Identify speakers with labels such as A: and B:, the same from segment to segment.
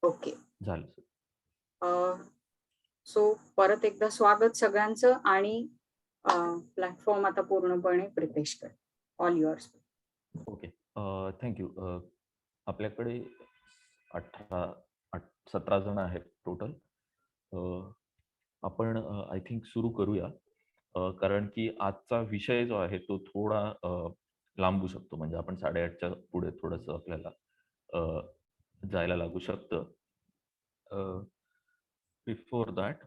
A: Okay.
B: झालं sir.
A: So परत एकदा स्वागत सगळ्यांचं आणि प्लॅटफॉर्म आता पूर्णपणे प्रितेशकडे. All yours.
B: Okay. Thank you. आपल्याकडे 18 17 जण आहेत टोटल. आपण आय थिंक सुरू करूया. कारण की आजचा विषय जो आहे तो थोडा लांबू शकतो. म्हणजे आपण 8:30च्या पुढे थोडंसं आपल्याला अ, जायला लागू शकतं. Before that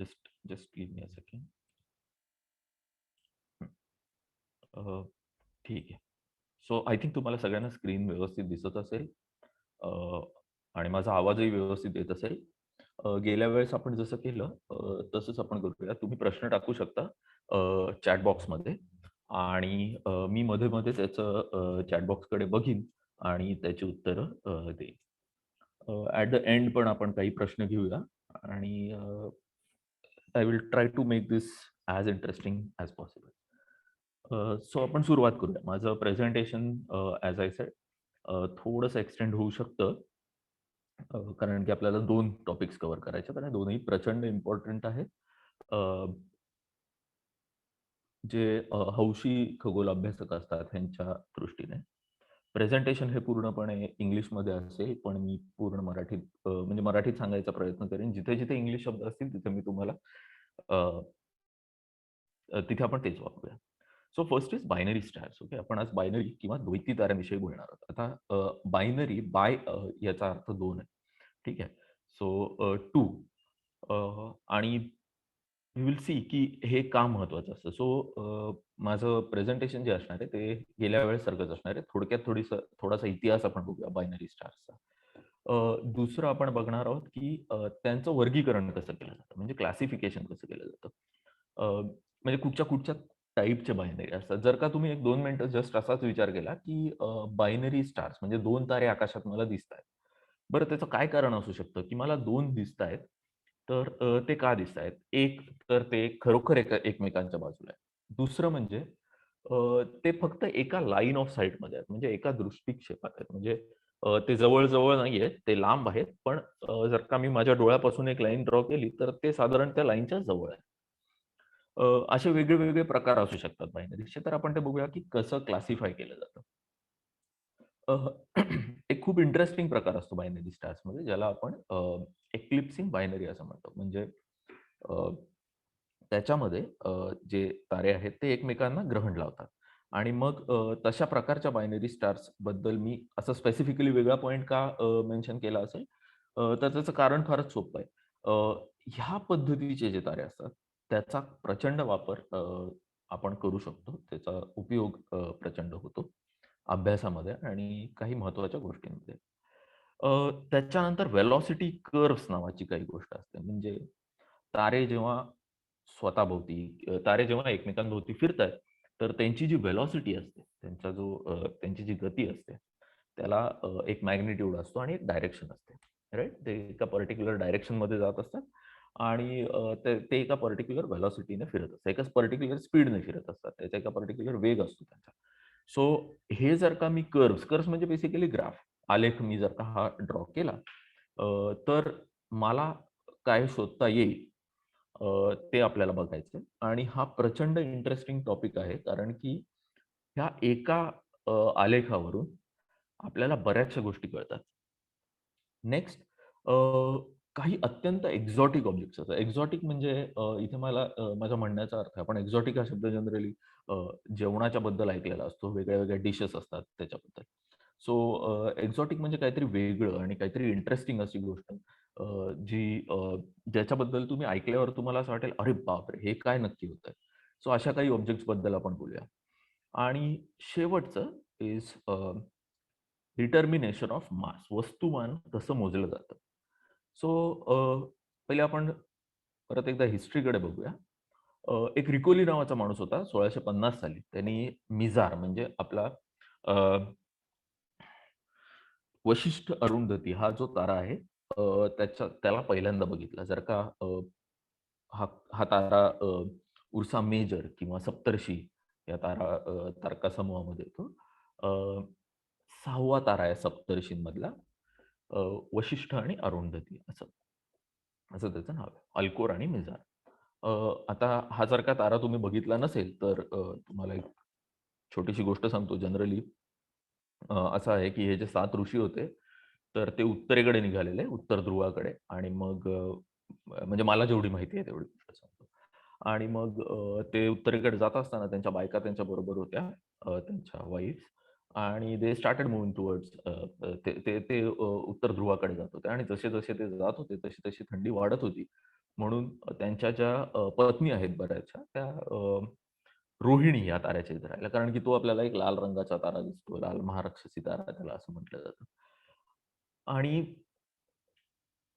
B: just just give me a second. ठीक आहे. सो आय थिंक तुम्हाला सगळ्यांना स्क्रीन व्यवस्थित दिसत असेल. अ, आणि माझा आवाजही व्यवस्थित येत असेल. गेल्या वेळेस आपण जसं केलं तसंच आपण करूया. तुम्ही प्रश्न टाकू शकता चॅट बॉक्समध्ये आणि मी मध्ये-मध्ये त्याचं चॅट बॉक्सकडे बघीन आणि त्याची उत्तरं देईन. ॲट द एंड पण आपण काही प्रश्न घेऊया आणि I will try to make this as interesting as possible. So आपण सुरुवात करूया. माझं प्रेझेंटेशन ॲज आय सेड थोडंसं एक्सटेंड होऊ शकतं. कारण की आपल्याला 2 टॉपिक्स कव्हर करायचे आहेत आणि दोन्ही प्रचंड इम्पोर्टंट आहेत. अ, जे हौशी खगोल अभ्यासक असतात ह्यांच्या दृष्टीने. प्रेझेंटेशन हे पूर्णपणे इंग्लिशमध्ये असेल, पण मी पूर्ण मराठीत म्हणजे मराठीत सांगायचा प्रयत्न करेन. जिथे-जिथे इंग्लिश शब्द असतील तिथे मी तुम्हाला अ, तिथे आपण तेच वापरूया. So first is binary stars. Okay. आपण आज बायनरी किंवा द्वैती ताऱ्यांविषयी बोलणार आहोत. आता बायनरी याचा अर्थ 2 आहे. ठीक आहे. सो 2 आणि वी विल सी की हे का महत्वाचं असतं. माझं प्रेझेंटेशन जे असणार आहे ते गेल्या वेळेसारखंच असणार आहे. थोडक्यात थोडासा इतिहास आपण बघूया बायनरी स्टार्सचा. दुसरं आपण बघणार आहोत की त्यांचं वर्गीकरण कसं केलं जातं, म्हणजे क्लासिफिकेशन कसं केलं जातं. म्हणजे कुठच्या टाइपचे बायनरी असतात. जर का तुम्ही 1-2 मिनिटं जस्ट असाच विचार केला की बायनरी स्टार्स म्हणजे 2 तारे आकाशात मला दिसतायत. बरं त्याचं काय कारण असू शकतं, की मला 2 दिसतायत, तर ते का दिसतायत? एक तर ते खरोखर एकमेकांच्या बाजूला आहेत. दुसरं म्हणजे ते फक्त एका लाईन ऑफ साइटमध्ये आहेत. म्हणजे एका दृष्टिक्षेपात आहेत. म्हणजे ते जवळ-जवळ नाहीयेत, ते लांब आहेत. पण जर का मी माझ्या डोळ्यापासून एक लाईन ड्रॉ केली, तर ते साधारण त्या लाईनच्या जवळ आहे. असे वेगळे-वेगळे प्रकार असू शकतात बायनरीचे. तर आपण ते बघूया, की कसं क्लासिफाय केलं जातं. अ, एक खूप इंटरेस्टिंग प्रकार असतो बायनरी स्टार्समध्ये ज्याला आपण एक्लिप्सिंग बायनरी असं म्हणतो. म्हणजे अ, त्याच्यामध्ये जे तारे आहेत ते एकमेकांना ग्रहण लावतात आणि मग तशा प्रकारच्या बायनरी स्टार्स बद्दल मी असं स्पेसिफिकली वेगळा पॉइंट का मेन्शन केला असेल, तर त्याचं कारण फारच सोपं आहे. ह्या पद्धतीचे जे तारे असतात त्याचा प्रचंड वापर आपण करू शकतो. त्याचा उपयोग प्रचंड होतो अभ्यासामध्ये आणि काही महत्त्वाच्या गोष्टींमध्ये. त्याच्यानंतर वेलॉसिटी कर्व्हज नावाची काही गोष्ट असते. म्हणजे तारे जेव्हा तारे जेव्हा एकमेकांभोवती फिरतायत, तर त्यांची जी वेलॉसिटी असते, त्यांची जी गती असते, त्याला एक मॅग्निट्यूड असतो आणि एक डायरेक्शन असते. राइट? ते एका पर्टिक्युलर डायरेक्शनमध्ये जात असतात आणि ते ते एका पर्टिक्युलर वेलॉसिटीने फिरत असतात. एका पर्टिक्युलर स्पीडने फिरत असतात. त्याचा एका पर्टिक्युलर वेग असतो त्यांचा. सो हे जर का मी कर्व्हज म्हणजे बेसिकली ग्राफ, आलेख मी जर का हा ड्रॉ केला, तर मला काय शोधता येईल ते आपल्याला बघायचंय आणि हा प्रचंड इंटरेस्टिंग टॉपिक आहे. कारण की ह्या एका आलेखावरून आपल्याला बऱ्याचशा गोष्टी कळतात. नेक्स्ट काही अत्यंत एक्झॉटिक ऑब्जेक्ट्स असतात. एक्झॉटिक म्हणजे इथे मला माझ्या म्हणण्याचा अर्थ आहे, आपण एक्झॉटिक हा शब्द जनरली जेवणाच्या बद्दल ऐकलेला असतो. वेगळ्या-वेगळ्या डिशेस असतात त्याच्याबद्दल. एक्झॉटिक म्हणजे काहीतरी वेगळं आणि काहीतरी इंटरेस्टिंग अशी गोष्ट ज्याच्याबद्दल तुम्ही ऐकल्यावर तुम्हाला असं वाटेल, "अरे बापरे! हे काय नक्की होतंय?" सो अशा काही ऑब्जेक्ट्सबद्दल आपण बोलूया. आणि शेवटचं इज डिटर्मिनेशन ऑफ मास. वस्तुमान कसं मोजलं जातं. सो पहिले आपण परत एकदा हिस्ट्रीकडे बघूया. एक रिकोली नावाचा माणूस होता 1650 साली. त्यांनी मिजार म्हणजे आपला अ, वशिष्ठ अरुंधती हा जो तारा आहे त्याला पहिल्यांदा बघितला. जर का हा हा तारा उर्सा मेजर किंवा सप्तर्षी या तारकासमूहामध्ये येतो. अ, 6वा तारा आहे सप्तर्षींमधला वशिष्ठ आणि अरुंधती असं असं त्याचं नाव आहे. अल्कोर आणि मिजार. आता हा जर का तारा तुम्ही बघितला नसेल, तर तुम्हाला एक छोटीशी गोष्ट सांगतो. जनरली असं आहे, की हे जे 7 ऋषी होते, तर ते उत्तरेकडे निघालेले, उत्तर ध्रुवाकडे आणि मग म्हणजे मला जेवढी माहिती आहे तेवढी गोष्ट सांगतो. आणि मग ते उत्तरेकडे जात असताना त्यांच्या बायका त्यांच्याबरोबर होत्या, त्यांच्या वाईफ्स आणि दे स्टार्टेड मूव्हिंग टुवर्ड्स ते ते ते उत्तर ध्रुवाकडे जात होते आणि जसे-जसे ते जात होते, तशी-तशी थंडी वाढत होती. म्हणून त्यांच्या ज्या पत्नी आहेत बऱ्याचशा, त्या रोहिणी या ताऱ्याच्या इथे राहिल्या. कारण की तो आपल्याला एक लाल रंगाचा तारा दिसतो. लाल महाराक्षसी तारा त्याला असं म्हटलं जातं. आणि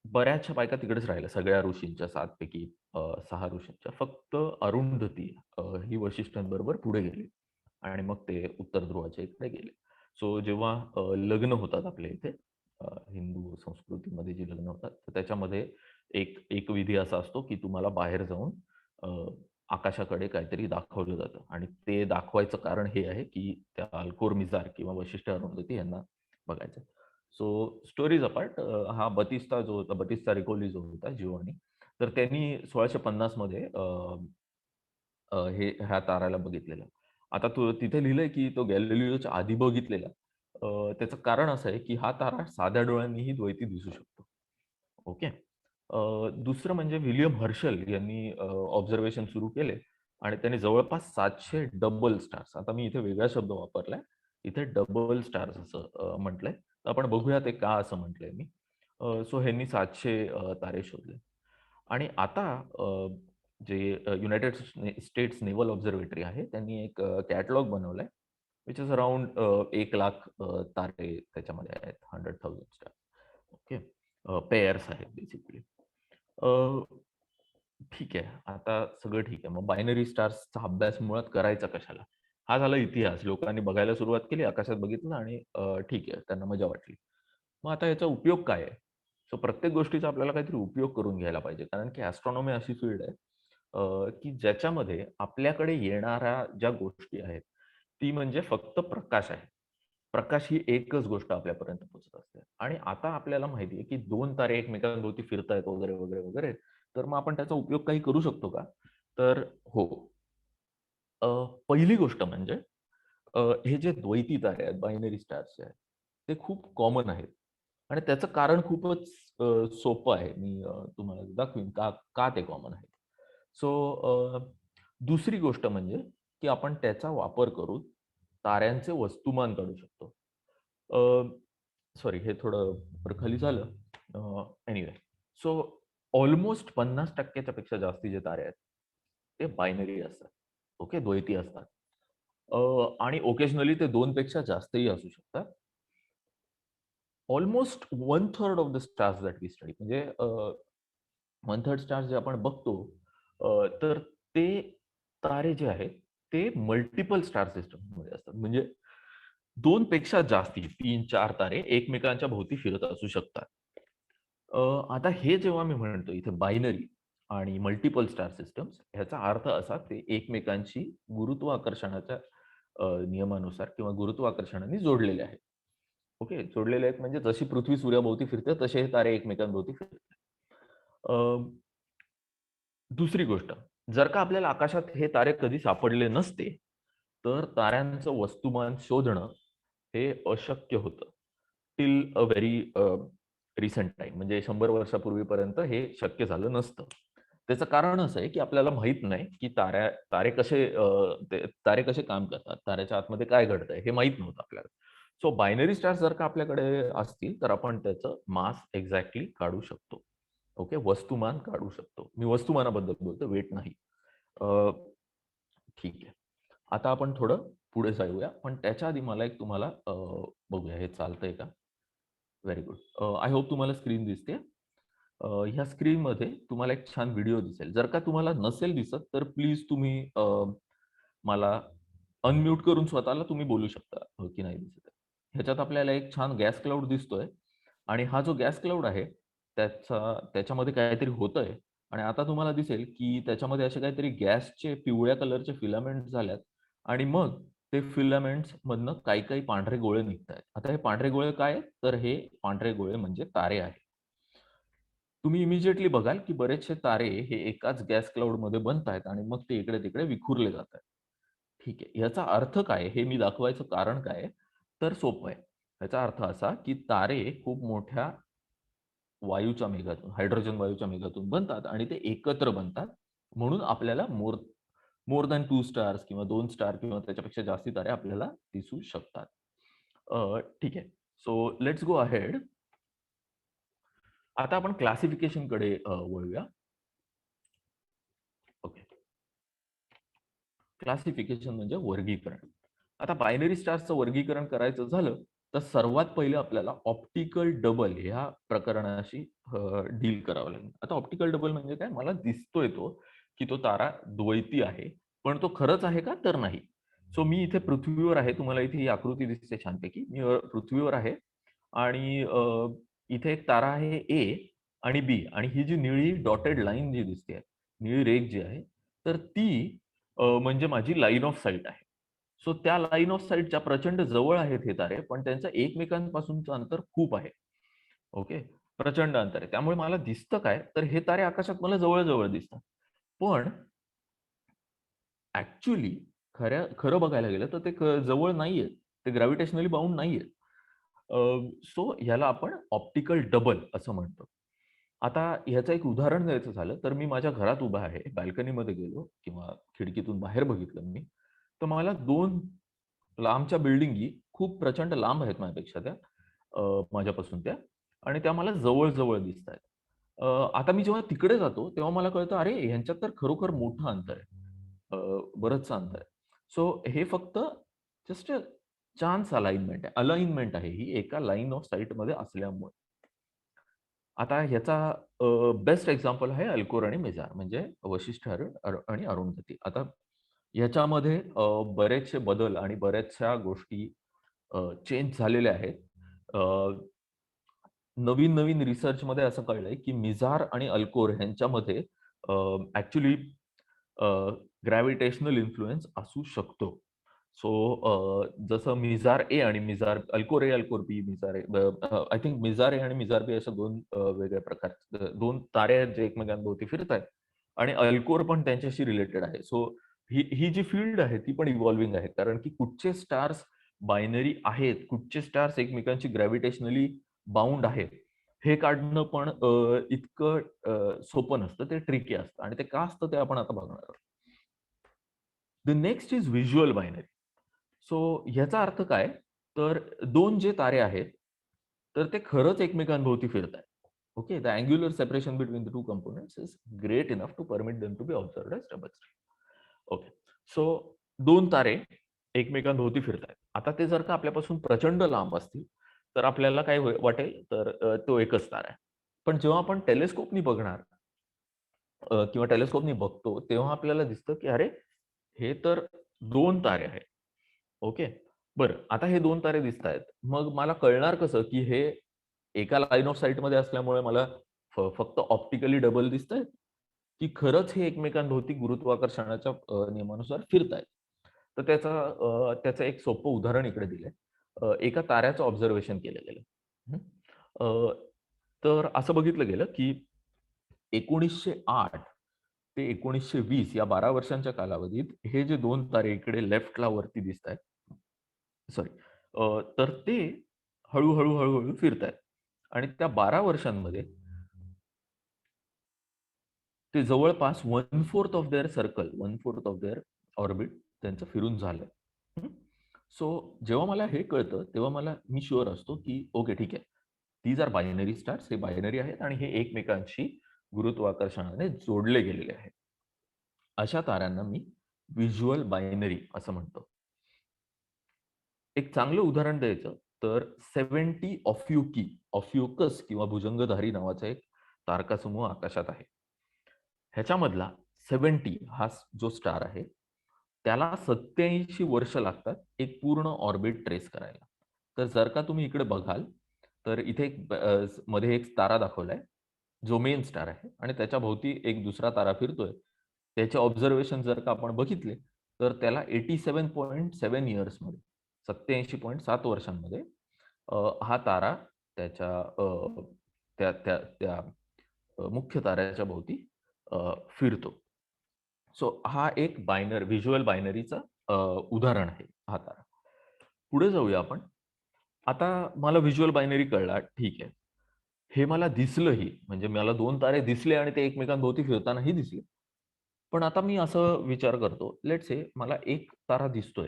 B: बऱ्याचशा बायका तिकडेच राहिल्या सगळ्या ऋषींच्या 7 पैकी 6 ऋषींच्या. फक्त अरुंधती ही वशिष्ठांबरोबर पुढे गेली आणि मग ते उत्तर ध्रुवाच्या इकडे गेले. सो जेव्हा लग्न होतात आपल्या इथे हिंदू संस्कृतीमध्ये जी लग्न होतात, तर त्याच्यामध्ये एक एक विधी असा असतो, की तुम्हाला बाहेर जाऊन अ, आकाशाकडे काहीतरी दाखवलं जातं आणि ते दाखवायचं कारण हे आहे, की त्या अल्कोर मिजार किंवा वशिष्ठ अरुंधती यांना बघायचं. सो स्टोरीज अपार्ट हा बतिस्ता जो होता, बतिस्ता रिकोली जो होता जिओनी, तर त्यांनी 1650 मध्ये हे ह्या ताऱ्याला बघितलेलं. आता तो तिथे लिहिलंय, की तो गॅलिलिओच्या आधी बघितलेला. त्याचं कारण असं आहे, की हा तारा साध्या डोळ्यांनीही द्वैती दिसू शकतो. ओके. दुसरं म्हणजे विल्यम हर्शल यांनी ऑब्झर्वेशन सुरू केले आणि त्यांनी जवळपास 700 डबल स्टार्स, आता मी इथे वेगळा शब्द वापरलाय. इथे डबल स्टार्स असं म्हटलंय. तर आपण बघूया ते का असं म्हटलंय मी. सो ह्यांनी 700 तारे शोधले. आणि आता जे युनायटेड स्टेट्स नेव्हल ऑब्झर्वेटरी आहे, त्यांनी एक कॅटलॉग बनवलाय, व्हिच इज अराउंड 1,00,000 तारे त्याच्यामध्ये आहेत. 100,000 स्टार. ओके. पेअर्स आहेत बेसिकली. ठीक आहे. आता सगळं ठीक आहे. मग बायनरी स्टार्सचा अभ्यास मुळात करायचा कशाला? हा झाला इतिहास. लोकांनी बघायला सुरुवात केली, आकाशात बघितलं आणि ठीक आहे, त्यांना मजा वाटली. मग आता याचा उपयोग काय आहे? सो प्रत्येक गोष्टीचा आपल्याला काहीतरी उपयोग करून घ्यायला पाहिजे. कारण की एस्ट्रॉनॉमी अशी फील्ड आहे की ज्याच्यामध्ये आपल्याकडे येणाऱ्या ज्या गोष्टी आहेत, ती म्हणजे फक्त प्रकाश आहे. प्रकाश ही एकच गोष्ट आपल्यापर्यंत पोहोचत असते आणि आता आपल्याला माहिती आहे, की 2 तारे एकमेकांभोवती फिरतायत वगैरे, वगैरे, वगैरे. तर मग आपण त्याचा उपयोग काही करू शकतो का? तर हो. अ, पहिली गोष्ट म्हणजे हे जे द्वैती तारे आहेत, बायनरी स्टार्स जे आहेत, ते खूप कॉमन आहेत आणि त्याचं कारण खूपच सोपं आहे. मी तुम्हाला दाखवीन का का ते कॉमन आहेत. सो दुसरी गोष्ट म्हणजे, की आपण त्याचा वापर करून ताऱ्यांचे वस्तुमान काढू शकतो. सॉरी हे थोडं वर खाली झालं. एनिवे. सो ऑलमोस्ट 50% च्या पेक्षा जास्ती जे तारे आहेत, ते बायनरी असतात. ओके, द्वैती असतात. आणि ओकेजनली ते 2 पेक्षा जास्तही असू शकतात. Almost 1/3 of the stars that we study म्हणजे 1/3 स्टार्स जे आपण बघतो तर ते तारे जे आहेत, ते मल्टिपल स्टार सिस्टममध्ये असतात. म्हणजे 2 पेक्षा जास्ती 3-4 तारे एकमेकांच्या भोवती फिरत असू शकतात. आता हे जेव्हा मी म्हणतो इथे बायनरी आणि मल्टिपल स्टार सिस्टम्स ह्याचा अर्थ असा ते एकमेकांशी गुरुत्वाकर्षणाच्या नियमानुसार किंवा गुरुत्वाकर्षणाने जोडलेले आहेत. ओके, जोडलेले आहेत म्हणजे जशी पृथ्वी सूर्याभोवती फिरते तसे हे तारे एकमेकांभोवती फिरतात. अ, दुसरी गोष्ट, जर का आपल्याला आकाशात हे तारे कधी सापडले नसते, तर ताऱ्यांचं वस्तुमान शोधणं हे अशक्य होतं. Till a very recent time म्हणजे 100 वर्षापूर्वीपर्यंत हे शक्य झालं नसतं. त्याचं कारण असं आहे, की आपल्याला माहीत नाही, की तारे कसे ते तारे कसे काम करतात, ताऱ्याच्या आतमध्ये काय घडतंय हे माहीत नव्हतं आपल्याला. सो बायनरी स्टार्स जर का आपल्याकडे असतील, तर आपण त्याचं मास एक्झॅक्टली काढू शकतो. ओके, वस्तुमान काढू शकतो. मी वस्तुमानाबद्दल बोलतो, वेट नाही. अ, ठीक आहे. आता आपण थोडं पुढे जाऊया. पण त्याच्या आधी मला एक तुम्हाला बघूया हे चालतंय का? Very good. आय होप तुम्हाला स्क्रीन दिसते. ह्या स्क्रीनमध्ये तुम्हाला एक छान व्हिडिओ दिसेल. जर का तुम्हाला नसेल दिसत, तर प्लीज तुम्ही मला अनम्यूट करून स्वतःला तुम्ही बोलू शकता की नाही दिसत आहे. ह्याच्यात आपल्याला एक छान गॅस क्लाउड दिसतोय आणि हा जो गॅस क्लाउड आहे, त्याच्यामध्ये काहीतरी होतंय आणि आता तुम्हाला दिसेल की त्याच्यामध्ये असे काहीतरी गॅसचे पिवळ्या कलरचे फिलामेंट झाल्यात आणि मग ते फिलामेंट्स मधनं काही काही पांढरे गोळे निघतायत. आता हे पांढरे गोळे काय आहेत? तर हे पांढरे गोळे म्हणजे तारे आहेत. तुम्ही इमिजिएटली बघाल, की बरेचसे तारे हे एकाच गॅस क्लाउडमध्ये बनतायत आणि मग ते इकडे-तिकडे विखुरले जातायत. ठीक आहे. याचा अर्थ काय? हे मी दाखवायचं कारण काय आहे? तर सोपं आहे. याचा अर्थ असा, की तारे खूप मोठ्या वायूच्या मेघातून, हायड्रोजन वायूच्या मेघातून बनतात आणि ते एकत्र बनतात. म्हणून आपल्याला मोर मोर दॅन 2 स्टार्स किंवा 2 स्टार किंवा त्याच्यापेक्षा जास्ती तारे आपल्याला दिसू शकतात. ठीक आहे. So let's go ahead. आता आपण क्लासिफिकेशनकडे वळूया. ओके. क्लासिफिकेशन म्हणजे वर्गीकरण. आता बायनरी स्टार्सचं वर्गीकरण करायचं झालं, तर सर्वात पहिले आपल्याला ऑप्टिकल डबल ह्या प्रकरणाशी डील करावं लागेल. आता ऑप्टिकल डबल म्हणजे काय? मला दिसतोय तो, की तो तारा द्वैती आहे. पण तो खरंच आहे का? तर नाही. सो मी इथे पृथ्वीवर आहे. तुम्हाला इथे ही आकृती दिसते छानपैकी. मी पृथ्वीवर आहे आणि इथे एक तारा आहे ए आणि बी आणि ही जी निळी डॉटेड लाईन जी दिसते, निळी रेघ जी आहे, तर ती म्हणजे माझी लाईन ऑफ साईट आहे. सो त्या लाईन ऑफ साईटच्या प्रचंड जवळ आहेत हे तारे, पण त्यांचं एकमेकांपासूनचं अंतर खूप आहे. ओके. प्रचंड अंतर आहे. त्यामुळे मला दिसतं काय? तर हे तारे आकाशात मला जवळ-जवळ दिसतात. पण ॲक्चुअली खरं बघायला गेलं तर ते जवळ नाहीयेत. ते ग्रॅव्हिटेशनली बाउंड नाहीयेत. सो ह्याला आपण ऑप्टिकल डबल असं म्हणतो. आता ह्याचं एक उदाहरण द्यायचं झालं, तर मी माझ्या घरात उभा आहे. बाल्कनीमध्ये गेलो किंवा खिडकीतून बाहेर बघितलं मी, तर मला 2 लांबच्या बिल्डिंगी खूप प्रचंड लांब आहेत माझ्यापेक्षा त्या, माझ्यापासून त्या आणि त्या मला जवळ-जवळ दिसतायत. आता मी जेव्हा तिकडे जातो, तेव्हा मला कळतं, अरे ह्यांच्यात तर खरोखर मोठं अंतर आहे. बरंचसं अंतर आहे. सो हे फक्त जस्ट चान्स अलाइनमेंट आहे. अलाइनमेंट आहे ही एका लाईन ऑफ साइटमध्ये असल्यामुळे. आता ह्याचा बेस्ट एक्झाम्पल आहे अल्कोर आणि मेजार म्हणजे वशिष्ठ आणि अरुंधती. आता ह्याच्यामध्ये बरेचसे बदल आणि बऱ्याचशा गोष्टी चेंज झालेल्या आहेत. अ, नवीन-नवीन रिसर्चमध्ये असं कळलंय, की मिजार आणि अल्कोर ह्यांच्यामध्ये ॲक्चुअली ग्रॅव्हिटेशनल इन्फ्लुअन्स असू शकतो. सो जसं मिजार ए आणि Mizar Alcor A, Alcor B, Mizar A I think Mizar A आणि मिजार बी अशा 2 वेगळ्या प्रकारचे 2 तारे आहेत जे एकमेकांभोवती फिरतायत आणि अल्कोर पण त्यांच्याशी रिलेटेड आहे. सो ही ही जी फील्ड आहे ती पण इव्हॉल्विंग आहे. कारण की कुठचे स्टार्स बायनरी आहेत, कुठचे स्टार्स एकमेकांशी ग्रॅव्हिटेशनली बाउंड आहेत, हे काढणं पण इतकं सोपं नसतं. ते ट्रिकी असतं आणि ते का असतं ते आपण आता बघणार आहोत. The next is visual binary. So ह्याचा अर्थ काय? तर 2 जे तारे आहेत, तर ते खरंच एकमेकांभोवती फिरतायत. Okay. The angular separation between the 2 components is great enough to permit them to be observed as double star. Okay. So 2 तारे एकमेकांभोवती फिरतायत. आता ते जर का आपल्यापासून प्रचंड लांब असतील, तर आपल्याला काय वाटेल? तर तो एकच तारा आहे. पण जेव्हा आपण टेलिस्कोपनी बघणार किंवा टेलिस्कोपनी बघतो, तेव्हा आपल्याला दिसतं, की अरे, हे तर 2 तारे आहेत. ओके. बरं, आता हे 2 तारे दिसतायत. मग मला कळणार कसं, की हे एका लाईन ऑफ साइटमध्ये असल्यामुळे मला फक्त ऑप्टिकली डबल दिसतायत, की खरंच हे एकमेकांभोवती गुरुत्वाकर्षणाच्या नियमानुसार फिरतायत. तर त्याचं एक सोपं उदाहरण इकडे दिलंय. एका ताऱ्याचं ऑब्झर्वेशन केलं गेलं. हं. अ, तर असं बघितलं गेलं, की 1908 ते 1920 या 12 वर्षांच्या कालावधीत हे जे 2 तारे इकडे लेफ्टला वरती दिसतायत, सॉरी तर ते हळू-हळू फिरतायत आणि त्या 12 वर्षांमध्ये ते जवळपास 1/4 of their circle, 1/4 of their orbit त्यांचं फिरून झालंय. सो जेव्हा मला हे कळतं, तेव्हा मी शुअर असतो, की ओके ठीक आहे. These are binary stars. हे बायनरी आहेत आणि हे एकमेकांशी गुरुत्वाकर्षणाने जोडले गेलेले आहेत. अशा ताऱ्यांना मी व्हिज्युअल बायनरी असं म्हणतो. एक चांगलं उदाहरण द्यायचं तर 70 ऑफ्युकी, ऑफ्युकस किंवा भुजंगधारी नावाचा एक तारकासमूह आकाशात आहे. ह्याच्यामधला 70 हा जो स्टार आहे, त्याला 87 वर्ष लागतात एक पूर्ण ऑर्बिट ट्रेस करायला. तर जर का तुम्ही इकडे बघाल, तर इथे मध्ये एक तारा दाखवलाय, जो मेन स्टार आहे आणि त्याच्या भोवती एक दुसरा तारा फिरतोय. त्याचे ऑब्झर्वेशन जर का आपण बघितले, तर त्याला 87.7 इयर्समध्ये 87.7 वर्षांमध्ये हा तारा त्याच्या त्या त्या त्या मुख्य ताऱ्याच्या भोवती फिरतो. सो हा एक व्हिज्युअल बायनरीचा उदाहरण आहे हा तारा. पुढे जाऊया आपण. आता मला व्हिज्युअल बायनरी कळला, ठीक आहे. हे मला दिसलंही, म्हणजे मला 2 तारे दिसले आणि ते एकमेकांभोवती फिरतानाही दिसले. पण आता मी असं विचार करतो, लेट्स से मला एक तारा दिसतोय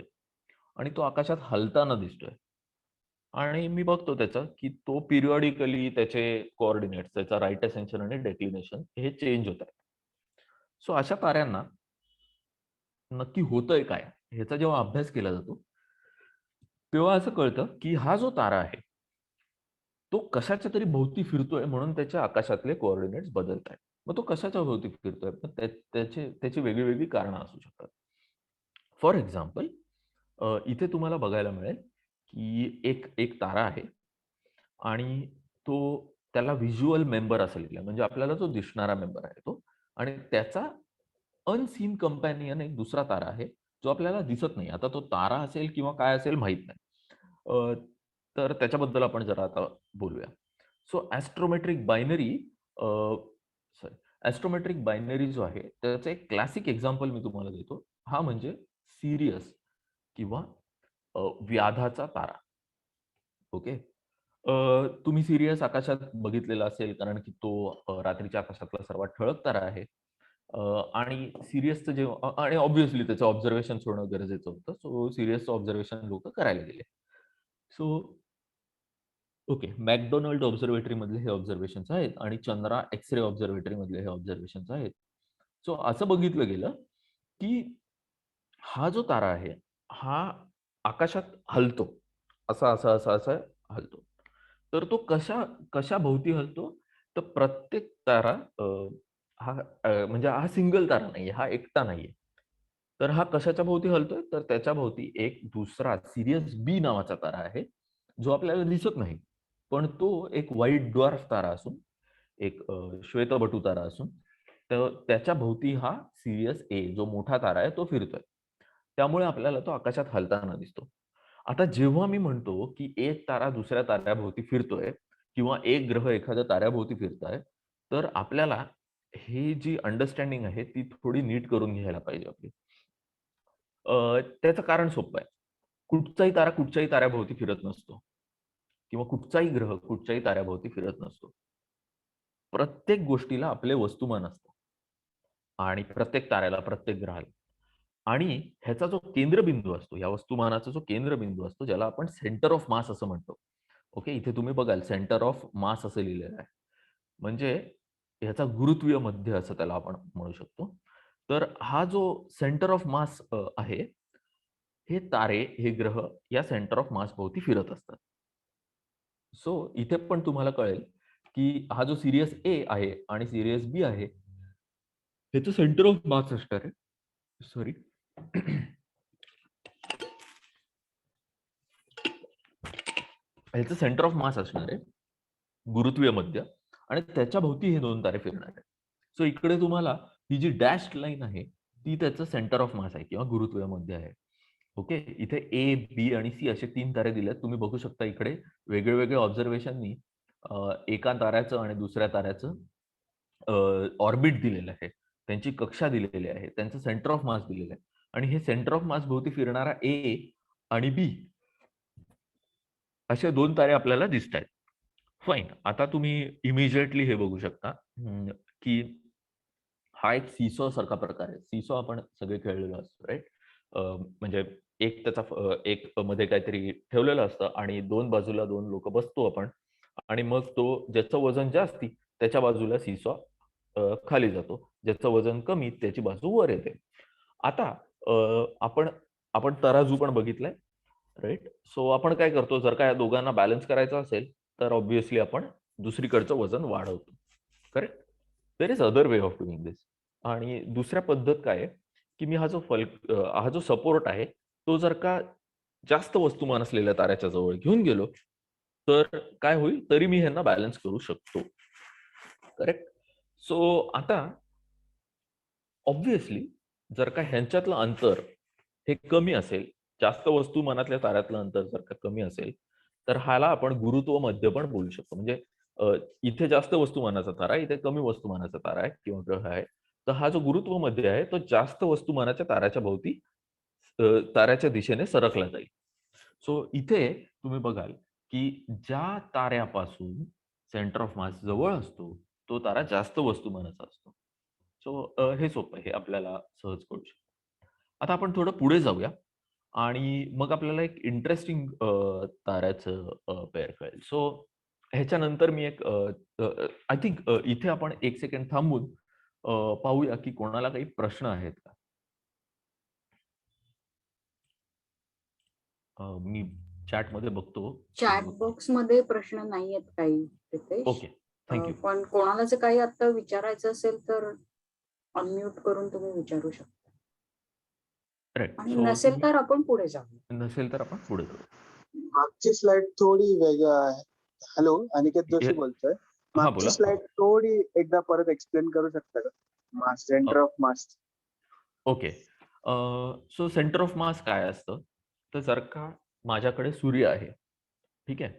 B: आणि तो आकाशात हलताना दिसतोय. आणि मी बघतो त्याचं, की तो पिरियॉडिकली त्याचे कोऑर्डिनेट्स, त्याचा राइट असेन्शन आणि डेक्लिनेशन हे चेंज होत आहेत. सो अशा ताऱ्यांना नक्की होतंय काय? ह्याचा जेव्हा अभ्यास केला जातो, तेव्हा असं कळतं, की हा जो तारा आहे, तो कशाच्या तरी भोवती फिरतोय म्हणून त्याच्या आकाशातले कोऑर्डिनेट्स बदलत आहेत. मग तो कशाच्या भोवती फिरतोय? तर त्याची वेगळी कारणं असू शकतात. फॉर एक्झाम्पल इथे तुम्हाला बघायला मिळेल, की एक एक तारा आहे आणि तो त्याला व्हिज्युअल मेंबर असं लिहिलंय. म्हणजे आपल्याला जो दिसणारा मेंबर आहे तो आणि त्याचा अनसीन कंपॅनियन एक दुसरा तारा आहे, जो आपल्याला दिसत नाही. आता तो तारा असेल किंवा काय असेल माहीत नाही. अ, तर त्याच्याबद्दल आपण जरा आता बोलूया. सो ॲस्ट्रोमेट्रिक बायनरी जो आहे, त्याचं एक क्लासिक एक्झाम्पल मी तुम्हाला देतो. हा म्हणजे सिरियस किंवा व्याधाचा तारा. ओके. तुम्ही सिरियस आकाशात बघितलेला असेल कारण की तो रात्रीच्या आकाशातला सर्वात ठळक तारा आहे. अ, आणि सिरियसचं आणि ऑब्व्हियसली त्याचं ऑब्झर्वेशन्स होणं गरजेचं होतं. सो सिरियसचं ऑब्झर्वेशन लोकं करायला गेले. So okay. मॅकडोनाल्ड ऑब्झर्वेटरी मधले हे ऑब्झर्वेशन्स आहेत आणि चंद्रा एक्स-रे ऑब्झर्वेटरी मधले हे ऑब्झर्वेशन्स आहेत. सो असं बघितलं गेलं, की हा जो तारा आहे, हा आकाशात हलतो. असा हलतो. तर तो कशाभोवती हलतो? तर प्रत्येक तारा हा म्हणजे हा सिंगल तारा नाहीये, हा एकटा नाहीये. तर हा कशाच्या भोवती हलतोय? तर त्याच्या भोवती एक दुसरा सिरियस बी नावाचा तारा आहे, जो आपल्याला दिसत नाही. पण तो एक व्हाईट ड्वार्फ तारा असून, एक श्वेतबटू तारा असून, तर त्याच्या भोवती हा सिरियस ए जो मोठा तारा आहे तो फिरतोय. त्यामुळे आपल्याला तो आकाशात हलताना दिसतो. आता जेव्हा मी म्हणतो, की एक तारा दुसऱ्या ताऱ्याभोवती फिरतोय किंवा एक ग्रह एखाद्या ताऱ्याभोवती फिरताय, तर आपल्याला ही जी अंडरस्टँडिंग आहे ती थोडी नीट करून घ्यायला पाहिजे आपली. त्याचं कारण सोपं आहे. कुठचाही तारा कुठच्याही ताऱ्याभोवती फिरत नसतो किंवा कुठचाही ग्रह कुठच्याही ताऱ्याभोवती फिरत नसतो. प्रत्येक गोष्टीला आपले वस्तुमान असतं आणि प्रत्येक ताऱ्याला, प्रत्येक ग्रहाला. आणि ह्याचा जो केंद्रबिंदू असतो, या वस्तुमानाचा जो केंद्रबिंदू असतो, ज्याला आपण सेंटर ऑफ मास असं म्हणतो. ओके, इथे तुम्ही बघाल सेंटर ऑफ मास असं लिहिलेलं आहे. म्हणजे ह्याचा गुरुत्वीय मध्य असं त्याला आपण म्हणू शकतो. तर हा जो सेंटर ऑफ मास आहे, हे तारे, हे ग्रह या सेंटर ऑफ मास भोवती फिरत असतात. सो इथे पण तुम्हाला कळेल, की हा जो सिरियस ए आहे आणि सिरियस बी आहे, ह्याचं सेंटर ऑफ मास असणार आहे. सॉरी. ह्याचं सेंटर ऑफ मास असणार आहे, गुरुत्वीय मध्य आणि त्याच्या भोवती हे 2 तारे फिरणार आहेत. सो इकडे तुम्हाला ही जी डॅश्ड लाईन आहे, ती त्याचं सेंटर ऑफ मास आहे किंवा गुरुत्वीय मध्य आहे. ओके. इथे ए, बी आणि सी असे 3 तारे दिलेत. तुम्ही बघू शकता इकडे वेगळे-वेगळे ऑब्झर्वेशननी एका ताऱ्याचं आणि दुसऱ्या ताऱ्याचं ऑर्बिट दिलेलं आहे. त्यांची कक्षा दिलेली आहे. त्यांचं सेंटर ऑफ मास दिलेलं आहे आणि हे सेंटर ऑफ मास भोवती फिरणारा ए आणि बी असे 2 तारे आपल्याला दिसतायत. फाईन. आता तुम्ही इमिडिएटली हे बघू शकता की हा एक सीसॉ सारखा प्रकार आहे. सीसॉ आपण सगळे खेळलेलो असतो, राइट? म्हणजे एक त्याचा एक मध्ये काहीतरी ठेवलेलं असतं आणि 2 बाजूला 2 लोकं बसतो आपण आणि मग तो ज्याचं वजन जास्ती त्याच्या बाजूला सीसॉ खाली जातो. ज्याचं वजन कमी त्याची बाजू वर येते. आता अ, आपण आपण तराजू पण बघितलाय, राइट? सो आपण काय करतो जर का या दोघांना बॅलन्स करायचं असेल, तर ऑब्व्हियसली आपण दुसरीकडचं वजन वाढवतो. Correct? There is other way of doing this. आणि दुसऱ्या पद्धत काय आहे, की मी हा जो सपोर्ट आहे, तो जर का जास्त वस्तुमान असलेल्या ताऱ्याच्या जवळ घेऊन गेलो, तर काय होईल? तरी मी ह्यांना बॅलन्स करू शकतो. करेक्ट? सो आता ऑब्व्हियसली जर का ह्यांच्यातलं अंतर हे कमी असेल, जास्त वस्तुमानातल्या ताऱ्यातलं अंतर जर का कमी असेल, तर ह्याला आपण गुरुत्व मध्य पण बोलू शकतो. म्हणजे इथे जास्त वस्तुमानाचा तारा आहे, इथे कमी वस्तुमानाचा तारा आहे किंवा ग्रह आहे. तर हा जो गुरुत्व मध्य आहे, तो जास्त वस्तुमानाच्या ताऱ्याच्या भोवती ताऱ्याच्या दिशेने सरकला जाईल. सो इथे तुम्ही बघाल, की ज्या ताऱ्यापासून सेंटर ऑफ मास जवळ असतो, तो तारा जास्त वस्तुमानाचा असतो. सो हे सोपं आहे. हे आपल्याला सहज कळू शकतं. आता आपण थोडं पुढे जाऊया आणि मग आपल्याला एक इंटरेस्टिंग ताऱ्याचं पेअर कळेल. सो ह्याच्यानंतर मी एक आय थिंक इथे आपण 1 सेकंड थांबून पाहूया, की कोणाला काही प्रश्न आहेत का? मी चॅटमध्ये बघतो.
A: चॅट बॉक्समध्ये प्रश्न नाहीयेत काही रितेश.
B: ओके. Thank you.
A: पण कोणाला जर काही आता विचारायचं असेल तर अनम्यूट करून तुम्ही विचारू शकता.
B: राइट.
A: आणि
B: सो
A: नसेल तर आपण पुढे जाऊ.
B: नसेल तर आपण पुढे जाऊ.
C: मागची स्लाइड थोडी वेगळं आहे. हॅलो, अनिकेत जोशी बोलतोय.
B: हां,
C: मागची
B: बोला.
C: स्लाइड थोडी एकदा परत एक्सप्लेन करू शकता का? Mass, centre of mass.
B: Okay. So centre of mass काय असतं? तर जर का माझ्याकडे सूर्य आहे, ठीक आहे?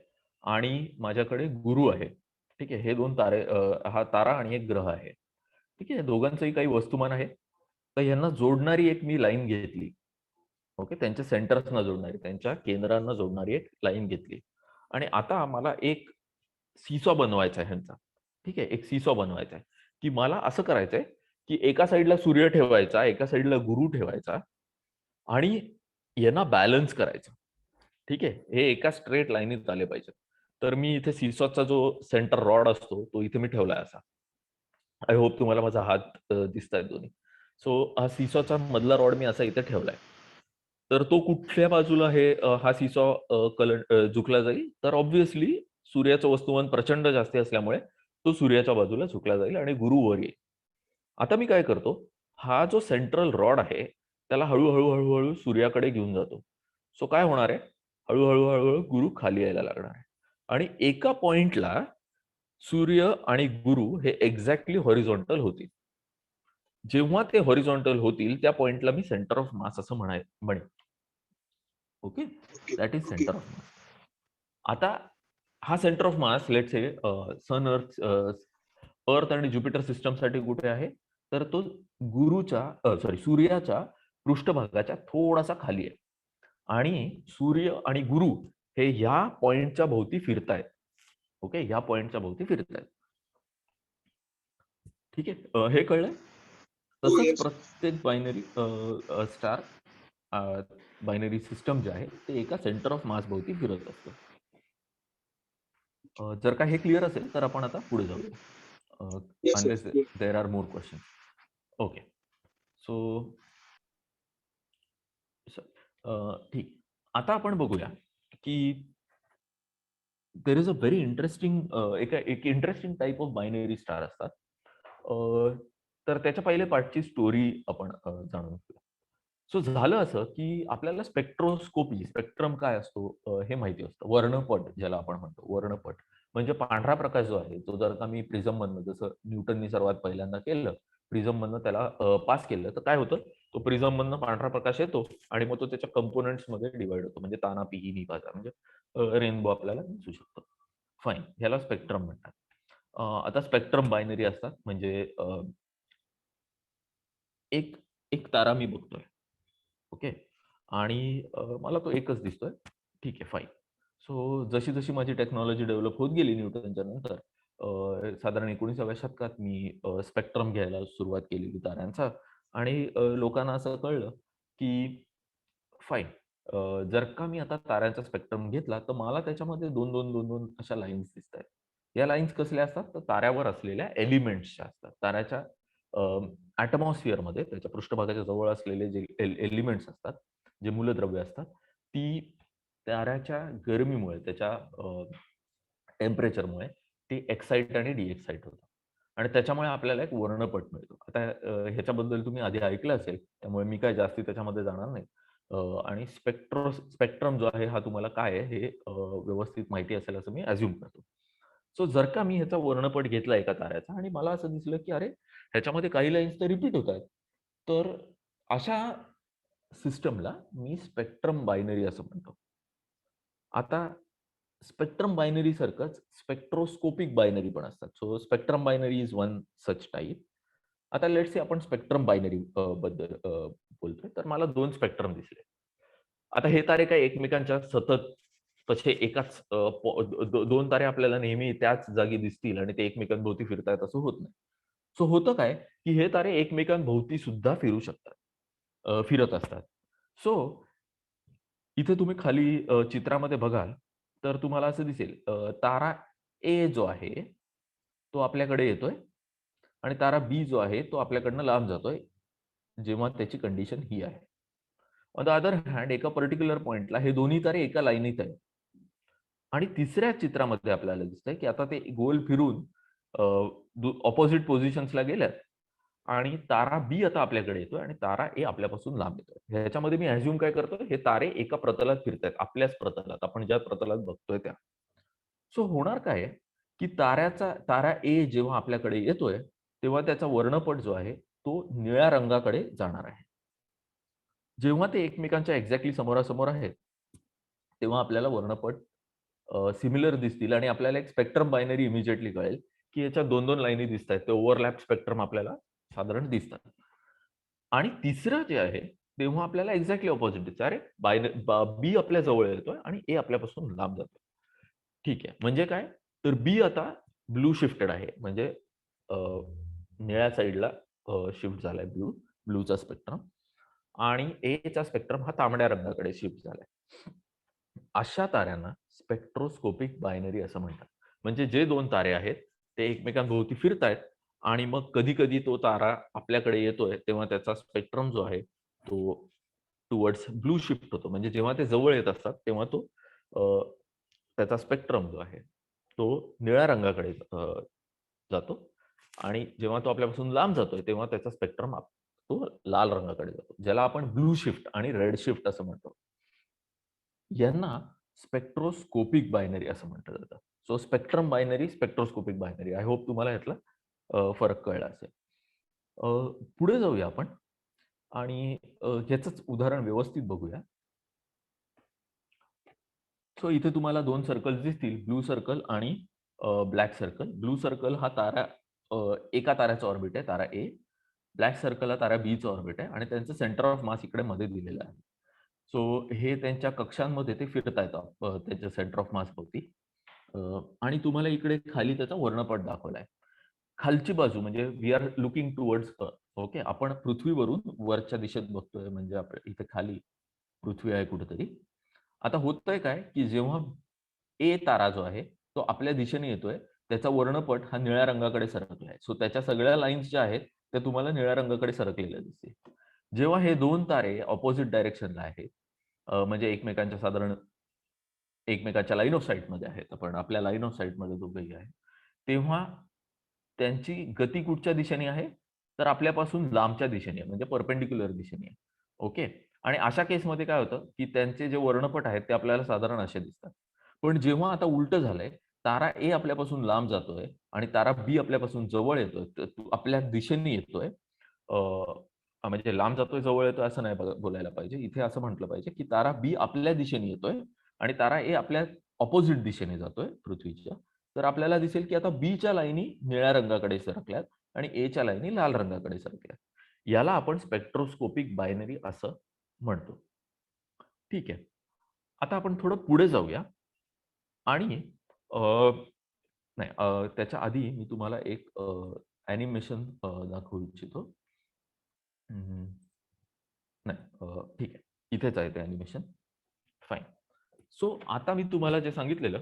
B: आणि माझ्याकडे गुरु आहे, ठीक आहे? हे 2 तारे हा तारा आणि एक ग्रह आहे, ठीक आहे? दोघांचंही काही वस्तुमान आहे. तर यांना जोडणारी एक मी लाईन घेतली. ओके. त्यांच्या सेंटर्सना जोडणारी, त्यांच्या केंद्रांना जोडणारी एक लाईन घेतली. आणि आता मला एक सीसॉ बनवायचा आहे ह्यांचा. ठीक आहे. एक सीसॉ बनवायचा आहे, की मला असं करायचंय, की एका साइडला सूर्य ठेवायचा, एका साइडला गुरु ठेवायचा आणि यांना बॅलन्स करायचं. ठीक आहे. हे एका स्ट्रेट लाईनीत आले पाहिजेत. तर मी इथे सीसॉचा जो सेंटर रॉड असतो, तो इथे मी ठेवलाय असा. आय होप तुम्हाला माझा हात दिसतायत दोन्ही. सो हा सीसॉचा मधला रॉड मी असा इथे ठेवलाय. तर तो कुठल्या बाजूला हा सीसॉ झुकला जाईल? तर ऑब्व्हियसली सूर्याचं वस्तुमान प्रचंड जास्ती असल्यामुळे तो सूर्याच्या बाजूला झुकला जाईल आणि गुरु वर येईल. आता मी काय करतो, हा जो सेंट्रल रॉड आहे, त्याला हळू सूर्याकडे घेऊन जातो. सो काय होणार आहे? हळू गुरु खाली यायला लागणार आहे. आणि एका पॉइंटला सूर्य आणि गुरु हे एक्झॅक्टली हॉरिझॉन्टल होतील. जेव्हा ते हॉरिझॉन्टल होतील, त्या पॉइंटला मी सेंटर ऑफ मास असं म्हणेन. Okay? That is centre of mass. आता हा centre of mass let's say sun, earth आणि ज्युपिटर सिस्टमसाठी कुठे आहे? तर तो सूर्याच्या पृष्ठभागाच्या थोडासा खाली आहे. आणि सूर्य आणि गुरु हे ह्या पॉइंटच्या भोवती फिरतायत. ओके? ह्या पॉइंटच्या भोवती फिरतायत. ठीक आहे? हे कळलंय? तसंच प्रत्येक बायनरी स्टार बायनरी सिस्टम जे आहे ते एका सेंटर ऑफ मास भोवती फिरत असतं. जर का हे क्लिअर असेल तर आपण आता पुढे जाऊया. Unless there are more question. Okay. So ठीक. आता आपण बघूया की there is a very interesting एक interesting type of binary star असतात. तर त्याच्या पहिल्या पार्टची स्टोरी आपण जाणून घेऊया. सो झालं असं, की आपल्याला स्पेक्ट्रोस्कोपी, स्पेक्ट्रम काय असतो हे माहिती असतं. वर्णपट ज्याला आपण म्हणतो, वर्णपट. म्हणजे पांढरा प्रकाश जो आहे, तो जर का मी प्रिझममधनं जसं न्यूटननी सर्वात पहिल्यांदा केलं, प्रिझममधनं त्याला पास केलं, तर काय होतं? तो प्रिझममधनं पांढरा प्रकाश येतो आणि मग तो त्याच्या कंपोनेंट्समध्ये डिव्हाईड होतो. म्हणजे ताना, पिही, निभाजा म्हणजे रेनबो आपल्याला दिसू शकतो. फाईन. ह्याला स्पेक्ट्रम म्हणतात. आता स्पेक्ट्रम बायनरी असतात. म्हणजे एक एक तारा मी बघतोय. ओके. आणि मला तो एकच दिसतोय. ठीक आहे, फाईन. सो जशी माझी टेक्नॉलॉजी डेव्हलप होत गेली न्यूटनच्या नंतर साधारण 19व्या शतकात मी स्पेक्ट्रम घ्यायला सुरुवात केलेली ताऱ्यांचा आणि लोकांना असं कळलं, की फाईन. जर का मी आता ताऱ्यांचा स्पेक्ट्रम घेतला, तर मला त्याच्यामध्ये 2 अशा लाईन्स दिसतायत. या लाईन्स कसल्या असतात? तर ताऱ्यावर असलेल्या एलिमेंट्सच्या असतात. ताऱ्याच्या ॲटमॉस्फिअरमध्ये त्याच्या पृष्ठभागाच्या जवळ असलेले जे एलिमेंट्स असतात, जे मूलद्रव्य असतात, ती ताऱ्याच्या गरमीमुळे, त्याच्या टेम्परेचरमुळे ती एक्साईट आणि डिएक्साईट होतात. आणि त्याच्यामुळे आपल्याला एक वर्णपट मिळतो. आता ह्याच्याबद्दल तुम्ही आधी ऐकलं असेल, त्यामुळे मी काय जास्ती त्याच्यामध्ये जाणार नाही. आणि स्पेक्ट्रम जो आहे हा तुम्हाला काय आहे हे व्यवस्थित माहिती असेल असं मी अझ्युम करतो. सो जर का मी ह्याचा वर्णपट घेतला एका ताऱ्याचा आणि मला असं दिसलं, की अरे ह्याच्यामध्ये काही लाईन्स तर रिपीट होतायत. तर अशा सिस्टमला मी स्पेक्ट्रम बायनरी असं म्हणतो. आता स्पेक्ट्रम बायनरी सारखंच स्पेक्ट्रोस्कोपिक बायनरी पण असतात. So spectrum binary is one such type. आता लेट्स से आपण स्पेक्ट्रम बायनरी बद्दल बोलतोय, तर मला 2 स्पेक्ट्रम दिसले. आता हे तारे काही एकमेकांच्या सतत तसे एकाच 2 तारे आपल्याला नेहमी त्याच जागी दिसतील आणि ते एकमेकांभोवती फिरतायत असं होत नाही. सो होतं काय, की हे तारे एकमेकांभोवती सुद्धा फिरू शकतात. फिरत असतात. सो इथे तुम्ही खाली चित्रामध्ये बघाल, तर तुम्हाला असं दिसेल तारा ए जो आहे, तो आपल्याकडे येतोय आणि तारा बी जो आहे, तो आपल्याकडनं लांब जातोय, जेव्हा त्याची कंडिशन ही आहे. ऑन द अदर हँड एका पर्टिक्युलर पॉइंटला हे दोन्ही तारे एका लाईनीत आहेत. आणि तिसऱ्या चित्रामध्ये आपल्याला दिसतंय, की आता ते गोल फिरून ऑपोझिट पोझिशन्सला गेल्यात आणि तारा बी आता आपल्याकडे येतोय आणि तारा ए आपल्यापासून लांब येतोय. ह्याच्यामध्ये मी अझ्युम काय करतोय, हे तारे एका प्रतलात फिरतायत, आपल्याच प्रतलात, आपण ज्या प्रतलात बघतोय त्या. सो होणार काय आहे, की तारा ए जेव्हा आपल्याकडे येतोय, तेव्हा त्याचा वर्णपट जो आहे, तो निळ्या रंगाकडे जाणार आहे. जेव्हा ते एकमेकांच्या एक्झॅक्टली समोरासमोर आहेत, तेव्हा आपल्याला वर्णपट सिमिलर दिसतील आणि आपल्याला एक स्पेक्ट्रम बायनरी इमिजिएटली कळेल, की याच्या 2-2 लाईनी दिसतायत. ते ओव्हरलॅप स्पेक्ट्रम आपल्याला साधारण दिसतात. आणि तिसरं जे आहे, तेव्हा आपल्याला एक्झॅक्टली अपोझिट दिसतं. अरे, बी आपल्या जवळ येतोय आणि ए आपल्यापासून लांब जातोय. ठीक आहे. म्हणजे काय? तर बी आता ब्लू शिफ्टेड आहे. म्हणजे अ, निळ्या साइडला शिफ्ट झालाय ब्लूचा स्पेक्ट्रम आणि एचा स्पेक्ट्रम हा तांबड्या रंगाकडे शिफ्ट झालाय. अशा ताऱ्यांना स्पेक्ट्रोस्कोपिक बायनरी असं म्हणतात. म्हणजे जे 2 तारे आहेत, ते एकमेकांभोवती फिरतायत आणि मग कधी-कधी तो तारा आपल्याकडे येतोय, तेव्हा त्याचा स्पेक्ट्रम जो आहे, तो टुवर्ड्स ब्लू शिफ्ट होतो. म्हणजे जेव्हा ते जवळ येत असतात, तेव्हा तो त्याचा स्पेक्ट्रम जो आहे, तो निळ्या रंगाकडे जातो आणि जेव्हा तो आपल्यापासून लांब जातोय, तेव्हा त्याचा स्पेक्ट्रम तो लाल रंगाकडे जातो. ज्याला आपण ब्लू शिफ्ट आणि रेड शिफ्ट असं म्हणतो. यांना स्पेक्ट्रोस्कोपिक बायनरी असं म्हटलं जातं. So spectrum binary, spectroscopic binary. I hope तुम्हाला यातला फरक कळला असेल. अ, पुढे जाऊया आपण आणि ह्याचंच उदाहरण व्यवस्थित बघूया. सो इथे तुम्हाला 2 सर्कल्स दिसतील, ब्लू सर्कल आणि ब्लॅक सर्कल. ब्लू सर्कल हा एका ताऱ्याचा ऑर्बिट आहे, तारा ए. ब्लॅक सर्कल हा तारा बीचा ऑर्बिट आहे आणि त्यांचं सेंटर ऑफ मास इकडे मध्ये दिलेलं आहे. सो हे त्यांच्या कक्षांमध्ये ते फिरतायत त्याच्या सेंटर ऑफ मास भोवती. आणि तुम्हाला इकडे खाली त्याचा वर्णपट दाखवलाय. खालची बाजू म्हणजे we are looking towards Earth. Okay. आपण पृथ्वीवरून वरच्या दिशेत बघतोय म्हणजे इथे खाली पृथ्वी आहे कुठेतरी. आता होतंय काय, की जेव्हा ए तारा जो आहे, तो आपल्या दिशेने येतोय, त्याचा वर्णपट हा निळ्या रंगाकडे सरकलाय. सो त्याच्या सगळ्या लाईन्स ज्या आहेत, त्या तुम्हाला निळ्या रंगाकडे सरकलेल्या दिसतील. जेव्हा हे 2 तारे अपोझिट डायरेक्शनला आहेत, म्हणजे एकमेकांच्या लाईन ऑफ साइटमध्ये आहेत. आपण आपल्या लाईन ऑफ साइटमध्ये दोघंही आहे. तेव्हा त्यांची गती कुठच्या दिशेने आहे? तर आपल्यापासून लांबच्या दिशेने आहे, म्हणजे परपेंडिक्युलर दिशेने आहे. ओके. आणि अशा केसमध्ये काय होतं, की त्यांचे जे वर्णपट आहेत, ते आपल्याला साधारण असे दिसतात. पण जेव्हा आता उलटं झालंय, तारा ए आपल्यापासून लांब जातोय आणि तारा बी आपल्यापासून जवळ येतोय, तर तो आपल्या दिशेने येतोय. म्हणजे लांब जातोय, जवळ येतोय असं नाही बोलायला पाहिजे. इथे असं म्हटलं पाहिजे, की तारा बी आपल्या दिशेने येतोय आणि तारा ए आपल्या अपोझिट दिशेने जातोय पृथ्वीच्या. तर आपल्याला दिसेल, की आता बीच्या लाईनी निळ्या रंगाकडे सरकल्यात आणि एच्या लाईनी लाल रंगाकडे सरकल्यात. याला आपण स्पेक्ट्रोस्कोपिक बायनरी असं म्हणतो. ठीक आहे. आता आपण थोडं पुढे जाऊया आणि नाही त्याच्या आधी मी तुम्हाला एक ॲनिमेशन दाखवू इच्छितो. नाही ठीक आहे. इथेच आहे ते ॲनिमेशन. फाईन. सो आता मी तुम्हाला जे सांगितलेलं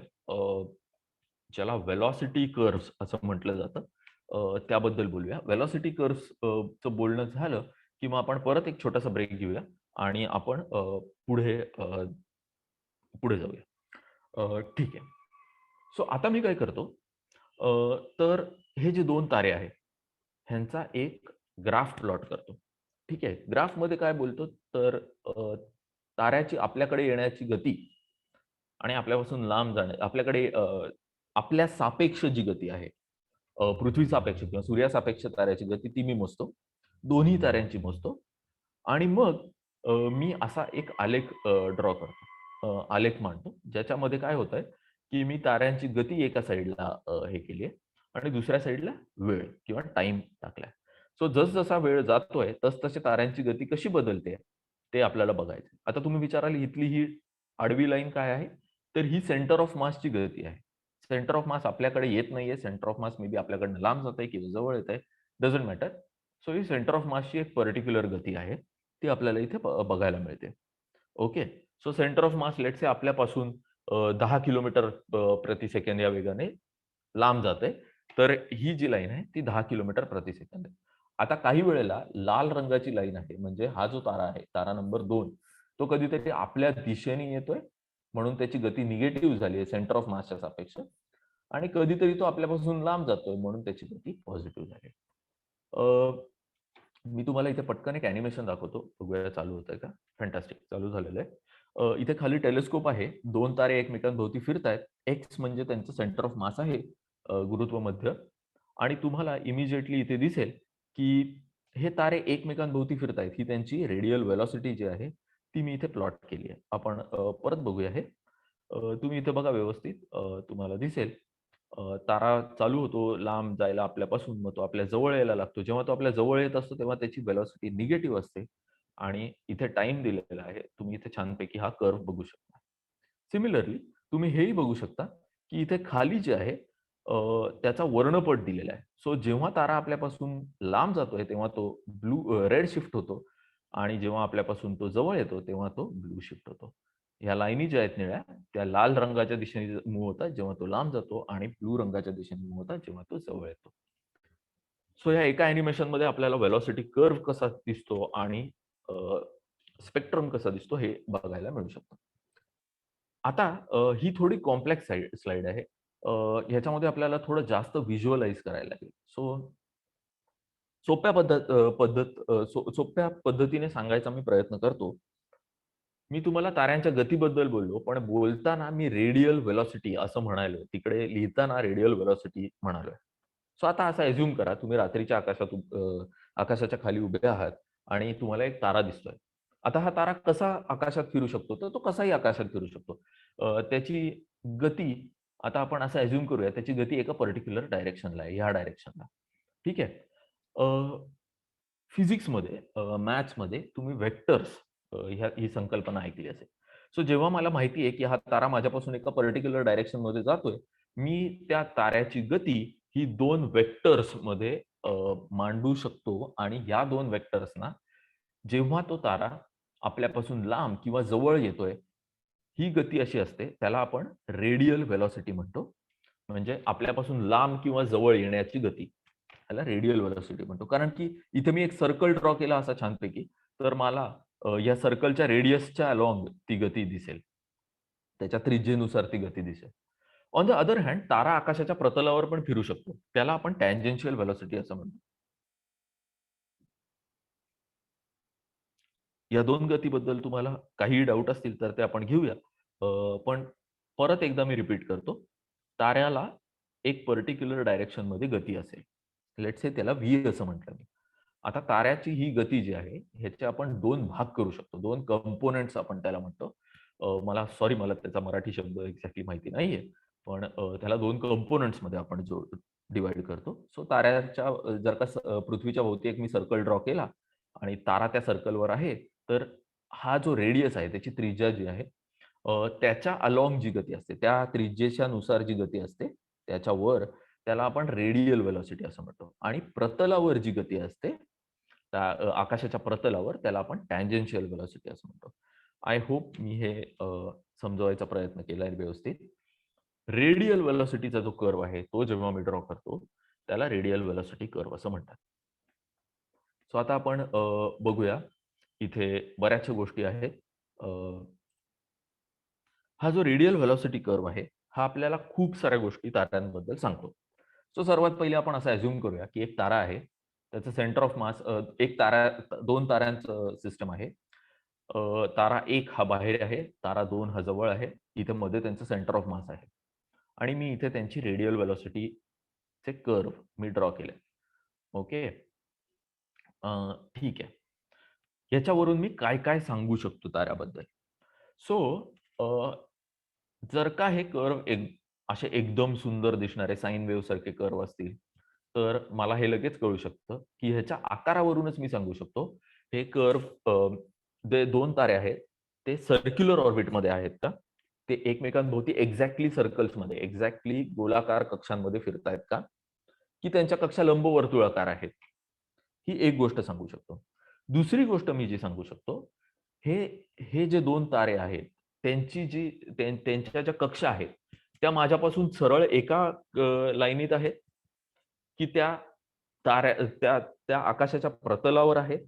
B: ज्याला वेलॉसिटी कर्व्हज असं म्हटलं जातं, त्याबद्दल बोलूया. वेलॉसिटी कर्व्हजचं बोलणं झालं, की मग आपण परत एक छोटासा ब्रेक घेऊया आणि आपण पुढे जाऊया. ठीक आहे. सो आता मी काय करतो, तर हे जे 2 तारे आहेत, ह्यांचा एक ग्राफ प्लॉट करतो. ठीक आहे. ग्राफमध्ये काय बोलतो, तर ताऱ्याची आपल्याकडे येण्याची गती आणि आपल्यापासून लांब आपल्याकडे आपल्या सापेक्ष जी गती आहे, पृथ्वी सापेक्ष किंवा सूर्यासापेक्ष ताऱ्याची गती ती मी मोजतो. दोन्ही ताऱ्यांची मोजतो आणि मग मी असा एक आलेख ड्रॉ करतो, आलेख मांडतो, ज्याच्यामध्ये काय होतंय की मी ताऱ्यांची गती एका साईडला हे केली आहे आणि दुसऱ्या साईडला वेळ किंवा टाइम टाकलाय. सो जसजसा वेळ जातोय तसतशी ताऱ्यांची गती कशी बदलते ते आपल्याला बघायचं. आता तुम्ही विचाराल इथली ही आडवी लाईन काय आहे? तर ही सेंटर ऑफ मासची गती आहे. सेंटर ऑफ मास आपल्याकडे येत नाहीये. Centre of mass may be आपल्याकडनं लांब जात आहे किंवा जवळ येत आहे. Doesn't matter. सो ही सेंटर ऑफ मासची एक पर्टिक्युलर गती आहे. ती आपल्याला इथे बघायला मिळते. Okay. So centre of mass let's say आपल्यापासून 10 किलोमीटर प्रति सेकंद या वेगाने लांब जाते. तर ही जी लाईन आहे ती 10 किलोमीटर प्रति सेकंद आहे. आता काही वेळेला लाल रंगाची लाईन आहे, म्हणजे हा जो तारा आहे, तारा नंबर 2, तो कधीतरी आपल्या दिशेने येतोय, म्हणून त्याची गती निगेटिव्ह झाली आहे सेंटर ऑफ मासच्या सापेक्ष, आणि कधीतरी तो आपल्यापासून लांब जातोय म्हणून त्याची गती पॉझिटिव्ह झाली आहे. मी तुम्हाला इथे पटकन एक ॲनिमेशन दाखवतो. बघूया चालू होतंय का? फॅन्टास्टिक, चालू झालेलं आहे. इथे खाली टेलिस्कोप आहे. 2 तारे एकमेकांभोवती फिरतायत. एक्स म्हणजे त्यांचं सेंटर ऑफ मास आहे, गुरुत्व मध्य, आणि तुम्हाला इमिजिएटली इथे दिसेल की हे तारे एकमेकांभोवती फिरतायत. ही त्यांची रेडियल वेलॉसिटी जी आहे ती मी इथे प्लॉट केली आहे. आपण परत बघूया हे. तुम्ही इथे बघा व्यवस्थित, तुम्हाला दिसेल तारा चालू होतो लांब जायला आपल्यापासून, मग तो आपल्या जवळ यायला लागतो. जेव्हा तो आपल्या जवळ येत असतो तेव्हा त्याची वेलॉसिटी निगेटिव्ह असते आणि इथे टाइम दिलेला आहे. तुम्ही इथे छानपैकी हा कर्व्ह बघू शकता. सिमिलरली तुम्ही हेही बघू शकता की इथे खाली जे आहे त्याचा वर्णपट दिलेला आहे. सो जेव्हा तारा आपल्यापासून लांब जातोय तेव्हा तो रेड शिफ्ट होतो आणि जेव्हा आपल्यापासून तो जवळ येतो तेव्हा तो ब्लू शिफ्ट होतो. ह्या लाईनी ज्या आहेत निळ्या, त्या लाल रंगाच्या दिशेने मूव्ह होतात जेव्हा तो लांब जातो आणि ब्लू रंगाच्या दिशेने मूव्ह होतात जेव्हा तो जवळ येतो. सो ह्या एका ॲनिमेशन मध्ये आपल्याला वेलॉसिटी कर्व्ह कसा दिसतो आणि स्पेक्ट्रम कसा दिसतो हे बघायला मिळू शकतं. आता ही थोडी कॉम्प्लेक्स स्लाईड आहे. ह्याच्यामध्ये आपल्याला थोडं जास्त व्हिज्युअलाइज करायला लागेल. सो सोप्या पद्धतीने सांगायचा मी प्रयत्न करतो. मी तुम्हाला ताऱ्यांच्या गतीबद्दल बोललो, पण बोलताना मी रेडियल वेलॉसिटी असं म्हणालोय. तिकडे लिहिताना रेडियल वेलॉसिटी म्हणालोय. सो आता असं अझ्युम करा, तुम्ही रात्रीच्या आकाशाच्या खाली उभे आहात आणि तुम्हाला एक तारा दिसतोय. आता हा तारा कसा आकाशात फिरू शकतो? तर तो कसाही आकाशात फिरू शकतो. त्याची गती, आता आपण असं अझ्युम करूया, त्याची गती एका पर्टिक्युलर डायरेक्शनला आहे, ह्या डायरेक्शनला. ठीक आहे. फिजिक्समध्ये, मॅथ्समध्ये तुम्ही व्हेक्टर्स ही संकल्पना ऐकली असेल. सो जेव्हा मला माहिती आहे की हा तारा माझ्यापासून एका पर्टिक्युलर डायरेक्शनमध्ये जातोय, मी त्या ताऱ्याची गती ही 2 व्हेक्टर्समध्ये मांडू शकतो आणि या 2 व्हेक्टर्सना जेव्हा तो तारा आपल्यापासून लांब किंवा जवळ येतोय, ही गती अशी असते, त्याला आपण रेडियल वेलॉसिटी म्हणतो. म्हणजे आपल्यापासून लांब किंवा जवळ येण्याची गती, त्याला रेडियल वेलॉसिटी म्हणतो. कारण की इथे मी एक सर्कल ड्रॉ केला असा छानपैकी, तर मला या सर्कलच्या रेडियसच्या अलोंग ती गती दिसेल. त्याच्या त्रिज्येनुसार ती गती दिसेल. ऑन द अदर हँड तारा आकाशाच्या प्रतलावर पण फिरू शकतो. त्याला आपण टँजेन्शियल वेलॉसिटी असं म्हणतो. या 2 गतीबद्दल तुम्हाला काहीही डाऊट असतील तर ते आपण घेऊया. पण परत एकदा मी रिपीट करतो. ताऱ्याला एक पर्टिक्युलर डायरेक्शनमध्ये गती असेल. लेट्स से त्याला व्ही असं म्हटलं मी. आता ताऱ्याची ही गती जी आहे, ह्याचे आपण 2 भाग करू शकतो. 2 कंपोनेंट्स आपण त्याला म्हणतो. मला त्याचा मराठी शब्द एक्झॅक्टली माहिती नाहीये. पण त्याला 2 कंपोनेंट्समध्ये आपण डिव्हाईड करतो. सो ताऱ्याच्या जर का पृथ्वीच्या भोवती एक मी सर्कल ड्रॉ केला आणि तारा त्या सर्कलवर आहे, तर हा जो रेडियस आहे, त्याची त्रिज्या जी आहे, त्याच्या अलोंग जी गती असते, त्या त्रिज्येच्या नुसार जी गती असते, त्याच्यावर त्याला आपण रेडियल वेलॉसिटी असं म्हणतो. आणि प्रतलावर जी गती असते, त्या आकाशाच्या प्रतलावर त्याला आपण टँजेन्शियल वेलॉसिटी असं म्हणतो. आय होप मी हे समजवायचा प्रयत्न केलाय व्यवस्थित. रेडियल वेलॉसिटीचा जो कर्व्ह आहे, तो जेव्हा मी ड्रॉ करतो, त्याला रेडियल वेलॉसिटी कर्व्ह असं म्हणतात. सो आता आपण बघूया, इथे बऱ्याचशा गोष्टी आहेत. हा जो रेडियल वेलॉसिटी कर्व्ह आहे, हा आपल्याला खूप साऱ्या गोष्टी ताऱ्यांबद्दल सांगतो. सो सर्वात पहिले आपण असं अझ्युम करूया, की एक तारा आहे. त्याचं सेंटर ऑफ मास, एक तारा 2 ताऱ्यांचं सिस्टम आहे. तारा 1 हा बाहेर आहे, तारा 2 हा जवळ आहे. इथे मध्ये त्यांचं सेंटर ऑफ मास आहे. आणि मी इथे त्यांची रेडियल वेलॉसिटीचे कर्व्ह मी ड्रॉ केले. ओके. ठीक आहे. याच्यावरून मी काय काय सांगू शकतो ताऱ्याबद्दल. सो जर का हे कर्व असे एकदम सुंदर दिसणारे साइन वेव्ह सारखे कर्व असतील, तर मला हे लगेच कळू शकतं, की ह्याच्या आकारावरूनच मी सांगू शकतो, हे कर्व जे 2 तारे आहेत, ते सर्क्युलर ऑर्बिटमध्ये आहेत का? ते एकमेकांभोवती एक्झॅक्टली सर्कल्समध्ये, एक्झॅक्टली गोलाकार कक्षांमध्ये फिरतायत का? की त्यांच्या कक्षा लंबवर्तुळाकार आहेत? ही एक गोष्ट सांगू शकतो. दुसरी गोष्ट मी जी सांगू शकतो, हे हे जे 2 तारे आहेत, त्यांची जी त्यांच्या ज्या कक्षा आहेत, त्या माझ्यापासून सरळ एका लाईनीत आहेत, की त्या त्या त्या आकाशाच्या प्रतलावर आहेत,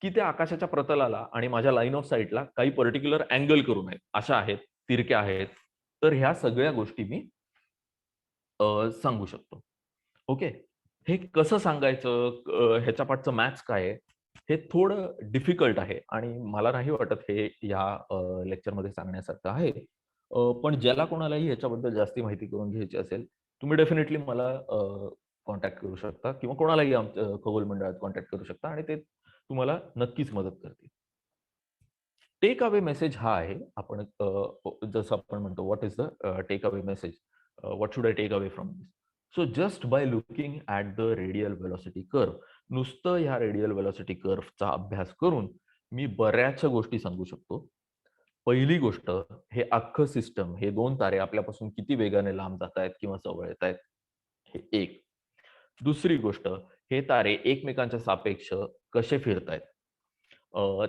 B: की त्या आकाशाच्या प्रतलाला आणि माझ्या लाईन ऑफ साइटला काही पर्टिक्युलर अँगल करून आहेत, अशा आहेत, तिरक्या आहेत. तर ह्या सगळ्या गोष्टी मी सांगू शकतो. ओके. हे कसं सांगायचं? ह्याच्या पाठचं मॅथ्स काय आहे? हे थोडं डिफिकल्ट आहे आणि मला नाही वाटत हे या लेक्चरमध्ये सांगण्यासारखं आहे. पण ज्याला कोणालाही ह्याच्याबद्दल जास्ती माहिती करून घ्यायची असेल, तुम्ही डेफिनेटली मला कॉन्टॅक्ट करू शकता किंवा कोणालाही आमच्या खगोल मंडळात कॉन्टॅक्ट करू शकता आणि ते तुम्हाला नक्कीच मदत करतील. टेक अवे मेसेज हा आहे. आपण जसं आपण म्हणतो, what is the take away message? What should I take away from this? So just by looking at the radial velocity curve, नुसतं ह्या रेडियल वेलॉसिटी कर्व्हचा अभ्यास करून मी बऱ्याचशा गोष्टी सांगू शकतो. पहिली गोष्ट, हे अख्खं सिस्टम, हे 2 तारे आपल्यापासून किती वेगाने लांब जातायत किंवा जवळ येतायत, हे एक. दुसरी गोष्ट, हे तारे एकमेकांच्या सापेक्ष कसे फिरतायत?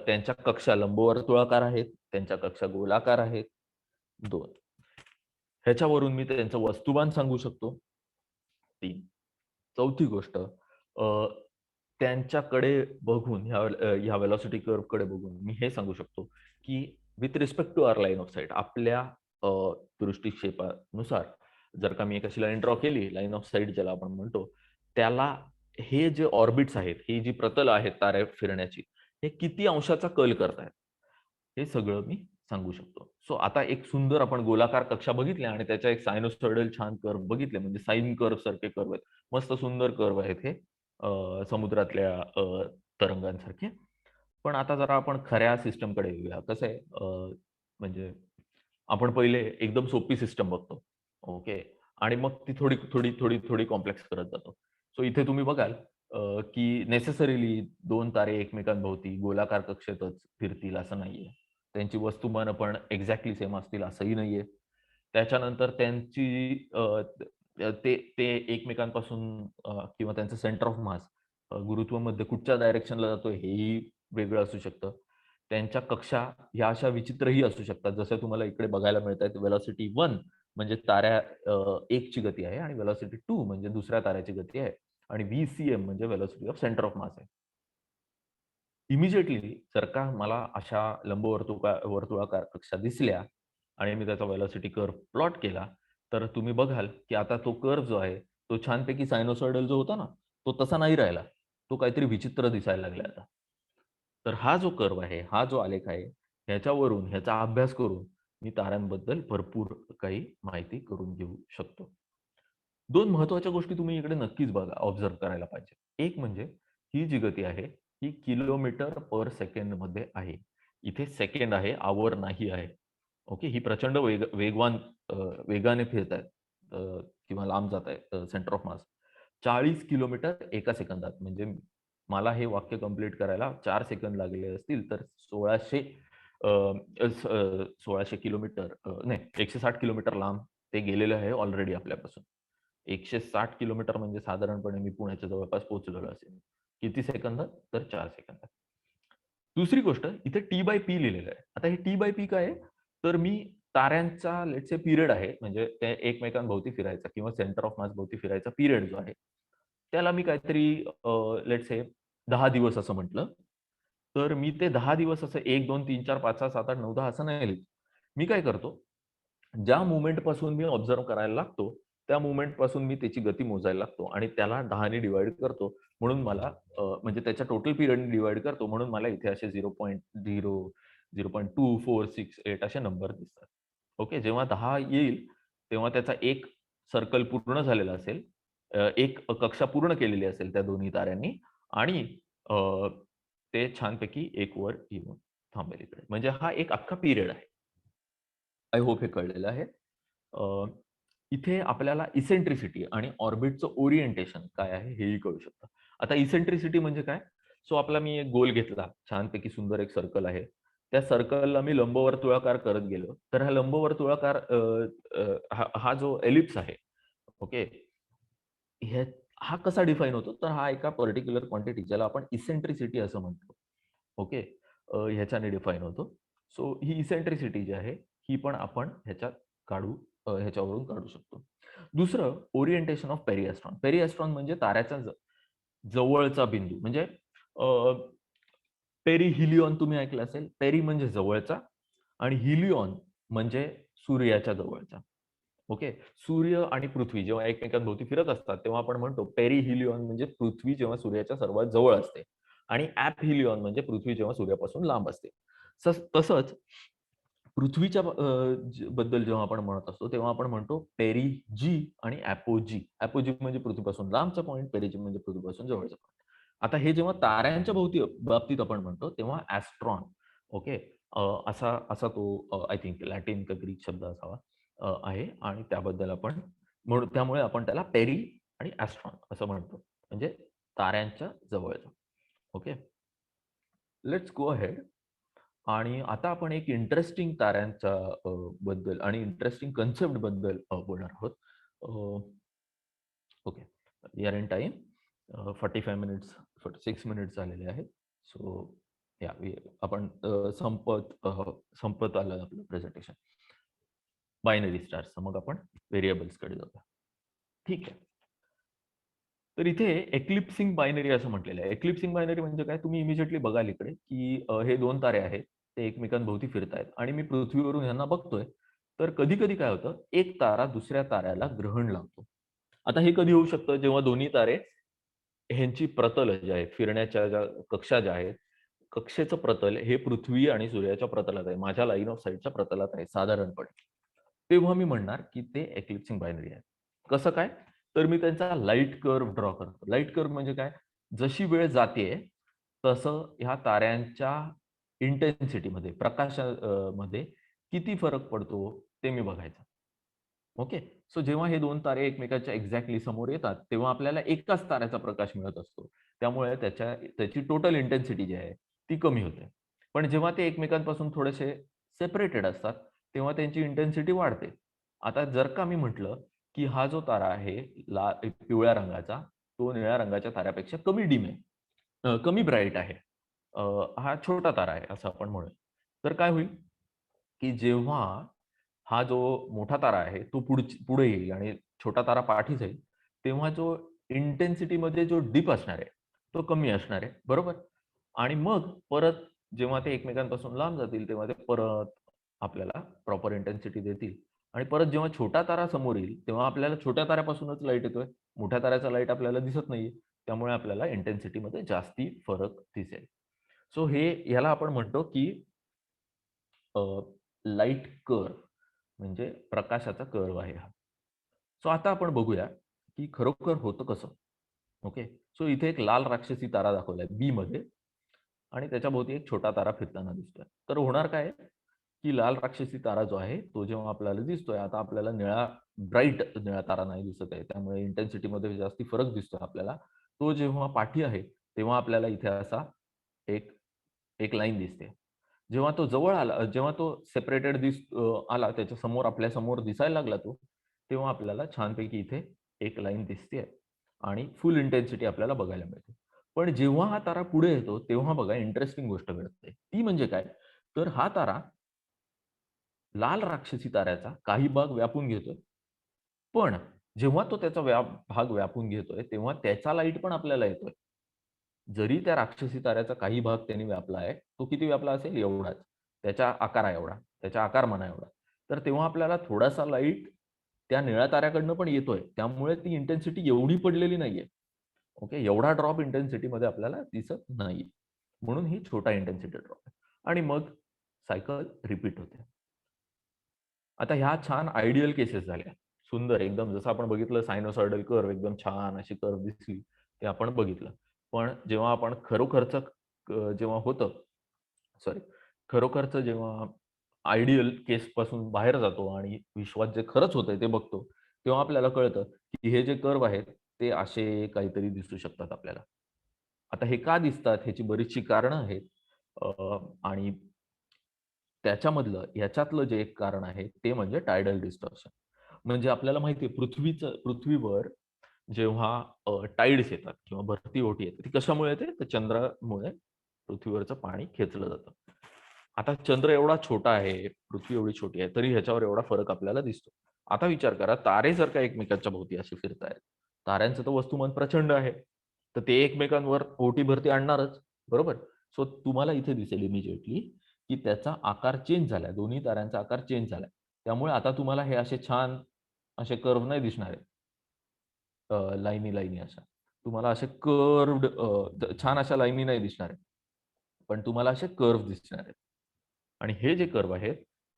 B: त्यांच्या कक्षा लंबवर्तुळाकार आहेत, त्यांच्या कक्षा गोलाकार आहेत. 2. ह्याच्यावरून मी त्यांचं वस्तुमान सांगू शकतो. 3. चौथी गोष्ट, त्यांच्याकडे बघून ह्या व्हेलॉसिटी कर्व्हकडे बघून मी हे सांगू शकतो, की with respect to our line of sight, आपल्या दृष्टिक्षेपानुसार जर का मी एक अशी लाईन ड्रॉ केली, लाईन ऑफ साइट ज्याला आपण म्हणतो, त्याला हे जे ऑर्बिट्स आहेत, ही जी प्रतलं आहेत तारे फिरण्याची, हे किती अंशाचा कल करतायत, हे सगळं मी सांगू शकतो. सो आता एक सुंदर आपण गोलाकार कक्षा बघितल्या आणि त्याच्या एक सायनोसॉइडल छान कर्व्ह बघितले, म्हणजे साइन कर्व्ह सारखे कर्व्ह आहेत. मस्त सुंदर कर्व्ह आहेत हे समुद्रातल्या तरंगांसारखे. पण आता जरा आपण खऱ्या सिस्टमकडे येऊया. कसं आहे, म्हणजे आपण पहिले एकदम सोपी सिस्टम बघतो. ओके. आणि मग ती थोडी कॉम्प्लेक्स करत जातो. सो इथे तुम्ही बघाल की नेसेसरीली 2 तारे एकमेकांभोवती गोलाकार कक्षेतच फिरतील असं नाहीये. त्यांची वस्तुमानं पण एक्झॅक्टली सेम असतील असंही नाहीये. त्याच्यानंतर त्यांची ते ते एकमेकांपासून किंवा त्यांचं सेंटर ऑफ मास गुरुत्वामध्ये कुठच्या डायरेक्शनला जातोय हेही वेगळं असू शकतं. त्यांच्या कक्षा ह्या अशा विचित्रही असू शकतात. जसं तुम्हाला इकडे बघायला मिळतायत, व्हेलॉसिटी 1 म्हणजे ताऱ्या 1 ची गती आहे आणि व्हेलॉसिटी 2 म्हणजे दुसऱ्या ताऱ्याची गती आहे आणि व्हीसीएम म्हणजे व्हेलॉसिटी ऑफ सेंटर ऑफ मास आहे. इमिजिएटली जर का मला अशा वर्तुळाकार कक्षा दिसल्या आणि मी त्याचा व्हेलॉसिटी कर्व्ह प्लॉट केला, तर तुम्ही बघाल की आता तो कर्व्ह जो आहे, तो छानपैकी सायनोसॉइडल जो होता ना, तो तसा नाही राहिला. तो काहीतरी विचित्र दिसायला लागला आता. तर हा जो कर्व्ह आहे, हा जो आलेख आहे, ह्याच्यावरून, ह्याचा अभ्यास करून मी ताऱ्यांबद्दल भरपूर काही माहिती करून घेऊ शकतो. 2 महत्त्वाच्या गोष्टी तुम्ही इकडे नक्कीच बघा, ऑब्झर्व्ह करायला पाहिजे. एक म्हणजे ही जी गती आहे, ही किलोमीटर पर सेकंदमध्ये आहे. इथे सेकंड आहे, आवर नाही आहे. ओके. ही प्रचंड वेगवान वेगाने फिरतायत किंवा लांब जातायत सेंटर ऑफ मास. 40 किलोमीटर एका सेकंदात. म्हणजे मला हे वाक्य कंप्लीट करायला 4 सेकंद लागले असतील, तर 1600 1600 किलोमीटर नाही, 160 किलोमीटर लांब ते गेलेलं आहे ऑलरेडी आपल्यापासून. 160 किलोमीटर म्हणजे साधारणपणे मी पुण्याच्या जवळपास पोहोचलेलो असेल. किती सेकंदात? तर 4 सेकंदात. दुसरी गोष्ट, इथे T/P लिहिलेलं आहे. आता हे T/P काय आहे? तर मी ताऱ्यांचा लेट्स से पिरियड आहे, म्हणजे ते एकमेकांभोवती फिरायचा किंवा सेंटर ऑफ मास भोवती फिरायचा पिरियड जो आहे, त्याला मी काहीतरी लेट्स से 10 दिवस असं म्हटलं. तर मी ते 10 दिवस असं 1, 2, 3, 4, 5, 6, 7, 8, 9, 10 असं नाही लिहित. मी काय करतो, ज्या मोमेंटपासून मी ऑब्झर्व्ह करायला लागतो, त्या मोमेंटपासून मी त्याची गती मोजायला लागतो आणि त्याला 10 ने डिव्हाईड करतो. म्हणून मला म्हणजे त्याच्या टोटल पिरियडने डिव्हाईड करतो. म्हणून मला इथे असे 0.0, 0.2468 असे नंबर दिसतात. ओके. जेव्हा 10 येईल, तेव्हा त्याचा एक सर्कल पूर्ण झालेला असेल. एक कक्षा पूर्ण केलेली असेल त्या दोन्ही ताऱ्यांनी आणि ते छानपैकी एक वर येऊन थांबेल इकडे. म्हणजे हा एक अख्खा पिरियड आहे. आय होप हे कळलेलं आहे. इथे आपल्याला इसेंट्रिसिटी आणि ऑर्बिटचं ओरिएंटेशन काय आहे हेही कळू शकतं. आता इसेंट्रिसिटी म्हणजे काय? सो आपला मी एक गोल घेतला, छानपैकी सुंदर एक सर्कल आहे. त्या सर्कलला मी लंबवर्तुळाकार करत गेलो, तर हा लंबवर्तुळाकार हा जो एलिप्स आहे, ओके, हा कसा डिफाईन होतो? तर हा एका पर्टिक्युलर क्वांटिटी ज्याला आपण इसेंट्रिसिटी असं म्हणतो. ओके. ह्याच्याने डिफाईन होतो. सो ही इसेंट्रिसिटी जी आहे, ही पण आपण ह्याच्यात ह्याच्यावरून काढू शकतो. दुसरं ओरिएंटेशन ऑफ पेरिएस्ट्रॉन. पेरिएस्ट्रॉन म्हणजे ताऱ्याच्या जवळचा बिंदू. म्हणजे पेरिहिलियॉन तुम्ही ऐकलं असेल. पेरी म्हणजे जवळचा आणि हिलियॉन म्हणजे सूर्याच्या जवळचा. ओके. सूर्य आणि पृथ्वी जेव्हा एकमेकांभोवती फिरत असतात, तेव्हा आपण म्हणतो पेरिहिलियॉन म्हणजे पृथ्वी जेव्हा सूर्याच्या सर्वात जवळ असते आणि ॲपहिलियॉन म्हणजे पृथ्वी जेव्हा सूर्यापासून लांब असते. तसंच पृथ्वीच्या बद्दल जेव्हा आपण म्हणत असतो, तेव्हा आपण म्हणतो पेरिजी आणि ॲपोजी. ॲपोजी म्हणजे पृथ्वीपासून लांबचा पॉइंट, पेरिजी म्हणजे पृथ्वीपासून जवळचा पॉइंट. आता हे जेव्हा ताऱ्यांच्या बाबतीत आपण म्हणतो, तेव्हा ॲस्ट्रॉन, ओके, असा तो आय थिंक लॅटिन का ग्रीक शब्द असावा आहे आणि त्याबद्दल आपण त्यामुळे आपण त्याला पेरी आणि ॲस्ट्रॉन असं म्हणतो. म्हणजे ताऱ्यांच्या जवळचा. ओके. Let's go ahead. आणि आता आपण एक इंटरेस्टिंग ताऱ्यांच्या बद्दल आणि इंटरेस्टिंग कन्सेप्ट बद्दल बोलणार आहोत. Okay. We are in time. 45 minutes 46 minutes झालेले आहेत. सो या आपण संपत आलं आपलं प्रेझेंटेशन. बायनरी स्टार्सचं मग आपण व्हेरिएबल्सकडे जाऊया. ठीक आहे. तर इथे एक्लिप्सिंग बायनरी असं म्हटलेलं आहे. एक्लिप्सिंग बायनरी म्हणजे काय? तुम्ही इमिजिएटली बघाल इकडे, की हे 2 तारे आहेत. ते एकमेकांभोवती फिरतायत आणि मी पृथ्वीवरून ह्यांना बघतोय. तर कधी-कधी काय होतं, एक तारा दुसऱ्या ताऱ्याला ग्रहण लावतो. आता हे कधी होऊ शकतं? जेव्हा दोन्ही तारे ह्यांची प्रतलं जी आहेत, फिरण्याच्या ज्या कक्षा ज्या आहेत, कक्षेचं प्रतल हे पृथ्वी आणि सूर्याच्या प्रतलात आहे. माझ्या लाईन ऑफ साईटच्या प्रतलात आहे साधारणपणे. तेव्हा मी म्हणणार, की ते एक्लिप्सिंग बायनरी आहे. कसं काय? तर मी त्यांचा लाईट कर्व्ह ड्रॉ करतो. लाईट कर्व्ह म्हणजे काय? जशी वेळ जातेय, तसं ह्या ताऱ्यांच्या इंटेन्सिटीमध्ये, मध्ये किती फरक पडतो ते मी बघायचं. ओके. सो जेव्हा हे 2 तारे एकमेकांच्या एक्झॅक्टली समोर येतात, तेव्हा आपल्याला एकाच ताऱ्याचा प्रकाश मिळत असतो. त्यामुळे त्याची टोटल इंटेन्सिटी जी आहे, ती कमी होते. पण जेव्हा ते एकमेकांपासून थोडेसे सेपरेटेड असतात, तेव्हा त्यांची इंटेन्सिटी वाढते. आता जर का मी म्हटलं, की हा जो तारा आहे पिवळ्या रंगाचा, तो निळ्या रंगाच्या ताऱ्यापेक्षा कमी डिम आहे. कमी ब्राईट आहे. हा छोटा तारा आहे असं आपण म्हणूया. तर काय होईल, की जेव्हा हा जो मोठा तारा आहे तो पुढे येईल आणि छोटा तारा पाठी जाईल, तेव्हा जो इंटेन्सिटीमध्ये जो डिप असणार आहे, तो कमी असणार आहे, बरोबर? आणि मग परत जेव्हा ते एकमेकांपासून लांब जातील, तेव्हा ते परत आपल्याला प्रॉपर इंटेन्सिटी देतील आणि परत जेव्हा छोटा तारा समोर येईल, तेव्हा आपल्याला छोट्या ताऱ्यापासूनच लाईट येतोय. मोठ्या ताऱ्याचा लाईट आपल्याला दिसत नाहीये. त्यामुळे आपल्याला इंटेन्सिटीमध्ये जास्ती फरक दिसेल. सो ह्याला आपण म्हणतो, की लाईट कर्व्ह म्हणजे प्रकाशाचा कर्व्ह आहे हा. सो आता आपण बघूया, की खरोखर होतं कसं? ओके. सो इथे एक लाल राक्षसी तारा दाखवलाय बी मध्ये आणि त्याच्याभोवती एक छोटा तारा फिरताना दिसतोय. तर होणार काय? की लाल राक्षसी तारा जो आहे, तो जेव्हा आपल्याला दिसतोय, आता आपल्याला ब्राईट निळा तारा नाही दिसत आहे. त्यामुळे इंटेन्सिटीमध्ये जास्ती फरक दिसतोय आपल्याला. तो जेव्हा पाठी आहे, तेव्हा आपल्याला इथे असा एक एक लाईन दिसते. जेव्हा तो जवळ आला, जेव्हा तो सेपरेटेड आला, त्याच्या समोर आपल्या समोर दिसायला लागला तो, तेव्हा आपल्याला छानपैकी इथे एक लाईन दिसतेय आणि फुल इंटेन्सिटी आपल्याला बघायला मिळते. पण जेव्हा हा तारा पुढे येतो, तेव्हा बघा इंटरेस्टिंग गोष्ट घडते. ती म्हणजे काय? तर हा तारा लाल राक्षसी ताऱ्याचा काही भाग व्यापून घेतोय. पण जेव्हा तो त्याचा भाग व्यापून घेतोय, तेव्हा त्याचा लाईट पण आपल्याला येतोय. जरी त्या राक्षसी ताऱ्याचा काही भाग त्यांनी व्यापला आहे, तो किती व्यापला असेल? एवढाच. त्याच्या आकारा एवढा, त्याच्या आकारमाना एवढा. तर तेव्हा आपल्याला थोडासा लाईट त्या निळ्या ताऱ्याकडनं पण येतोय. त्यामुळे ती इंटेन्सिटी एवढी पडलेली नाहीये. ओके. एवढा ड्रॉप इंटेन्सिटीमध्ये आपल्याला दिसत नाही. म्हणून ही छोटा इंटेन्सिटी ड्रॉप आहे. आणि मग सायकल रिपीट होते. आता ह्या छान आयडियल केसेस झाल्या. सुंदर एकदम जसं आपण बघितलं सायनोसॉइडल कर्व्ह एकदम छान अशी कर्व्ह दिसली, ते आपण बघितलं. पण जेव्हा आपण खरोखरचं जेव्हा होतं, सॉरी, खरोखरचं जेव्हा आयडियल केस पासून बाहेर जातो आणि विश्वात जे खरंच होतंय ते बघतो, तेव्हा आपल्याला कळतं, की हे जे कर्व्ह आहेत, ते असे काहीतरी दिसू शकतात आपल्याला. आता हे का दिसतात ह्याची बरीचशी कारणं आहेत. आणि ह्याच्यातलं जे एक कारण आहे ते म्हणजे टायडल डिस्टॉर्शन. म्हणजे आपल्याला माहिती आहे पृथ्वीवर जेव्हा टाइड्स येतात किंवा भरती ओहोटी येते, ती कशामुळे येते? तर चंद्रामुळे पृथ्वीवरचं पाणी खेचलं जातं. आता चंद्र एवढा छोटा आहे, पृथ्वी एवढी छोटी आहे, तरी ह्याच्यावर एवढा फरक आपल्याला दिसतो. आता विचार करा, तारे जर का एकमेकांच्या भोवती असे फिरतायत, ताऱ्यांचं तर वस्तुमान प्रचंड आहे, तर ते एकमेकांवर ओहोटी-भरती आणणारच, बरोबर? सो तुम्हाला इथे दिसेल इमिजिएटली, की त्याचा आकार चेंज झालाय. दोन्ही ताऱ्यांचा आकार चेंज झालाय. त्यामुळे आता तुम्हाला हे असे छान असे कर्व्ह नाही दिसणार आहेत. लाईनी अशा. तुम्हाला असे छान अशा लाईनी नाही दिसणार आहेत. पण तुम्हाला असे कर्व्ह दिसणार आहेत. आणि हे जे कर्व्ह आहेत,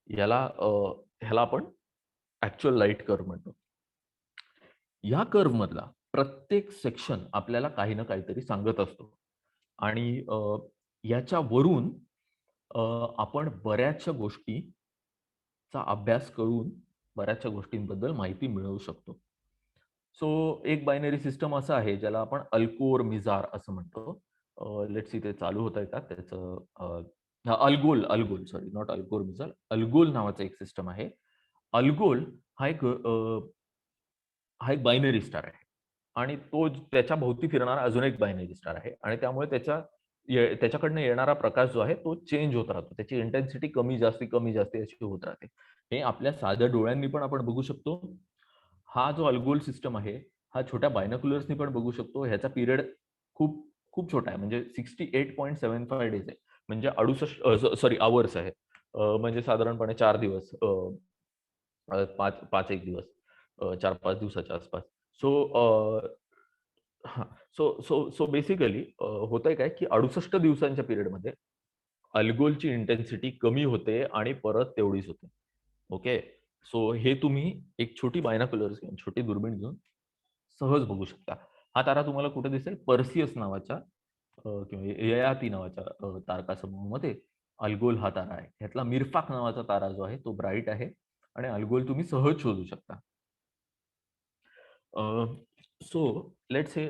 B: ह्याला आपण ॲक्चुअल लाईट कर्व्ह म्हणतो. या कर्व्ह मधला प्रत्येक सेक्शन आपल्याला काही ना काहीतरी सांगत असतो. आणि याच्यावरून आपण बऱ्याचशा गोष्टीचा अभ्यास करून बऱ्याचशा गोष्टींबद्दल माहिती मिळवू शकतो. सो एक बायनरी सिस्टम असं आहे ज्याला आपण अल्कोर मिजार असं म्हणतो. लेट्स सी ते चालू होत आहे का त्याचं Algol sorry not Alcor Mizar. Algol नावाचं एक सिस्टम आहे. अल्गोल हा एक बायनरी स्टार आहे आणि त्याच्या भोवती फिरणारा अजून एक बायनरी स्टार आहे आणि त्यामुळे त्याच्याकडनं येणारा प्रकाश जो आहे तो चेंज होत राहतो. त्याची इंटेन्सिटी कमी जास्ती अशी होत राहते. हे आपल्या साध्या डोळ्यांनी पण आपण बघू शकतो. हा जो अल्गोल सिस्टम आहे, हा छोट्या बायनोक्युलर्सनी पण बघू शकतो. ह्याचा पिरियड खूप खूप छोटा आहे. म्हणजे 68.75 डेज आहे. म्हणजे 68 अवर्स आहे. म्हणजे साधारणपणे 4 दिवस, 5 एक दिवस, 4-5 दिवसाच्या आसपास. सो हां. सो बेसिकली होतंय काय, की 68 दिवसांच्या पिरियडमध्ये अल्गोलची इंटेन्सिटी कमी होते आणि परत तेवढीच होते. ओके. सो हे तुम्ही एक छोटी बायनोक्युलर्स घेऊन, छोटी दुर्बीण घेऊन सहज बघू शकता. हा तारा तुम्हाला कुठे दिसेल? पर्सियस नावाच्या किंवा ययाती नावाच्या तारकासमूहामध्ये अल्गोल हा तारा आहे. ह्यातला मिरफाक नावाचा तारा जो आहे तो ब्राईट आहे आणि अल्गोल तुम्ही सहज शोधू शकता. सो लेट्स से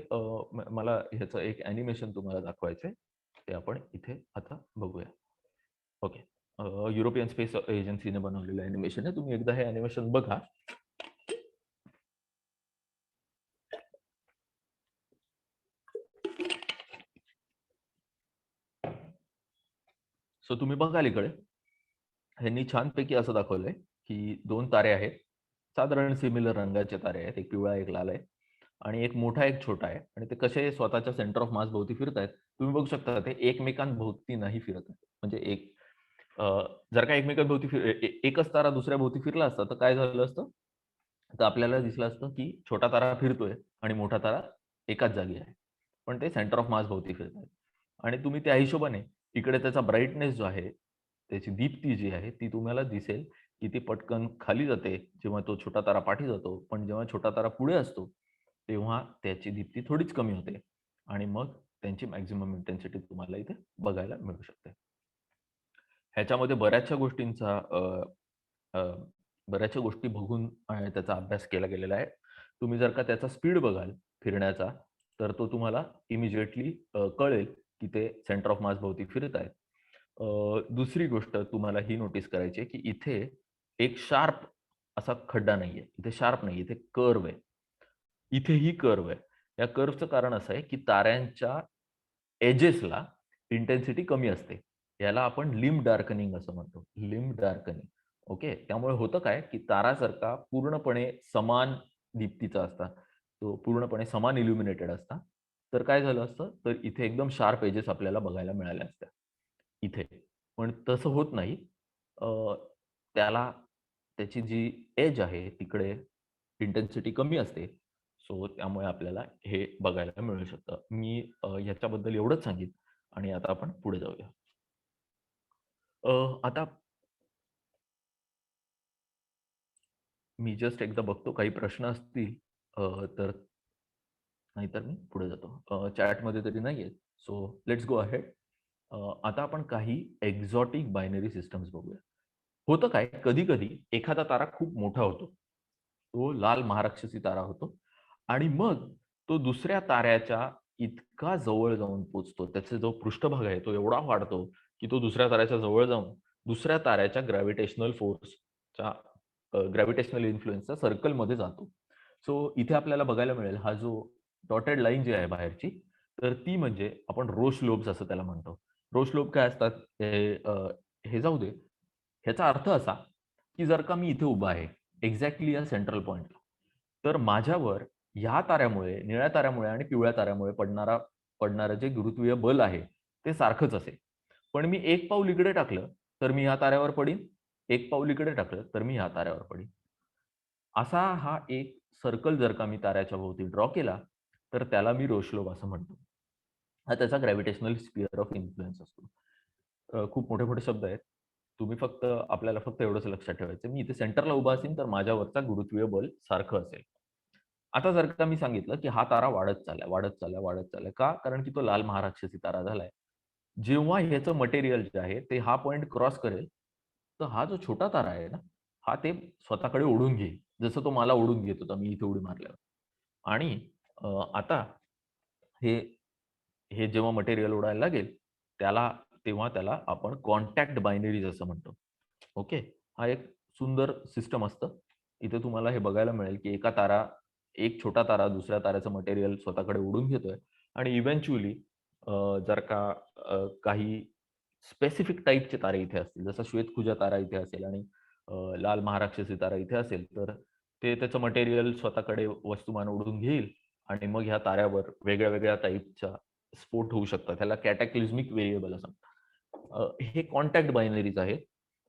B: मला ह्याचं एक ॲनिमेशन तुम्हाला दाखवायचंय. ते आपण इथे आता बघूया. ओके. युरोपियन स्पेस एजन्सीने बनवलेलं ॲनिमेशन आहे. तुम्ही एकदा हे ॲनिमेशन बघा. सो तुम्ही बघाल इकडे. ह्यांनी छानपैकी असं दाखवलंय, की 2 तारे आहेत. साधारण सिमिलर रंगाचे तारे आहेत. एक पिवळा, एक लाल आहे. आणि एक मोठा, एक छोटा आहे. आणि ते कसे स्वतःच्या सेंटर ऑफ मास भोवती फिरतायत. तुम्ही बघू शकता ते एकमेकांभोवती नाही फिरत आहेत. म्हणजे अ, जर का एकमेकांभोवती एकच तारा दुसऱ्या भोवती फिरला असता, तर काय झालं असतं? तर आपल्याला दिसलं असतं, की छोटा तारा फिरतोय आणि मोठा तारा एकाच जागी आहे. पण ते सेंटर ऑफ मास भोवती फिरतायत. आणि तुम्ही त्या हिशोबाने इकडे त्याचा ब्राईटनेस जो आहे, त्याची दीप्ती जी आहे, ती तुम्हाला दिसेल, की ती पटकन खाली जाते, जेव्हा तो छोटा तारा पाठी जातो. पण जेव्हा छोटा तारा पुढे असतो, तेव्हा त्याची दीप्ती थोडीच कमी होते आणि मग त्यांची मॅक्सिमम इंटेन्सिटी तुम्हाला इथे बघायला मिळू शकते. ह्याच्यामध्ये अ, बऱ्याचशा गोष्टी बघून त्याचा अभ्यास केला गेलेला आहे. तुम्ही जर का त्याचा स्पीड बघाल फिरण्याचा, तर तो तुम्हाला इमिजिएटली कळेल, की ते सेंटर ऑफ मास भोवती फिरत आहेत. दुसरी गोष्ट तुम्हाला ही नोटीस करायची आहे, की इथे एक शार्प असा खड्डा नाहीये. इथे शार्प नाहीये, इथे कर्व्ह आहे. इथेही कर्व्ह आहे. या कर्व्हचं कारण असं आहे, की ताऱ्यांच्या एजेसला इंटेन्सिटी कमी असते. याला आपण लिंब डार्कनिंग असं म्हणतो. लिंब डार्कनिंग. ओके. त्यामुळे होतं काय, की तारा जर का पूर्णपणे समान दीप्तीचा असता, तो पूर्णपणे समान इल्युमिनेटेड असता, तर काय झालं असतं, तर इथे एकदम शार्प एजेस आपल्याला बघायला मिळाल्या असत्या. इथे. पण तसं होत नाही. अ, त्याला त्याची जी एज आहे तिकडे इंटेन्सिटी कमी असते. सो त्यामुळे आपल्याला हे बघायला मिळू शकतं. मी ह्याच्याबद्दल एवढंच सांगेन आणि आता आपण पुढे जाऊया. आता मी जस्ट एकदा बघतो काही प्रश्न असतील तर नाहीतर मी पुढे जातो. चॅटमध्ये तरी नाहीये. So let's go ahead. आता आपण काही एक्झॉटिक बायनरी सिस्टम्स बघूया. होतं काय, कधी-कधी एखादा तारा खूप मोठा होतो. तो लाल महाराक्षसी तारा होतो आणि मग तो दुसऱ्या ताऱ्याच्या इतका जवळ जाऊन पोहोचतो. त्याचा जो पृष्ठभाग आहे तो एवढा वाढतो, की तो दुसऱ्या ताऱ्याच्या जवळ जाऊन दुसऱ्या ताऱ्याच्या ग्रॅव्हिटेशनल फोर्सच्या ग्रॅव्हिटेशनल इन्फ्लुअन्सच्या सर्कलमध्ये जातो. सो इथे आपल्याला बघायला मिळेल हा जो डॉटेड लाईन जी आहे बाहेरची, तर ती म्हणजे आपण रोश लोब्स असं त्याला म्हणतो. रोश लोब काय असतात? हे जाऊ दे. ह्याचा अर्थ असा, की जर का मी इथे उभा आहे, एक्झॅक्टली या सेंट्रल पॉइंटला, तर माझ्यावर ह्या ताऱ्यामुळे, निळ्या ताऱ्यामुळे आणि पिवळ्या ताऱ्यामुळे पडणारं जे गुरुत्वीय बल आहे, ते सारखंच असेल. पण मी एक पाऊल इकडे टाकलं, तर मी ह्या ताऱ्यावर पडीन. एक पाऊल इकडे टाकलं, तर मी ह्या ताऱ्यावर पडीन. असा हा एक सर्कल जर का मी ताऱ्याच्या भोवती ड्रॉ केला, तर त्याला मी रोशलोब असं म्हणतो. हा त्याचा ग्रॅव्हिटेशनल स्फिअर ऑफ इन्फ्लुअन्स असतो. खूप मोठे-मोठे शब्द आहेत. आपल्याला फक्त एवढंच लक्षात ठेवायचं मी इथे सेंटरला उभा असेन, तर माझ्यावरचा गुरुत्वीय बल सारखं असेल. आता जर का मी सांगितलं, की हा तारा वाढत चाललाय, वाढत चाललाय, वाढत चाललाय. का? कारण की तो लाल महाराक्षसी तारा झालाय. जेव्हा ह्याचं मटेरियल जे आहे, ते हा पॉइंट क्रॉस करेल, तर हा जो छोटा तारा आहे ना, हा ते स्वतःकडे ओढून घेईल. जसं तो मला ओढून घेत होता, मी इथे उडी मारल्यावर. आणि आता हे हे जेव्हा मटेरियल उडायला लागेल, तेव्हा त्याला आपण कॉन्टॅक्ट बायनरीज असं म्हणतो. ओके. हा एक सुंदर सिस्टम असतं. इथे तुम्हाला हे बघायला मिळेल, की एक छोटा तारा दुसऱ्या ताऱ्याचं मटेरियल स्वतःकडे ओढून घेतोय आणि इव्हेंच्युअली जर का काही स्पेसिफिक टाइपचे तारे इथे असतील, जसा श्वेतकुजा तारा इथे असेल आणि लाल महाराक्षसी तारा इथे असेल, तर ते त्याचं मटेरियल स्वतःकडे वस्तुमान ओढून घेईल आणि मग ह्या ताऱ्यावर वेगळ्या-वेगळ्या टाइपच्या स्फोट होऊ शकतात. त्याला कॅटॅक्लिझमिक व्हेरिएबल असं म्हणतात. हे कॉन्टॅक्ट बायनरीज आहेत.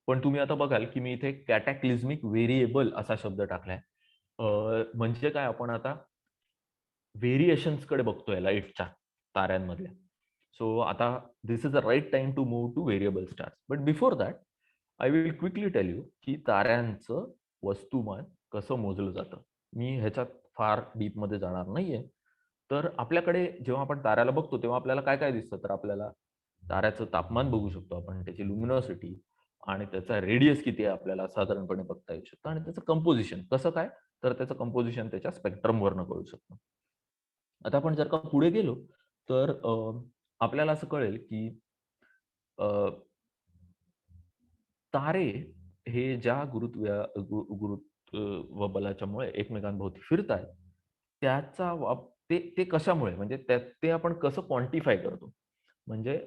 B: पण तुम्ही आता बघाल, की मी इथे कॅटॅक्लिझमिक व्हेरिएबल असा शब्द टाकलाय. म्हणजे काय आपण आता व्हेरिएशन्सकडे बघतोय लाईटच्या ताऱ्यांमधल्या. सो आता this is the right time to move to variable stars. But before that I will quickly tell you, की ताऱ्यांचं वस्तुमान कसं मोजलं जातं. मी ह्याच्यात फार डीपमध्ये जाणार नाहीये. तर आपल्याकडे जेव्हा आपण ताऱ्याला बघतो, तेव्हा आपल्याला काय-काय दिसतं? तर आपल्याला ताऱ्याचं तापमान बघू शकतो आपण, त्याची लुमिनॉसिटी आणि त्याचा रेडियस किती आहे आपल्याला साधारणपणे बघता येऊ शकतं आणि त्याचं कंपोझिशन कसं काय? तर त्याचं कंपोझिशन त्याच्या स्पेक्ट्रमवरनं कळू शकतं. आता आपण जर का पुढे गेलो, तर आपल्याला असं कळेल, की अ, तारे हे ज्या गुरुत्व बलाच्यामुळे एकमेकांभोवती फिरतायत, त्याचा ते कशामुळे म्हणजे ते आपण कसं क्वांटिफाय करतो? म्हणजे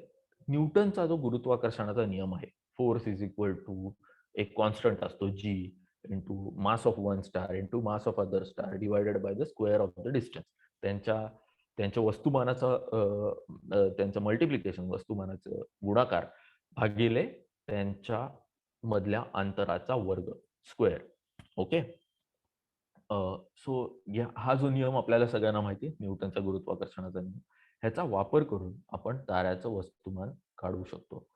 B: न्यूटनचा जो गुरुत्वाकर्षणाचा नियम आहे, फोर्स इज इक्वल टू एक कॉन्स्टंट असतो G into mass of one star into mass of other star divided by the square of the distance. त्यांच्या त्यांच्या त्यांचं मल्टिप्लिकेशन वस्तुमानाचं गुणाकार भागिले त्यांच्या मधल्या अंतराचा वर्ग स्क्वेअर. ओके. सो हा जो नियम आपल्याला सगळ्यांना माहिती आहे, न्यूटनचा गुरुत्वाकर्षणाचा नियम. ह्याचा वापर करून आपण ताऱ्याचं वस्तुमान काढू शकतो.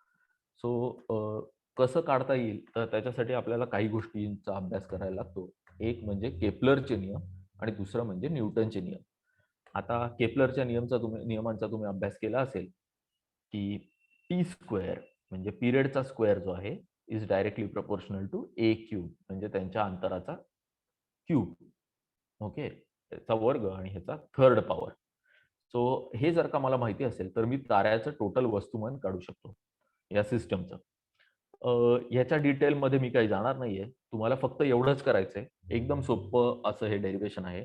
B: सो कसं काढता येईल? तर त्याच्यासाठी आपल्याला काही गोष्टींचा अभ्यास करायला लागतो. एक म्हणजे केपलरचे नियम आणि दुसरं म्हणजे न्यूटनचे नियम. आता केपलरच्या नियमांचा तुम्ही अभ्यास केला असेल, की टी स्क्वेअर म्हणजे पिरियडचा स्क्वेअर जो आहे is directly proportional to a cube म्हणजे त्यांच्या अंतराचा क्यूब. ओके. त्याचा वर्ग आणि ह्याचा थर्ड पॉवर. सो हे जर का मला माहिती असेल, तर मी ताऱ्याचं टोटल वस्तुमान काढू शकतो या सिस्टमचं. ह्याच्या डिटेलमध्ये मी काही जाणार नाहीये. तुम्हाला फक्त एवढंच करायचंय. एकदम सोपं असं हे डेरिव्हेशन आहे,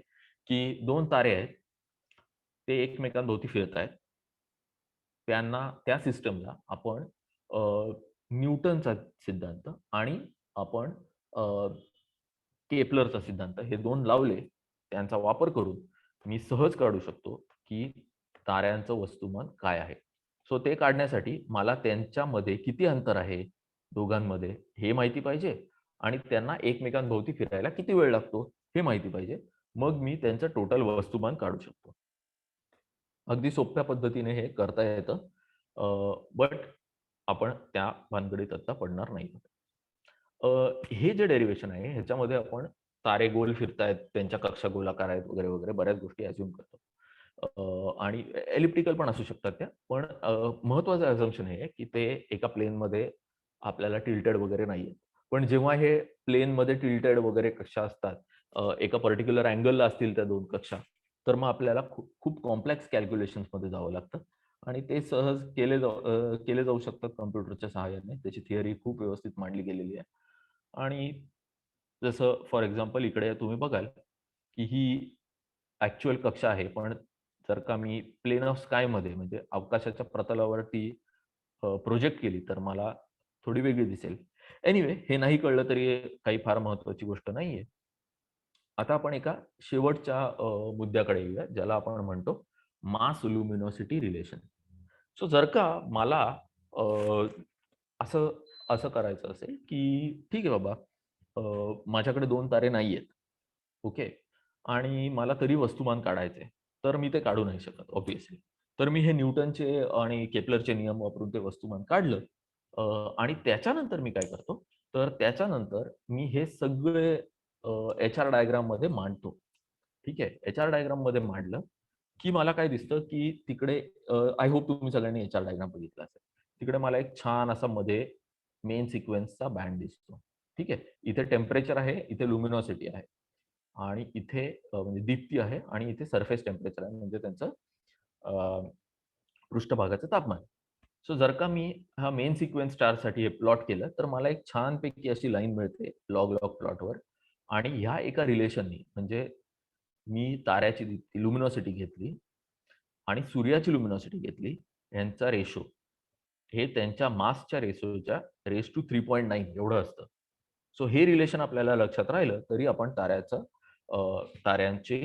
B: की 2 तारे आहेत. ते एकमेकांभोवती फिरतायत. त्या सिस्टमला आपण न्यूटनचा सिद्धांत आणि आपण केपलरचा सिद्धांत हे 2 लावले, त्यांचा वापर करून मी सहज काढू शकतो, की ताऱ्यांचं वस्तुमान काय आहे. सो ते काढण्यासाठी मला त्यांच्यामध्ये किती अंतर आहे दोघांमध्ये हे माहिती पाहिजे आणि त्यांना एकमेकांभोवती फिरायला किती वेळ लागतो हे माहिती पाहिजे. मग मी त्यांचं टोटल वस्तुमान काढू शकतो. अगदी सोप्या पद्धतीने हे करता येतं. बट आपण त्या भानगडीत आता पडणार नाही. हे जे डेरिव्हेशन आहे ह्याच्यामध्ये आपण तारे गोल फिरतायत, त्यांच्या कक्षा गोलाकार आहेत वगैरे, वगैरे बऱ्याच गोष्टी अझ्युम करतो. आणि एलिप्टिकल पण असू शकतात त्या. पण महत्वाचं अझम्पशन हे आहे, की ते एका प्लेनमध्ये आपल्याला टिल्टेड वगैरे नाहीये. पण जेव्हा हे प्लेनमध्ये टिल्टेड वगैरे कक्षा असतात, एका पर्टिक्युलर अँगलला असतील त्या 2 कक्षा, तर मग आपल्याला खूप कॉम्प्लेक्स कॅल्क्युलेशन्समध्ये जावं लागतं आणि ते सहज केले जाऊ शकतात कॉम्प्युटरच्या सहाय्याने. त्याची थिअरी खूप व्यवस्थित मांडली गेलेली आहे. आणि जसं फॉर एक्झाम्पल इकडे तुम्ही बघाल, की ही ॲक्चुअल कक्षा आहे. पण जर का मी प्लेन ऑफ स्कायमध्ये म्हणजे अवकाशाच्या प्रतलावरती प्रोजेक्ट केली, तर मला थोडी वेगळी दिसेल. एनिवे हे नाही कळलं तरी काही फार महत्त्वाची गोष्ट नाहीये. आता आपण एका शेवटच्या मुद्द्याकडे येऊया, ज्याला आपण म्हणतो मास लुमिनोसिटी रिलेशन. सो जर का मला अ, असं असं करायचं असेल, की ठीक आहे बाबा, माझ्याकडे 2 तारे नाहीयेत. ओके. आणि मला तरी वस्तुमान काढायचंय. तर मी ते काढू नाही शकत ऑब्व्हियसली. तर मी हे न्यूटनचे आणि केपलरचे नियम वापरून ते वस्तुमान काढलं. आणि त्याच्यानंतर मी काय करतो, तर त्याच्यानंतर मी हे सगळे एच-आर डायग्राममध्ये मांडतो. ठीक आहे. एच-आर डायग्राममध्ये मांडलं, की मला काय दिसतं, की तिकडे आय होप तुम्ही सगळ्यांनी एच-आर डायग्राम बघितला असेल. तिकडे मला एक छान असा मध्ये मेन सिक्वेन्सचा बँड दिसतो. ठीक आहे. इथे टेम्परेचर आहे, इथे लुमिनॉसिटी आहे आणि इथे म्हणजे दीप्ती आहे आणि इथे सरफेस टेम्परेचर आहे म्हणजे त्यांचं अ, पृष्ठभागाचं तापमान. सो जर का मी हा मेन सिक्वेन्स स्टारसाठी हे प्लॉट केलं, तर मला एक छानपैकी अशी लाईन मिळते लॉग प्लॉटवर आणि ह्या एका रिलेशननी म्हणजे मी ताऱ्याची लुमिनॉसिटी घेतली आणि सूर्याची लुमिनॉसिटी घेतली, यांचा रेशो हे त्यांच्या मासच्या रेशोच्या रेस टू 3.9 एवढं असतं. सो हे रिलेशन आपल्याला लक्षात राहिलं, तरी आपण ताऱ्यांचे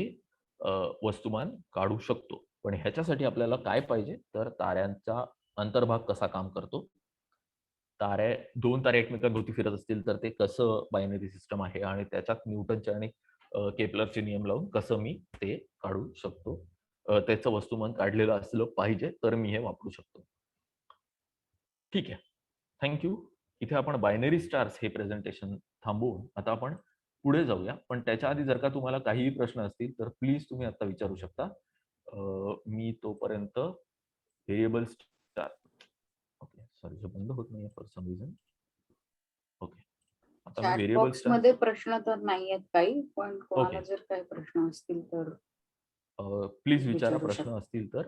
B: अ, वस्तुमान काढू शकतो. पण ह्याच्यासाठी आपल्याला काय पाहिजे, तर ताऱ्यांचा अंतर्भाग कसा काम करतो, 2 तारे एकमेकांभोवती फिरत असतील, तर ते कसं बायनरी सिस्टम आहे आणि त्याच्यात न्यूटनचे आणि केपलरचे नियम लावून कसं मी ते काढू शकतो. त्याचं वस्तुमान काढलेलं असलं पाहिजे, तर मी हे वापरू शकतो. ठीक आहे. Thank you. इथे आपण बायनरी स्टार्स हे प्रेझेंटेशन थांबवून आता आपण पुढे जाऊया. पण त्याच्या आधी जर का तुम्हाला काहीही प्रश्न असतील, तर प्लीज तुम्ही आता विचारू शकता. मी तोपर्यंत व्हेरिएबल स्टार ओके. सॉरी, हे बंद होत नाहीये फॉर सम रिझन. ओके. आता मी
A: चॅट
B: व्हेरिएबल
A: बॉक्स
B: स्टार
A: मध्ये प्रश्न तर नाहीयेत काही, पण कोणाला
B: ओके.
A: जर काही प्रश्न असतील तर
B: प्लीज विचारा
A: विचारू
B: प्रश्न
A: शकता.
B: असतील तर.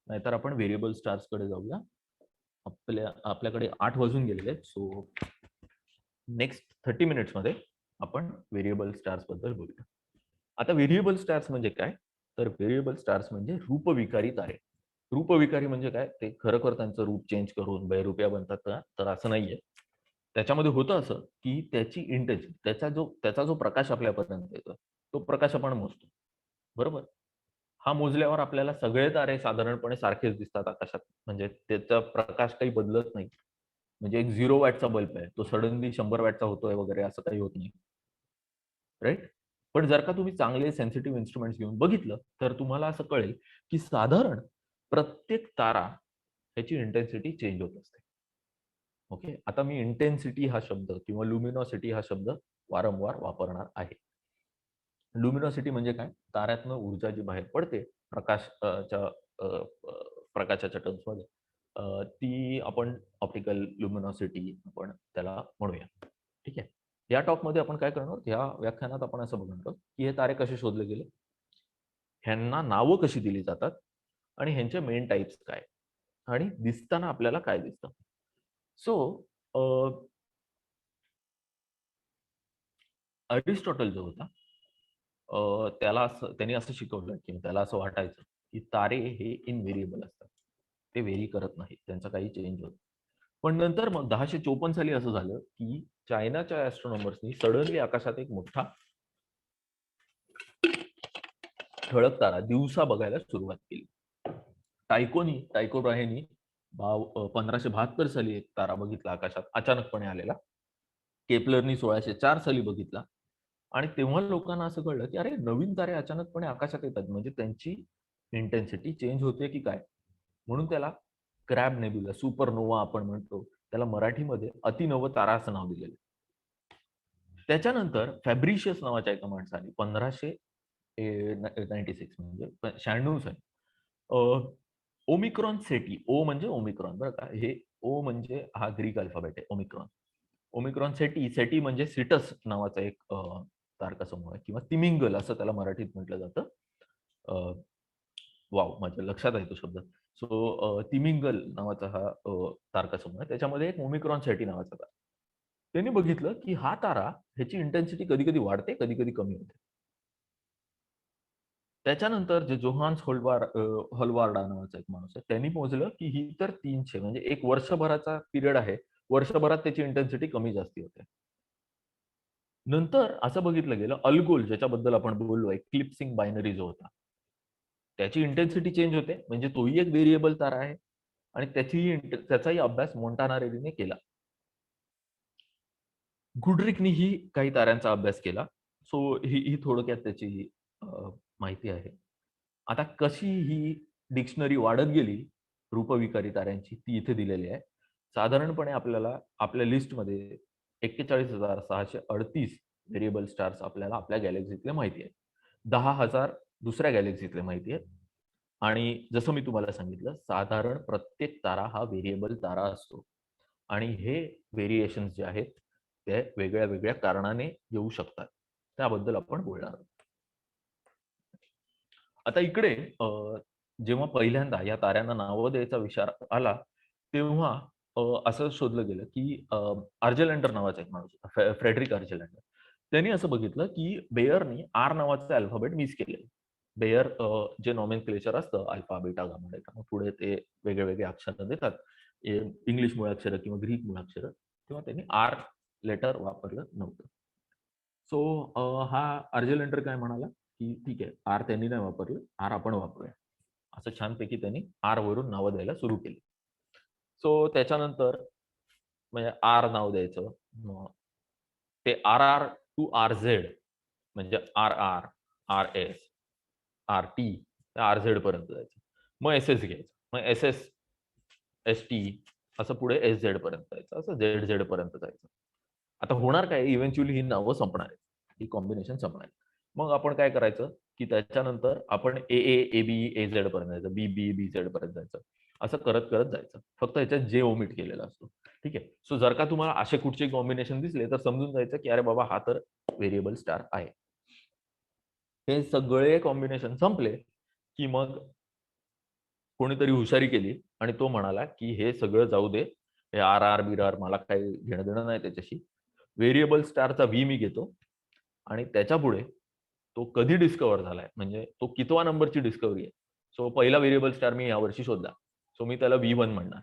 B: नाहीतर आपण व्हेरिएबल स्टार्सकडे जाऊया. आपल्याकडे 8 वाजून गेलेले आहेत. सो नेक्स्ट 30 मिनिट्समध्ये आपण व्हेरिएबल स्टार्स बद्दल बोलूया. आता व्हेरिएबल स्टार्स म्हणजे काय? तर व्हेरिएबल स्टार्स म्हणजे रूपविकारी तारे. रूपविकारी म्हणजे काय? ते खरोखर त्यांचं रूप चेंज करून बहिरुपया बनतात का? तर असं नाहीये. त्याच्यामध्ये होतं असं, की त्याची इंटेन्सिटी त्याचा जो प्रकाश आपल्यापर्यंत येतो, तो प्रकाश आपण मोजतो. बरोबर? हा मोजल्यावर आपल्याला सगळे तारे साधारणपणे सारखेच दिसतात आकाशात. म्हणजे त्याचा प्रकाश काही बदलत नाही. म्हणजे एक 0 वॅटचा बल्ब आहे. तो सडनली 100 वॅटचा होतोय वगैरे असं काही होत नाही. राइट? पण जर का तुम्ही चांगले सेन्सिटिव्ह इन्स्ट्रुमेंट्स घेऊन बघितलं, तर तुम्हाला असं कळेल, की साधारण प्रत्येक तारा ह्याची इंटेन्सिटी चेंज होत असते. ओके. आता मी इंटेन्सिटी हा शब्द किंवा लुमिनॉसिटी हा शब्द वारंवार वापरणार आहे. लुमिनॉसिटी म्हणजे काय? ताऱ्यातनं ऊर्जा जी बाहेर पडते प्रकाशाच्या टर्म्समध्ये, ती आपण ऑप्टिकल लुमिनॉसिटी आपण त्याला म्हणूया. ठीक आहे. या टॉकमध्ये आपण काय करणार आहोत, या व्याख्यानात आपण असं बघणार आहोत, की हे तारे कसे शोधले गेले, ह्यांना नावं कशी दिली जातात आणि ह्यांचे मेन टाइप्स काय आणि दिसताना आपल्याला काय दिसतं. सो अरिस्टॉटल जो होता, त्यांनी असं शिकवलं, की त्याला असं वाटायचं, की तारे हे इनव्हेरिएबल असतात. ते व्हेरी करत नाहीत. त्यांचा काही चेंज होत. पण नंतर मग 1054 साली असं झालं, की चायनाच्या एस्ट्रोनॉमर्सनी सडनली आकाशात एक मोठा ठळक तारा दिवसा बघायला सुरुवात केली. टायको ब्राहेनी 1572 साली एक तारा बघितला आकाशात अचानकपणे आलेला. केपलरनी 1604 साली बघितला आणि तेव्हा लोकांना असं कळलं, की अरे नवीन तारे अचानकपणे आकाशात येतात म्हणजे त्यांची इंटेन्सिटी चेंज होते की काय? म्हणून त्याला क्रॅब नेब्युला, सुपरनोव्हा आपण म्हणतो. त्याला मराठीमध्ये अतिनव तारा असं नाव दिलेलं. त्याच्यानंतर फॅब्रिशियस नावाच्या एका माणसाने 1596 म्हणजे 96 साली ओमिक्रॉन सेटी, ओ म्हणजे ओमिक्रॉन बरं का, हे ओ म्हणजे हा ग्रीक अल्फाबेट आहे ओमिक्रॉन. ओमिक्रॉन सेटी, सेटी म्हणजे सिटस नावाचा एक तारकासमूह आहे किंवा तिमिंगल असं त्याला मराठीत म्हटलं जातं. वाव, माझ्या लक्षात आहे तो शब्द. सो तिमिंगल नावाचा हा तारकासमूह आहे. त्याच्यामध्ये एक ओमिक्रॉन सेटी नावाचा तारा. त्यांनी बघितलं की हा तारा ह्याची इंटेन्सिटी कधी-कधी वाढते, कधी-कधी कमी होते. त्याच्यानंतर जे जोहान्स हॉलवार्डा नावाचा एक माणूस आहे, त्यांनी मोजलं की ही तर 300 म्हणजे एक वर्षभराचा पिरियड आहे. वर्षभरात त्याची इंटेन्सिटी कमी जास्ती होते. नंतर असं बघितलं गेलं अल्गोल ज्याच्याबद्दल आपण बोललो, एक्लिप्सिंग बायनरी जो होता. त्याची इंटेन्सिटी चेंज होते, म्हणजे तोही एक व्हेरिएबल तारा आहे आणि त्याचाही अभ्यास मोंटाना रेड्डीने केला. गुडरिकनीही काही ताऱ्यांचा अभ्यास केला. सो ही थोडक्यात त्याची माहिती आहे. आता कशी ही डिक्शनरी वाढत गेली रूपविकारी ताऱ्यांची ती इथे दिलेली आहे. साधारणपणे आपल्याला आपल्या लिस्टमध्ये 41,638 व्हेरिएबल स्टार्स आपल्याला आपल्या गॅलेक्सीतले माहिती आहेत. 10,000 दुसऱ्या गॅलेक्सीतले माहिती आहेत. आणि जसं मी तुम्हाला सांगितलं, साधारण प्रत्येक तारा हा व्हेरिएबल तारा असतो. आणि हे व्हेरिएशन्स जे आहेत, ते वेगळ्या वेगळ्या कारणाने येऊ शकतात. त्याबद्दल आपण बोलणार आहोत. आता इकडे जेव्हा पहिल्यांदा या ताऱ्यांना नावं द्यायचा विचार आला, तेव्हा असं शोधलं गेलं की आर्जेलँडर नावाचा एक माणूस होता, फ्रेडरिक आर्जेलँडर. त्यांनी असं बघितलं की बेयरनी आर नावाचं अल्फाबेट मिस केलेलं. बेयर जे नॉमेनक्लेचर असतं अल्फा, बीटा, गामा, डेल्टा, मग पुढे ते वेगळे अक्षरं देतात. इंग्लिश मुळाक्षरं किंवा ग्रीक मुळाक्षरं, तेव्हा त्यांनी आर लेटर वापरलं नव्हतं. सो हा आर्जेलँडर काय म्हणाला की ठीक आहे, आर त्यांनी नाही वापरलं, आर आपण वापरूया. असं छानपैकी त्यांनी आर वरून नावं द्यायला सुरू केली. सो त्याच्यानंतर म्हणजे आर नाव द्यायचं. मग ते आर टू RZ म्हणजे RR, RS, RT, RZ पर्यंत जायचं. मग SS घ्यायचं. मग SS, ST असं पुढे SZ पर्यंत जायचं. असं ZZ पर्यंत जायचं. आता होणार काय, इव्हेंच्युअली ही नावं संपणार आहेत. ही कॉम्बिनेशन संपणार आहे. मग आपण काय करायचं की त्याच्यानंतर आपण AA, AB, AZ पर्यंत जायचं, BB, BZ पर्यंत जायचं. असं करत करत जायचं. फक्त ह्याच्यात जे ओमिट केलेला असतो. ठीक आहे. सो जर का तुम्हाला असे कुठचे कॉम्बिनेशन दिसले तर समजून जायचं की अरे बाबा हा तर व्हेरिएबल स्टार आहे. हे सगळे कॉम्बिनेशन संपले की मग कोणीतरी हुशारी केली आणि तो म्हणाला की हे सगळं जाऊ दे. हे RR, BR मला काही घेणं देणं नाही त्याच्याशी. व्हेरिएबल स्टारचा व्ही मी घेतो आणि त्याच्यापुढे तो कधी डिस्कव्हर झालाय, म्हणजे तो कितवा नंबरची डिस्कव्हरी आहे. सो पहिला व्हेरिएबल स्टार मी यावर्षी शोधला. सो मी त्याला V1 म्हणणार.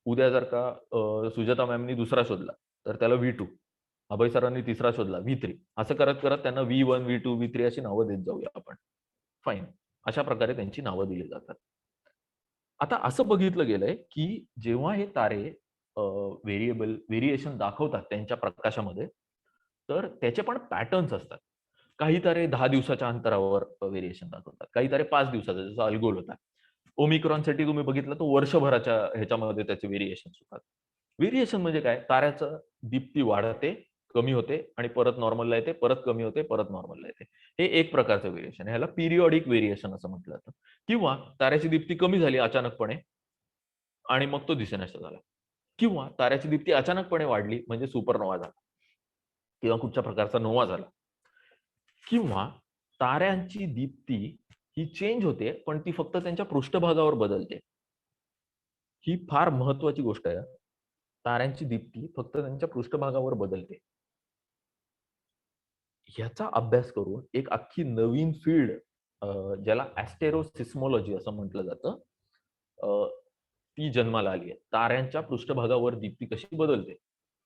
B: उद्या जर का सुजाता मॅमनी दुसरा शोधला तर त्याला V2. अभय सरांनी तिसरा शोधला V3. असं करत करत त्यांना V1, V2, V3 अशी नावं देत जाऊया आपण. फाईन. अशा प्रकारे त्यांची नावं दिली जातात. आता असं बघितलं गेलंय की जेव्हा हे तारे व्हेरिएशन दाखवतात त्यांच्या प्रकाशामध्ये, तर त्याचे पण पॅटर्न्स असतात. काही तारे 10 दिवसाच्या अंतरावर व्हेरिएशन दाखवतात. काही तारे 5 दिवसाचा, जसा अल्गोल होता. ओमिक्रॉनसाठी तुम्ही बघितलं तर वर्षभराच्या ह्याच्यामध्ये त्याचे व्हेरिएशन्स होतात. व्हेरिएशन म्हणजे काय? ताऱ्याचं दीप्ती वाढते, कमी होते आणि परत नॉर्मलला येते, परत कमी होते, परत नॉर्मलला येते. हे एक प्रकारचं व्हेरिएशन आहे. ह्याला पिरियॉडिक व्हेरिएशन असं म्हटलं जातं. किंवा ताऱ्याची दीप्ती कमी झाली अचानकपणे आणि मग तो दिसेनासा झाला. किंवा ताऱ्याची दीप्ती अचानकपणे वाढली म्हणजे सुपरनोव्हा झाला किंवा कुठच्या प्रकारचा नोव्हा झाला. किंवा ताऱ्यांची दीप्ती ही चेंज होते, पण ती फक्त त्यांच्या पृष्ठभागावर बदलते. ही फार महत्वाची गोष्ट आहे. ताऱ्यांची दीप्ती फक्त त्यांच्या पृष्ठभागावर बदलते. ह्याचा अभ्यास करून एक अख्खी नवीन फील्ड ज्याला ॲस्टेरोसिस्मॉलॉजी असं म्हटलं जातं, ती जन्माला आली आहे. ताऱ्यांच्या पृष्ठभागावर दीप्ती कशी बदलते,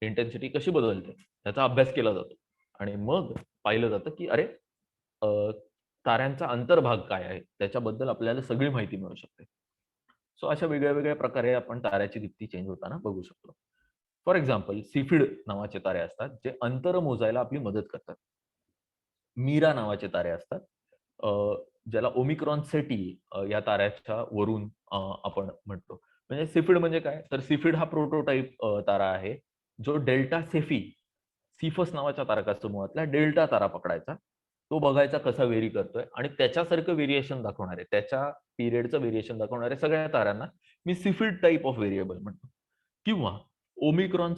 B: इंटेन्सिटी कशी बदलते, याचा अभ्यास केला जातो. आणि मग पाहिलं जातं की अरे ताऱ्यांचा अंतर्भाग काय आहे, त्याच्याबद्दल आपल्याला सगळी माहिती मिळू शकते. सो अशा वेगळ्या वेगळ्या प्रकारे आपण ताऱ्याची दीप्ती चेंज होताना बघू शकतो. फॉर एक्झाम्पल सिफिड नावाचे तारे असतात जे अंतर मोजायला आपली मदत करतात. मीरा नावाचे तारे असतात ज्याला ओमिक्रॉन सेटी या ताऱ्याच्या वरून आपण म्हणतो. म्हणजे सिफिड म्हणजे काय, तर सिफिड हा प्रोटोटाइप तारा आहे जो डेल्टा सेफी, सिफस नावाच्या तारकासमूहातला डेल्टा तारा पकडायचा. तो बघायचा कसा व्हेरी करतोय आणि त्याच्यासारखं व्हेरिएशन दाखवणारे, त्याच्या पिरियडचं व्हेरिएशन दाखवणारे सगळ्या ताऱ्यांना मी सिफिड टाइप ऑफ व्हेरिएबल म्हणतो. किंवा ओमिक्रॉन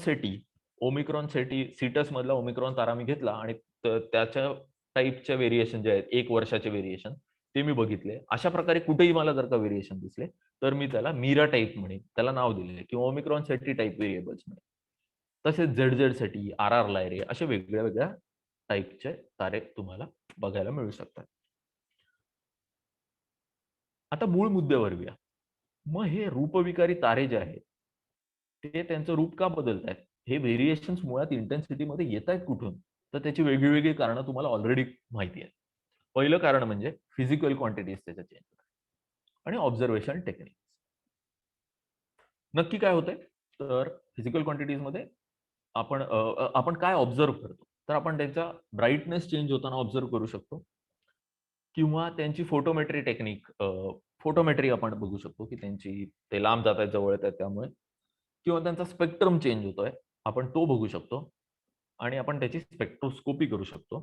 B: सेटी सीटस मधला ओमिक्रॉन तारा मी घेतला आणि त्याच्या टाइपच्या व्हेरिएशन जे आहेत 1 वर्षाचे व्हेरिएशन ते मी बघितले. अशा प्रकारे कुठेही मला जर का व्हेरिएशन दिसले, तर मी त्याला मीरा टाइप म्हणेन. त्याला नाव दिलेलं आहे किंवा ओमिक्रॉन सेटी टाइप व्हेरिएबल्स म्हणेन. तसेच झेड सेटी, आर लायरे असे वेगळ्या टाइपचे तारे तुम्हाला बघायला मिळू शकतात. आता मूळ मुद्द्यावर येऊया. मग हे रूपविकारी तारे जे आहेत, ते त्यांचं रूप का बदलतायत? हे व्हेरिएशन्स मुळात इंटेन्सिटीमध्ये येतायत कुठून? तर त्याची वेगळी कारणं तुम्हाला ऑलरेडी माहिती आहेत. पहिलं कारण म्हणजे फिजिकल क्वांटिटीज त्याच्या चेंज होतात आणि ऑब्झर्वेशन टेक्निक. नक्की काय होतंय? तर फिजिकल क्वांटिटीजमध्ये आपण काय ऑब्झर्व्ह करतो? तर आपण त्यांचा ब्राईटनेस चेंज होताना ऑब्झर्व्ह करू शकतो किंवा त्यांची फोटोमेट्री टेक्निक फोटोमेट्री आपण बघू शकतो की ते लांब जात आहेत, जवळ येत आहेत त्यामुळे किंवा त्यांचा स्पेक्ट्रम चेंज होतोय, आपण तो बघू शकतो आणि आपण त्याची स्पेक्ट्रोस्कोपी करू शकतो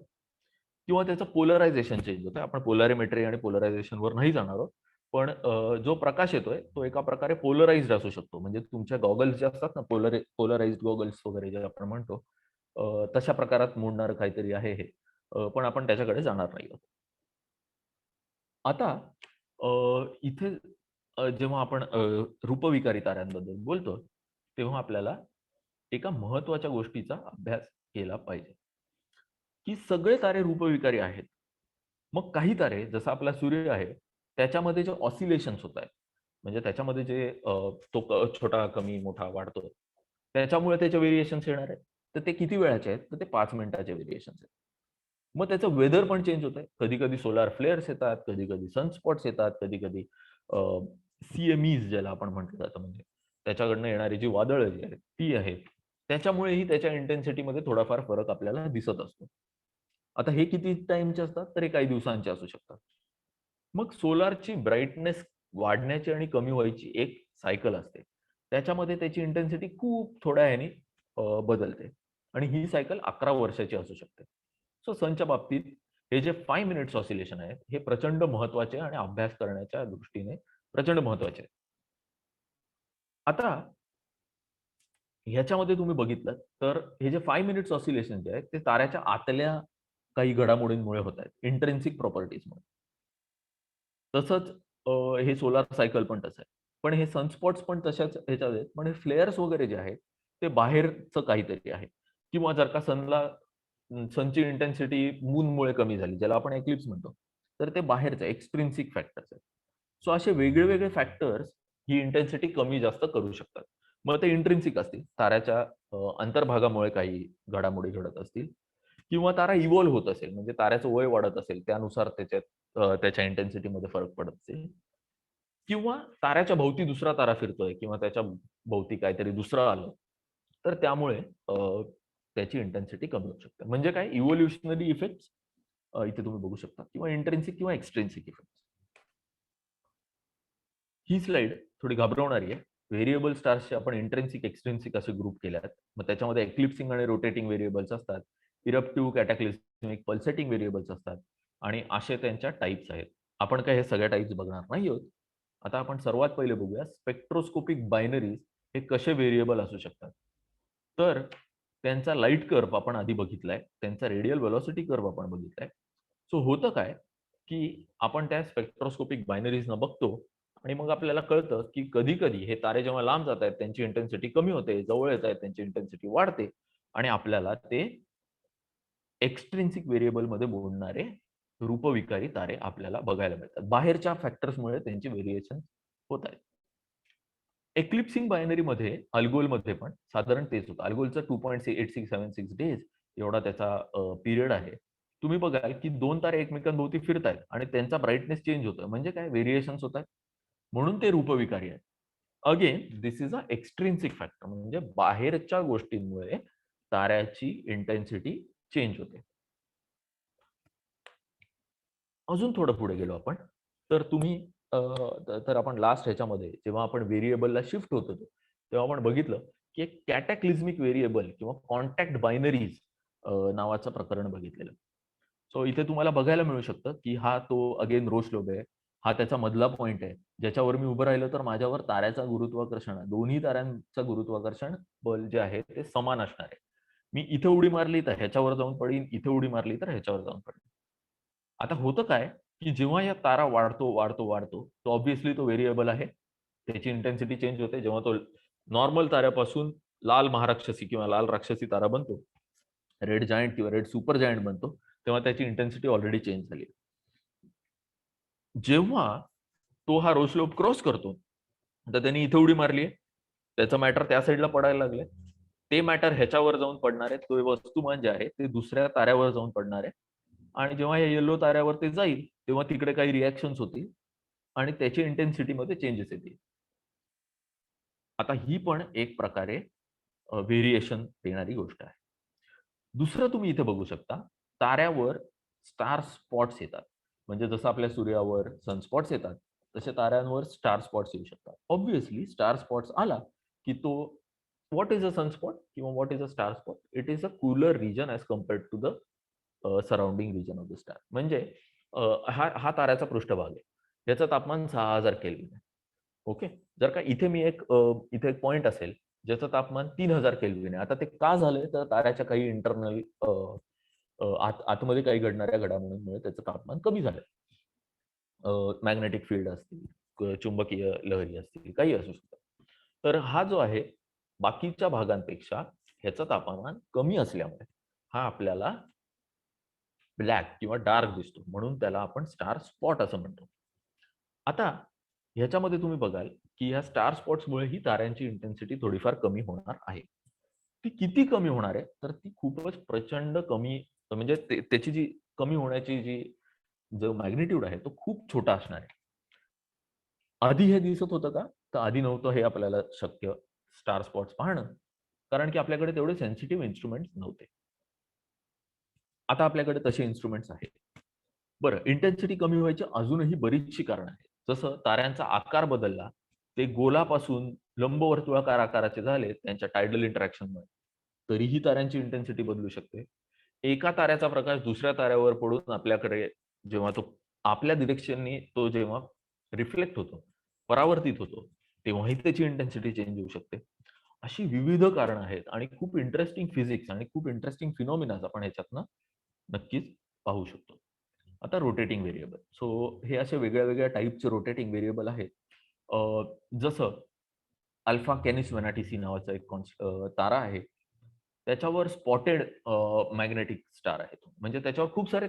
B: किंवा त्याचं पोलरायझेशन चेंज होतंय. आपण पोलॅरिमेट्री आणि पोलरायझेशनवर नाही जाणार आहोत. पण जो प्रकाश येतोय तो एका प्रकारे पोलराइज्ड असू शकतो. म्हणजे तुमच्या गॉगल्स जे असतात ना, पोलराइज्ड गॉगल्स वगैरे जे आपण म्हणतो, तशा प्रकारात मोडणारं काहीतरी आहे हे. पण आपण त्याच्याकडे जाणार नाही आहोत. आता इथे जेव्हा आपण रूपविकारी ताऱ्यांबद्दल बोलतो, तेव्हा आपल्याला एका महत्त्वाच्या गोष्टीचा अभ्यास केला पाहिजे, की सगळे तारे रूपविकारी आहेत. मग काही तारे जसा आपला सूर्य आहे, त्याच्यामध्ये जे ऑसिलेशन्स होत आहेत, म्हणजे त्याच्यामध्ये जे तो छोटा, कमी, मोठा वाढतो, त्याच्यामुळे त्याचे व्हेरिएशन्स येणार आहेत. तर ते किती वेळाचे आहेत? तर ते 5 मिनिटाचे व्हेरिएशन्स आहेत. मग त्याचं वेदर पण चेंज होतंय. कधी-कधी सोलार फ्लेअर्स येतात, कधी-कधी सनस्पॉट्स येतात, कधी-कधी सीएमईज ज्याला आपण म्हटलं जातं, म्हणजे त्याच्याकडनं येणारी जी वादळं जी आहेत ती आहेत. त्याच्यामुळेही त्याच्या इंटेन्सिटीमध्ये थोडाफार फरक आपल्याला दिसत असतो. आता हे किती टाईमचे असतात? तर हे काही दिवसांचे असू शकतात. मग सोलारची ब्राईटनेस वाढण्याची आणि कमी व्हायची एक सायकल असते. त्याच्यामध्ये त्याची इंटेन्सिटी खूप थोड्या ह्याने बदलते आणि ही सायकल 11 वर्षाची असू शकते. सो सनच्या बाबतीत हे जे 5 मिनिट्स ऑसिलेशन आहेत, हे प्रचंड महत्त्वाचे आणि अभ्यास करण्याच्या दृष्टीने प्रचंड महत्त्वाचे आहेत. आता ह्याच्यामध्ये तुम्ही बघितलं तर हे जे 5 मिनिट्स ऑसिलेशन जे आहेत, ते ताऱ्याच्या आतल्या काही घडामोडींमुळे होत आहेत, इंट्रिन्सिक प्रॉपर्टीजमुळे. तसंच हे सोलार सायकल पण तसं आहे. पण हे सनस्पॉट्स पण तशाच ह्याच्यात आहेत. पण हे फ्लेअर्स वगैरे जे आहेत, ते बाहेरचं काहीतरी आहे किंवा जर का सनची इंटेन्सिटी मूनमुळे कमी झाली, ज्याला आपण एक्लिप्स म्हणतो, तर ते बाहेरचं एक्स्ट्रिन्सिक फॅक्टर्स आहेत. सो असे वेगळे फॅक्टर्स ही इंटेन्सिटी कमी जास्त करू शकतात. मग ते इंट्रिन्सिक असतील, ताऱ्याच्या अंतर्भागामुळे काही घडामोडी घडत असतील किंवा तारा इव्हॉल्व्ह होत असेल, म्हणजे ताऱ्याचं वय वाढत असेल, त्यानुसार त्याच्या इंटेन्सिटीमध्ये फरक पडत असेल किंवा ताऱ्याच्या भोवती दुसरा तारा फिरतोय किंवा त्याच्या भोवती काहीतरी दुसरं आलं, तर त्यामुळे त्याची इंटेन्सिटी कमी होऊ शकते. म्हणजे काय, इव्होल्युशनरी इफेक्ट्स इथे तुम्ही बघू शकता किंवा इंट्रिन्सिक किंवा एक्स्ट्रिन्सिक इफेक्ट्स. ही स्लाइड थोडी घाबरवणारी आहे. व्हेरिएबल स्टार्सचे आपण इंट्रिन्सिक, एक्स्ट्रिन्सिक असे ग्रुप केले आहेत. मग त्याच्यामध्ये एक्लिप्सिंग आणि रोटेटिंग व्हेरिएबल्स असतात. इरप्टिव्ह, कॅटाक्लिस्मिक, पल्सेटिंग व्हेरिएबल्स असतात आणि असे त्यांच्या टाइप्स आहेत. आपण काय हे सगळ्या टाइप्स बघणार नाही आहोत. आता आपण सर्वात पहिले बघूया स्पेक्ट्रोस्कोपिक बायनरीज हे कसे व्हेरिएबल असू शकतात. तर त्यांचा लाईट कर्व्ह आपण आधी बघितलाय, त्यांचा रेडियल व्हेलॉसिटी कर्व्ह आपण बघितलाय. सो होतं काय, की आपण त्या स्पेक्ट्रोस्कोपिक बायनरीजना बघतो आणि मग आपल्याला कळतं, की कधी-कधी हे तारे जेव्हा लांब जात आहेत, त्यांची इंटेन्सिटी कमी होते, जवळ येत आहेत, त्यांची इंटेन्सिटी वाढते आणि आपल्याला ते एक्स्ट्रिन्सिक व्हेरिएबलमध्ये मोडणारे रूपविकारी तारे आपल्याला बघायला मिळतात. बाहेरच्या फॅक्टर्समुळे त्यांची व्हेरिएशन होत आहेत. एक्लिप्सिंग बायनरीमध्ये अल्गोलमध्ये पण साधारण तेच होतं. अल्गोलचं 2.8676 डेज एवढा त्याचा पिरियड आहे. तुम्ही बघाल, की 2 तारे एकमेकांभोवती फिरतायत आणि त्यांचा ब्राईटनेस चेंज होतोय. म्हणजे काय, व्हेरिएशन्स होत आहेत. म्हणून ते रूपविकारी आहे. Again this is a extrinsic factor, म्हणजे बाहेरच्या गोष्टींमुळे ताऱ्याची इंटेन्सिटी चेंज होते. अजून थोडं पुढे गेलो आपण, तर तर आपण लास्ट ह्याच्यामध्ये जेव्हा आपण व्हेरिएबलला शिफ्ट होत होतो, तेव्हा आपण बघितलं, की एक कॅटॅक्लिझमिक व्हेरिएबल किंवा कॉन्टॅक्ट बायनरीज नावाचं प्रकरण बघितलेलं. सो इथे तुम्हाला बघायला मिळू शकतं की हा तो अगेन रोज लोब आहे. हा त्याचा मधला पॉइंट आहे, ज्याच्यावर मी उभं राहिलो तर माझ्यावर ताऱ्याचा गुरुत्वाकर्षण आहे. दोन्ही ताऱ्यांचं गुरुत्वाकर्षण बल जे आहे ते समान असणार आहे. मी इथे उडी मारली तर ह्याच्यावर जाऊन पडीन, इथे उडी मारली तर ह्याच्यावर जाऊन पडीन. आता होतं काय, की जेव्हा या तारा वाढतो, तो ऑब्व्हियसली तो व्हेरिएबल आहे. त्याची इंटेन्सिटी चेंज होते. जेव्हा तो नॉर्मल ताऱ्यापासून लाल महाराक्षसी किंवा लाल राक्षसी तारा बनतो, रेड जायंट किंवा रेड सुपर जायंट बनतो, तेव्हा त्याची इंटेन्सिटी ऑलरेडी चेंज झाली. जेव्हा तो हा रो स्लोप क्रॉस करतो, तर त्यांनी इथे उडी मारली आहे. त्याचं मॅटर त्या साईडला पडायला लागलंय. ते मॅटर ह्याच्यावर जाऊन पडणार आहे. तो वस्तुमान जे आहे ते दुसऱ्या ताऱ्यावर जाऊन पडणार आहे. आणि जेव्हा या येलो ताऱ्यावर ते जाईल, तेव्हा तिकडे काही रिॲक्शन्स होतील आणि त्याची इंटेन्सिटीमध्ये चेंजेस येतील. आता ही पण एक प्रकारे व्हेरिएशन देणारी गोष्ट आहे. दुसरं तुम्ही इथे बघू शकता, ताऱ्यावर स्टार स्पॉट्स येतात. म्हणजे जसं आपल्या सूर्यावर सनस्पॉट्स येतात, तसे ताऱ्यांवर स्टार स्पॉट्स येऊ शकतात. ऑब्व्हियसली स्टार स्पॉट्स आला की तो व्हॉट इज अ सनस्पॉट किंवा what is a star spot? It is a cooler region as compared to the surrounding region of the star. म्हणजे हा ताऱ्याचा पृष्ठभाग आहे. याचं तापमान 6000 केल्विन आहे. ओके. जर का इथे एक पॉइंट असेल ज्याचं तापमान 3000 केल्विन आहे. आता ते का झालंय? तर ताऱ्याच्या काही इंटरनल आतमध्ये काही घडणाऱ्या घडामोडींमुळे त्याचं तापमान कमी झालंय. मॅग्नेटिक फील्ड असतील, चुंबकीय लहरी असतील, काही असू शकतात. तर हा जो आहे बाकीच्या भागांपेक्षा ह्याचं तापमान कमी असल्यामुळे हा आपल्याला ब्लॅक किंवा डार्क दिसतो. म्हणून त्याला आपण स्टार स्पॉट असं म्हणतो. आता ह्याच्यामध्ये तुम्ही बघाल की ह्या स्टार स्पॉट्समुळे ही ताऱ्यांची इंटेन्सिटी थोडीफार कमी होणार आहे. ती किती कमी होणार आहे? तर ती खूपच प्रचंड कमी, म्हणजे त्याची जी कमी होण्याची जो मॅग्निट्यूड आहे तो खूप छोटा असणार आहे. आधी हे दिसत होतं का? तर आधी नव्हतं हे आपल्याला शक्य स्टार स्पॉट्स पाहणं, कारण की आपल्याकडे तेवढे सेन्सिटिव्ह इन्स्ट्रुमेंट्स नव्हते. आता आपल्याकडे तसे इन्स्ट्रुमेंट्स आहेत. बरं, इंटेन्सिटी कमी व्हायची अजूनही बरीचशी कारणं आहेत. जसं ताऱ्यांचा आकार बदलला, ते गोलापासून लंबवर्तुळाकार आकाराचे झाले त्यांच्या टायडल इंटरॅक्शनमुळे, तरीही ताऱ्यांची इंटेन्सिटी बदलू शकते. एका ताऱ्याचा प्रकाश दुसऱ्या ताऱ्यावर पडून आपल्याकडे जेव्हा तो आपल्या डिरेक्शननी तो जेव्हा रिफ्लेक्ट होतो, परावर्तित होतो, तेव्हाही त्याची इंटेन्सिटी चेंज होऊ शकते. अशी विविध कारणं आहेत आणि खूप इंटरेस्टिंग फिजिक्स आणि खूप इंटरेस्टिंग फिनॉमिनाज आपण ह्याच्यातनं नक्कीच पाहू शकतो. आता रोटेटिंग व्हेरिएबल. सो हे असे वेगळ्या-वेगळ्या टाइपचे रोटेटिंग व्हेरिएबल आहेत. जसं अल्फा कॅनिस वेनाटिसी नावाचा एक तारा आहे. त्याच्यावर स्पॉटेड मॅग्नेटिक स्टार आहे तो. म्हणजे त्याच्यावर खूप सारे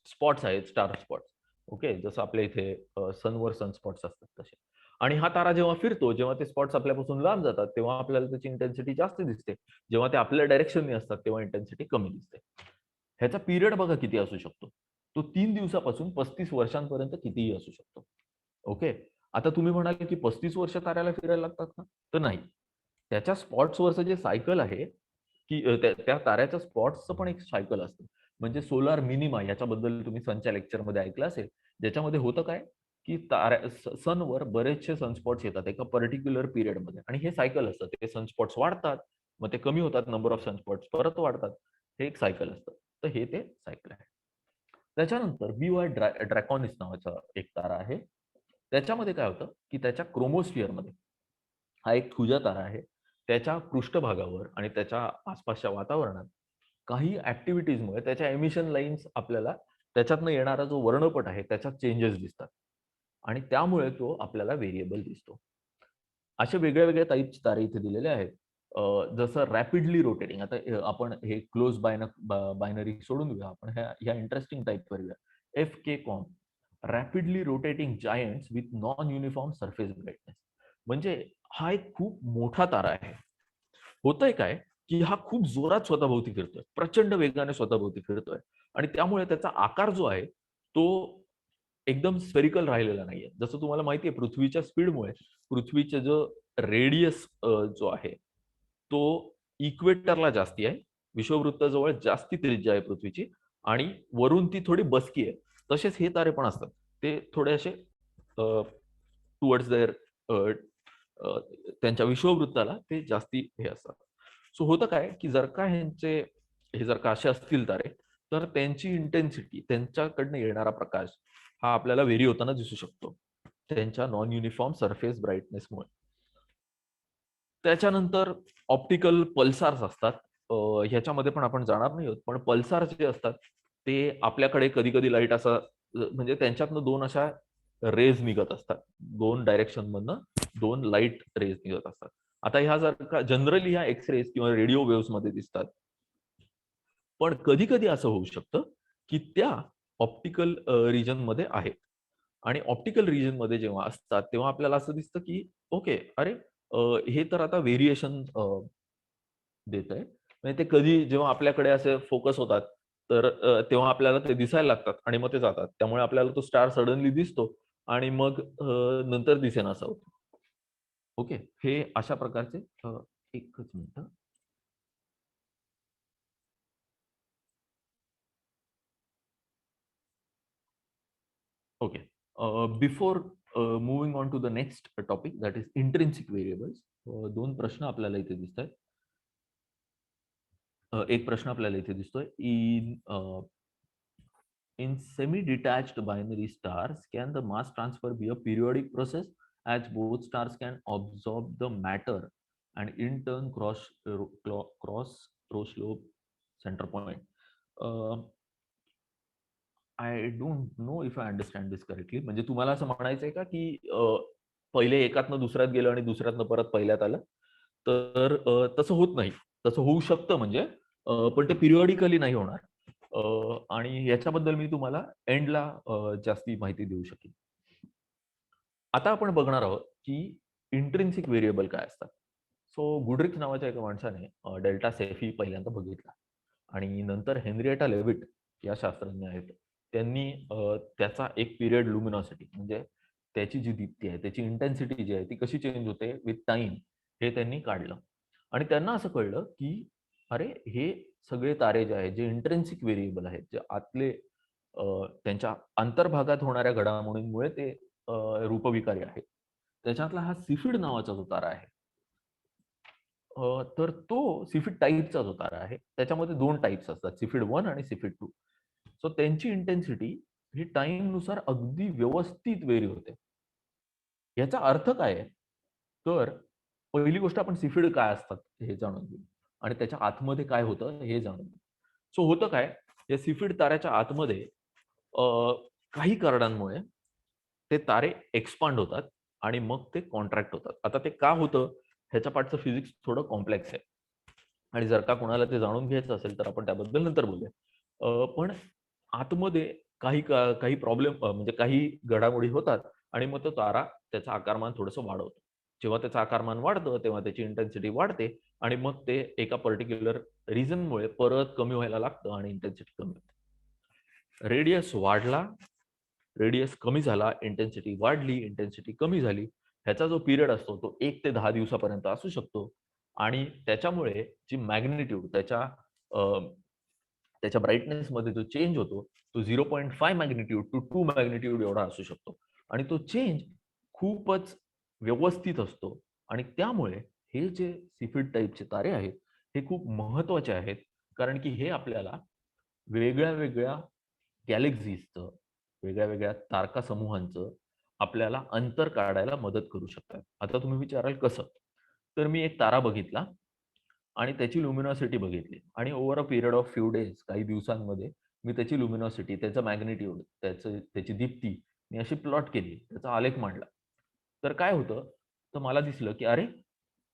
B: स्पॉट्स आहेत, स्टार स्पॉट्स. ओके. जसं आपल्या इथे सनवर सनस्पॉट्स असतात तसे. आणि हा तारा जेव्हा फिरतो, जेव्हा ते स्पॉट्स आपल्यापासून लांब जातात, तेव्हा आपल्याला त्याची इंटेन्सिटी जास्त दिसते. जेव्हा ते आपल्या डायरेक्शननी असतात, तेव्हा इंटेन्सिटी कमी दिसते. ह्याचा पिरियड बघा किती असू शकतो. तो 3 दिवसापासून 35 वर्षांपर्यंत कितीही असू शकतो. ओके. आता तुम्ही म्हणाल की 35 वर्ष ताऱ्याला फिरायला लागतात का? तर नाही. त्याच्या स्पॉट्सवरचं जे सायकल आहे, की त्या ताऱ्याच्या स्पॉट्सचं पण एक सायकल असतं. म्हणजे सोलार मिनिमा याच्याबद्दल तुम्ही सनच्या लेक्चरमध्ये ऐकलं असेल. ज्याच्यामध्ये होतं काय, की सनवर बरेचसे सनस्पॉट्स येतात एका पर्टिक्युलर पिरियडमध्ये आणि हे सायकल असतं. ते सनस्पॉट्स वाढतात, मग ते कमी होतात, नंबर ऑफ सनस्पॉट्स परत वाढतात. हे एक सायकल असतं. तर हे ते सायकल आहे. त्याच्यानंतर BY ड्रॅकॉनिस नावाचा एक तारा आहे. त्याच्यामध्ये काय होतं, की त्याच्या क्रोमोस्फिअरमध्ये हा एक खुजा तारा आहे. त्याच्या पृष्ठभागावर आणि त्याच्या आसपासच्या वातावरणात काही ॲक्टिव्हिटीजमुळे त्याच्या एमिशन लाईन्स आपल्याला त्याच्यातनं येणारा जो वर्णपट आहे त्याच्यात चेंजेस दिसतात आणि त्यामुळे तो आपल्याला व्हेरिएबल दिसतो. असे वेगळ्या-वेगळ्या टाइपचे तारे इथे दिलेले आहेत. जसं रॅपिडली रोटेटिंग. आता आपण हे क्लोज बायनरी सोडून देऊया. आपण ह्या इंटरेस्टिंग टाइपवर येऊया. FK-COM rapidly rotating giants with non uniform surface brightness. म्हणजे हा एक खूप मोठा तारा आहे. होतंय काय, की हा खूप जोरात स्वतःभोवती फिरतोय. प्रचंड वेगाने स्वतःभोवती फिरतोय आणि त्यामुळे त्याचा आकार जो आहे, तो एकदम स्फेरिकल राहिलेला नाहीये. जसं तुम्हाला माहिती आहे पृथ्वीच्या स्पीडमुळे पृथ्वीचा जो रेडियस जो आहे, तो इक्वेटरला जास्ती आहे. विषुववृत्ताजवळ जास्ती त्रिज्या आहे पृथ्वीची आणि वरून ती थोडी बसकी आहे. तसेच हे तारे पण असतात. ते थोडे असे टुवर्ड्स देअर त्यांच्या विषुववृत्ताला ते जास्ती हे असतात. सो होतं काय, की जर का हे जर का असे असतील तारे, तर त्यांची इंटेन्सिटी, त्यांच्याकडनं येणारा प्रकाश हा आपल्याला व्हेरी होताना दिसू शकतो त्यांच्या नॉन युनिफॉर्म सरफेस ब्राईटनेसमुळे. त्याच्यानंतर ऑप्टिकल पल्सार्स असतात. ह्याच्यामध्ये पण आपण जाणार नाही आहोत, पण पल्सार जे असतात ते आपल्याकडे कधी कधी लाईट असा म्हणजे त्यांच्यातनं दोन अशा रेज निघत असतात, दोन डायरेक्शन मधनं दोन लाईट रेज निघत असतात. आता ह्या जर का जनरली ह्या एक्स रेज किंवा रेडिओ वेव्स मध्ये दिसतात, पण कधी कधी असं होऊ शकतं की त्या ऑप्टिकल रिजन मध्ये आहेत. आणि ऑप्टिकल रिजन मध्ये जेव्हा असतात तेव्हा आपल्याला असं दिसतं की ओके, अरे हे तर आता व्हेरिएशन देत आहे. म्हणजे ते कधी जेव्हा आपल्याकडे असे फोकस होतात तर तेव्हा आपल्याला ते दिसायला लागतात आणि मग ते जातात. त्यामुळे आपल्याला तो स्टार सडनली दिसतो आणि मग नंतर दिसेनासा होतो. ओके, हे अशा प्रकारचे एकच minute. Okay, before moving on to the next topic that is intrinsic variables, दोन प्रश्न आपल्याला इथे दिसत आहेत. एक प्रश्न आपल्याला इथे दिसतोय. In semi-detached binary stars, can the mass transfer be a periodic process as both stars can absorb the matter and in turn cross Roslow center point? I don't know if I understand this correctly. म्हणजे तुम्हाला असं म्हणायचंय का की पहिले एकातनं दुसऱ्यात गेलं आणि दुसऱ्यातनं परत पहिल्यात आलं? तर तसं होत नाही. तसं होऊ शकतं म्हणजे, पण ते पिरियॉडिकली नाही होणार. आणि याच्याबद्दल मी तुम्हाला एंडला जास्ती माहिती देऊ शकेन. आता आपण बघणार आहोत की इंट्रिन्सिक व्हेरिएबल काय असतात. सो गुडरिच नावाच्या एका माणसाने डेल्टा सेफी पहिल्यांदा बघितला आणि नंतर हेनरिएटा लेविट या शास्त्रज्ञ आहेत, त्यांनी त्याचा एक पिरियड लुमिनॉसिटी म्हणजे त्याची जी दीप्ती आहे, त्याची इंटेन्सिटी जी आहे ती कशी चेंज होते विथ टाइम, हे त्यांनी काढलं. आणि त्यांना असं कळलं की अरे, हे सगळे तारे जे आहेत, जे इंट्रिन्सिक व्हेरिएबल आहेत, जे आतले त्यांच्या अंतर्भागात होणाऱ्या घडामोडींमुळे ते रूपविकारी आहेत. त्याच्यातला हा सिफिड नावाचा जो तारा आहे, तर तो सिफिड टाइपचा जो तारा आहे, त्याच्यामध्ये दोन टाइप्स असतात, सिफिड 1 आणि सिफिड 2. सो त्यांची इंटेन्सिटी ही टाइम नुसार अगदी व्यवस्थित वेरी होते. याचा अर्थ काय आहे? तर पहिली गोष्ट आपण सिफिड काय असतात हे जाणून घेऊ आणि त्याच्या आतमध्ये काय होतं हे जाणून घेऊ. सो होतं काय, या सिफिड ताऱ्याच्या आतमध्ये अ, काही कारणांमुळे ते तारे एक्सपांड होतात आणि मग ते कॉन्ट्रॅक्ट होतात. आता ते का होतं ह्याच्या पाठचं फिजिक्स थोडं कॉम्प्लेक्स आहे आणि जर का कोणाला ते जाणून घ्यायचं असेल तर आपण त्याबद्दल नंतर बोलूया. पण आतमध्ये काही प्रॉब्लेम म्हणजे काही घडामोडी होतात आणि मग तो तारा त्याचं आकारमान थोडंसं वाढवतो. जेव्हा त्याचं आकारमान वाढतं तेव्हा त्याची इंटेन्सिटी वाढते आणि मग ते एका पर्टिक्युलर रिझनमुळे परत कमी व्हायला लागतं आणि इंटेन्सिटी कमी होते. रेडियस वाढला, रेडियस कमी झाला, इंटेन्सिटी वाढली, इंटेन्सिटी कमी झाली. ह्याचा जो पिरियड असतो तो 1 ते 10 दिवसापर्यंत असू शकतो आणि त्याच्यामुळे जी मॅग्निट्यूड त्याच्या ब्राईटनेसमध्ये जो चेंज होतो तो 0.5 मॅग्निट्यूड टू 2 मॅग्निट्यूड एवढा असू शकतो आणि तो चेंज खूपच व्यवस्थित असतो आणि त्यामुळे हे जे सिफिड टाईपचे तारे आहेत हे खूप महत्वाचे आहेत, कारण की हे आपल्याला वेगळ्या वेगळ्या गॅलेक्झीजचं, वेगळ्या वेगळ्या तारका समूहांचं आपल्याला अंतर काढायला मदत करू शकतात. आता तुम्ही विचाराल कसं? तर मी एक तारा बघितला आणि त्याची लुमिनॉसिटी बघितली आणि over a period of few days, काही दिवसांमध्ये मी त्याची लुमिनॉसिटी, त्याचं मॅग्निट्यूड, त्याची दीप्ती मी अशी प्लॉट केली, त्याचा आलेख मांडला. तर काय होतं? तर मला दिसलं की अरे,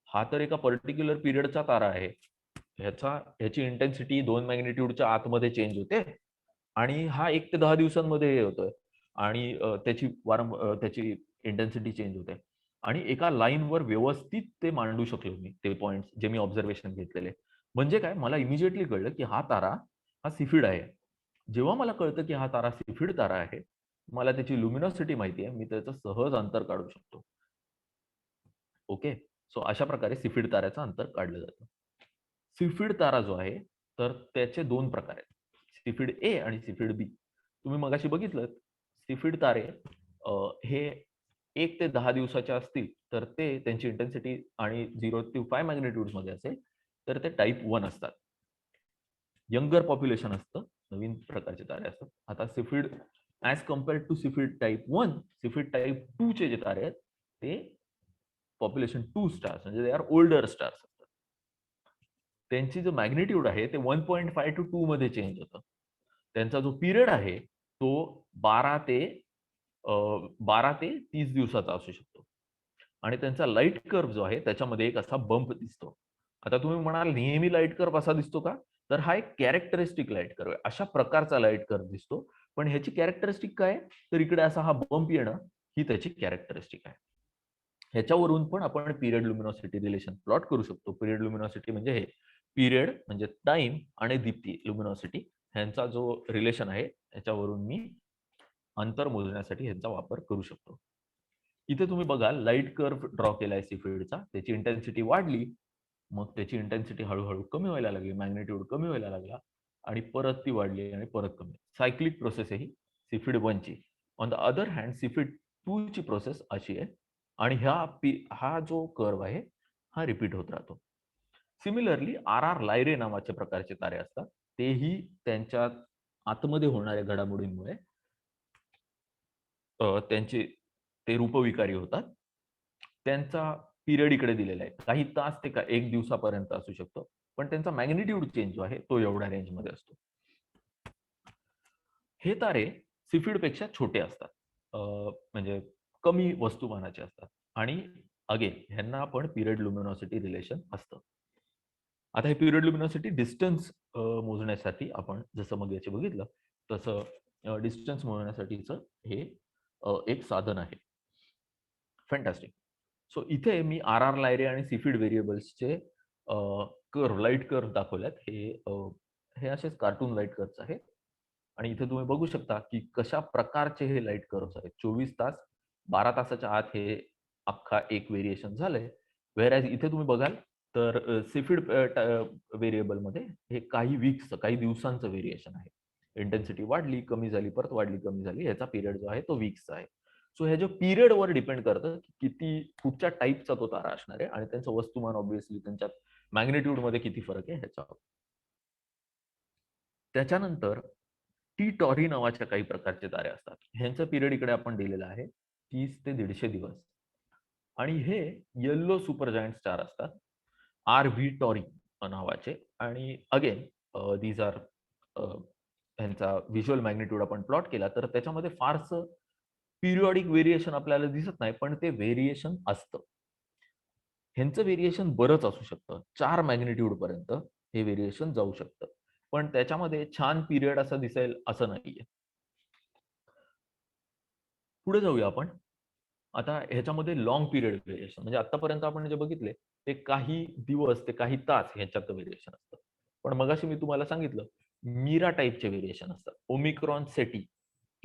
B: हा तर एका पर्टिक्युलर पिरियडचा तारा आहे. ह्याची इंटेन्सिटी 2 मॅग्निट्यूडच्या आतमध्ये चेंज होते आणि हा 1 ते 10 दिवसांमध्ये हे होतोय आणि त्याची इंटेन्सिटी चेंज होते. आणि एका लाईनवर व्यवस्थित ते मांडू शकलो मी ते पॉइंट्स जे मी ऑब्झर्वेशन घेतलेले. म्हणजे काय, मला इमिजिएटली कळलं की हा तारा हा सिफिड आहे. जेव्हा मला कळतं की हा तारा सिफिड तारा आहे, मला त्याची लुमिनॉसिटी माहिती आहे, मी त्याचं सहज अंतर काढू शकतो. ओके. सो अशा प्रकारे सिफिड ताऱ्याचं अंतर काढलं जातं. सिफिड तारा जो आहे, तर त्याचे 2 प्रकार आहेत. सिफिड ए आणि सिफिड बी. तुम्ही मगाशी बघितलं, सिफिड तारे हे 1 ते 10 दिवसाचे असतील, तर ते त्यांची इंटेन्सिटी आणि 0 to 5 मॅग्निट्यूड्समध्ये असेल, तर ते टाइप 1 असतात. यंगर पॉप्युलेशन असतं, नवीन प्रकारचे तारे असतात. आता Cepheid as compared to Cepheid type 1, Cepheid type 2 चे जे तारे आहेत ते पॉप्युलेशन 2 स्टार्स म्हणजे दे आर ओल्डर स्टार्स असतात. त्यांची जो मॅग्निट्यूड आहे ते 1.5 टू 2 मध्ये चेंज होतं. त्यांचा जो पिरियड आहे तो 12 ते 30 दिवसाचा असू शकतो. आणि त्यांचा लाईट कर्व जो आहे त्याच्यामध्ये एक असा बंप दिसतो. आता तुम्ही म्हणाल नेहमी लाईट कर्व असा दिसतो का? तर हा एक कॅरेक्टरिस्टिक लाईट कर्व आहे. अशा प्रकारचा लाईट कर्व दिसतो. पण ह्याची कॅरेक्टरिस्टिक काय आहे? तर इकडे असा हा बंप येणं ही त्याची कॅरेक्टरिस्टिक आहे. ह्याच्यावरून पण आपण पिरियड लुमिनॉसिटी रिलेशन प्लॉट करू शकतो. पिरियड लुमिनॉसिटी म्हणजे हे पिरियड म्हणजे टाइम आणि दीप्ती लुमिनॉसिटी ह्यांचा जो रिलेशन आहे ह्याच्यावरून मी अंतर मोजण्यासाठी ह्याचा वापर करू शकतो. इथे तुम्ही बघाल लाईट कर्व ड्रॉ केलाय सिफिडचा, त्याची इंटेन्सिटी वाढली, मग त्याची इंटेन्सिटी हळूहळू कमी व्हायला लागली, मॅग्निट्यूड कमी व्हायला लागला आणि परत ती वाढली आणि परत कमी. सायक्लिक प्रोसेस आहे ही सिफिड 1 ची. ऑन द अदर हँड सिफिड 2 ची प्रोसेस अशी आहे आणि हा जो कर्व आहे हा रिपीट होत राहतो. सिमिलरली आर लायरे नावाचे प्रकारचे तारे असतात. तेही त्यांच्या आतमध्ये होणाऱ्या घडामोडींमुळे त्यांचे ते रूपविकारी होतात. त्यांचा पिरियड इकडे दिलेला आहे. काही तास ते 1 दिवसापर्यंत असू शकतो. पण त्यांचा मॅग्निट्यूड चेंज जो आहे तो एवढ्या रेंजमध्ये असतो. हे तारे सिफिडपेक्षा छोटे असतात. म्हणजे कमी वस्तुमानाचे असतात आणि अगेन ह्यांना आपण पिरियड लुमिनॉसिटी रिलेशन असतं. आता हे पिरियड लुमिनॉसिटी डिस्टन्स मोजण्यासाठी आपण जसं मग याचे बघितलं तसं डिस्टन्स मोजण्यासाठीचं हे एक साधन आहे. फॅन्टास्टिक. सो इथे मी आर लायरे आणि सिफिड व्हेरिएबल्सचे कर्व लाईट कर्व दाखवल्यात. हे असेच कार्टून लाईट कर्व्स आहेत आणि इथे तुम्ही बघू शकता की कशा प्रकारचे हे लाईट कर्व्स आहेत. 24 तास 12 तासाच्या आत हे अख्खा एक व्हेरिएशन झालंय. व्हेअरएज इथे तुम्ही बघाल तर सिफिड व्हेरिएबल मध्ये हे काही वीक्सचं काही दिवसांचं व्हेरिएशन आहे. इंटेन्सिटी वाढली कमी झाली परत वाढली कमी झाली याचा पिरियड जो आहे तो वीक्सचा आहे. सो ह्याच्या पिरियडवर डिपेंड करतं की किती कुठच्या टाईपचा तो तारा असणार आहे आणि त्यांचं वस्तुमान ऑब्व्हियसली त्यांच्या मॅग्निट्यूड मध्ये किती फरक आहे ह्याच्यावर. त्याच्यानंतर टी टॉरी नावाच्या काही प्रकारचे तारे असतात. ह्यांचं पिरियड इकडे आपण दिलेलं आहे 30 ते 150 दिवस आणि हे येल्लो सुपर जायंट स्टार असतात. आर व्ही टॉरी नावाचे आणि अगेन दीज आर ह्यांचा व्हिज्युअल मॅग्निट्यूड आपण प्लॉट केला तर त्याच्यामध्ये फारसं पिरियॉडिक व्हेरिएशन आपल्याला दिसत नाही पण ते व्हेरिएशन असतं. ह्यांचं व्हेरिएशन बरंच असू शकतं. 4 मॅग्निट्यूड पर्यंत हे व्हेरिएशन जाऊ शकतं. पण त्याच्यामध्ये छान पिरियड असं दिसेल असं नाहीये. पुढे जाऊया आपण. आता ह्याच्यामध्ये लॉंग पिरियड व्हेरिएशन म्हणजे आतापर्यंत आपण जे बघितले ते काही दिवस ते काही तास ह्याच्यात व्हेरिएशन असतं. पण मगाशी मी तुम्हाला सांगितलं मीरा टाईपचे व्हेरिएशन असतात. ओमिक्रॉन सेटी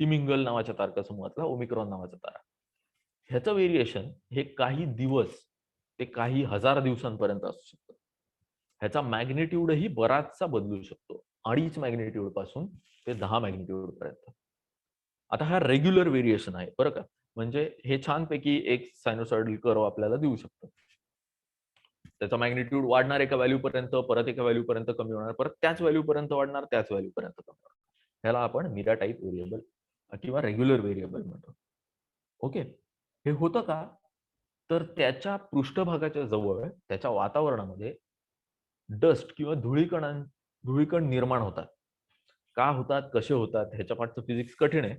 B: तिमिंगल नावाच्या तारकासमूहातला ओमिक्रॉन नावाचा तारा. ह्याचं व्हेरिएशन हे काही दिवस ते काही हजार दिवसांपर्यंत असू शकतं. ह्याचा मॅग्निट्यूडही बराचसा बदलू शकतो. 2.5 मॅग्निट्यूड पासून ते 10 मॅग्निट्यूड पर्यंत. आता हा रेग्युलर व्हेरिएशन आहे बरं का. म्हणजे हे छानपैकी एक सायनोसॉइडल कर्व आपल्याला देऊ शकतो. त्याचा मॅग्निट्यूड वाढणार एका व्हॅल्यू पर्यंत परत एका व्हॅल्यू पर्यंत कमी होणार परत त्याच व्हॅल्यू पर्यंत वाढणार त्याच व्हॅल्यू पर्यंत कमी होणार. ह्याला आपण मीरा टाईप व्हेरिएबल किंवा रेग्युलर व्हेरिएबल म्हणतो. ओके. हे होतं का? तर त्याच्या पृष्ठभागाच्या जवळ त्याच्या वातावरणामध्ये डस्ट किंवा धुळीकण निर्माण होतात. का होतात कसे होतात ह्याच्या पाठचं फिजिक्स कठीण आहे.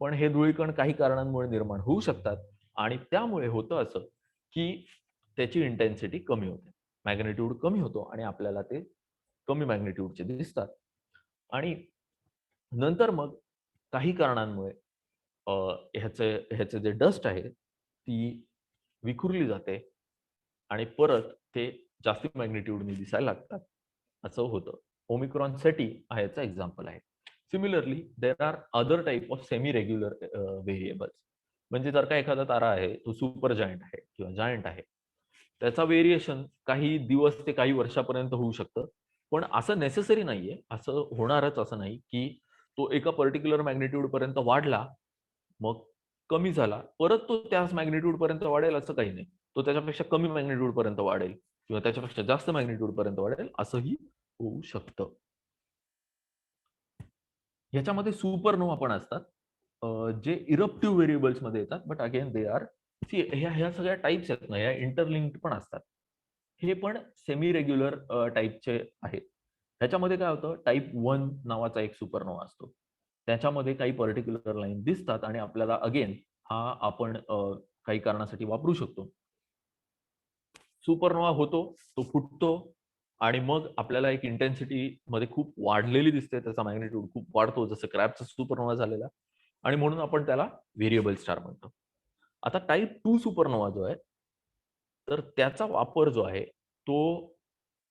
B: पण हे धुळीकण काही कारणांमुळे निर्माण होऊ शकतात आणि त्यामुळे होतं असं की त्याची इंटेन्सिटी कमी होते. मॅग्निट्यूड कमी होतो आणि आपल्याला ते कमी मॅग्निट्यूडचे दिसतात आणि नंतर मग काही कारणांमुळे ह्याचे जे डस्ट आहे ती विखुरली जाते आणि परत ते जास्त मॅग्निट्यूडने दिसायला लागतात असं होतं. ओमिक्रॉन सेटी हा याचा एक्झाम्पल आहे. Similarly there are other type of semi regular variables. म्हणजे जर का एखादा तारा आहे तो सुपर जायंट आहे किंवा जायंट आहे त्याचा व्हेरिएशन काही दिवस ते काही वर्षापर्यंत होऊ शकतं. पण असं नेसेसरी नाहीये असं होणारच असं नाही की तो एका पर्टिक्युलर मॅग्निट्यूड पर्यंत वाढला मग कमी झाला परत तो त्याच मॅग्निट्यूड पर्यंत वाढेल असं काही नाही. तो त्याच्यापेक्षा कमी मॅग्निट्यूड पर्यंत वाढेल किंवा त्याच्यापेक्षा जास्त मॅग्निट्यूड पर्यंत वाढेल असंही होऊ शकतं. ह्याच्यामध्ये सुपरनोवा पण असतात, जे इरप्टिव्ह व्हेरिएबल्स मध्ये येतात, बट अगेन दे आर ह्या सगळ्या टाइप्स आहेत ना, ह्या इंटरलिंक्ड पण असतात. हे पण सेमी रेग्युलर टाईपचे आहेत. ह्याच्यामध्ये काय होतं, टाईप 1 नावाचा एक सुपरनोवा असतो. त्याच्यामध्ये काही पर्टिक्युलर लाईन दिसतात आणि आपल्याला अगेन हा आपण काही कारणासाठी वापरू शकतो. सुपरनोवा होतो, तो फुटतो आणि मग आपल्याला एक इंटेन्सिटी मध्ये खूप वाढलेली दिसते, त्याचा मॅग्निट्यूड खूप वाढतो, जसं क्रॅबचा सुपरनोवा झालेला, आणि म्हणून आपण त्याला व्हेरिएबल स्टार म्हणतो. आता टाइप 2 सुपरनोवा जो आहे, तर त्याचा वापर जो आहे तो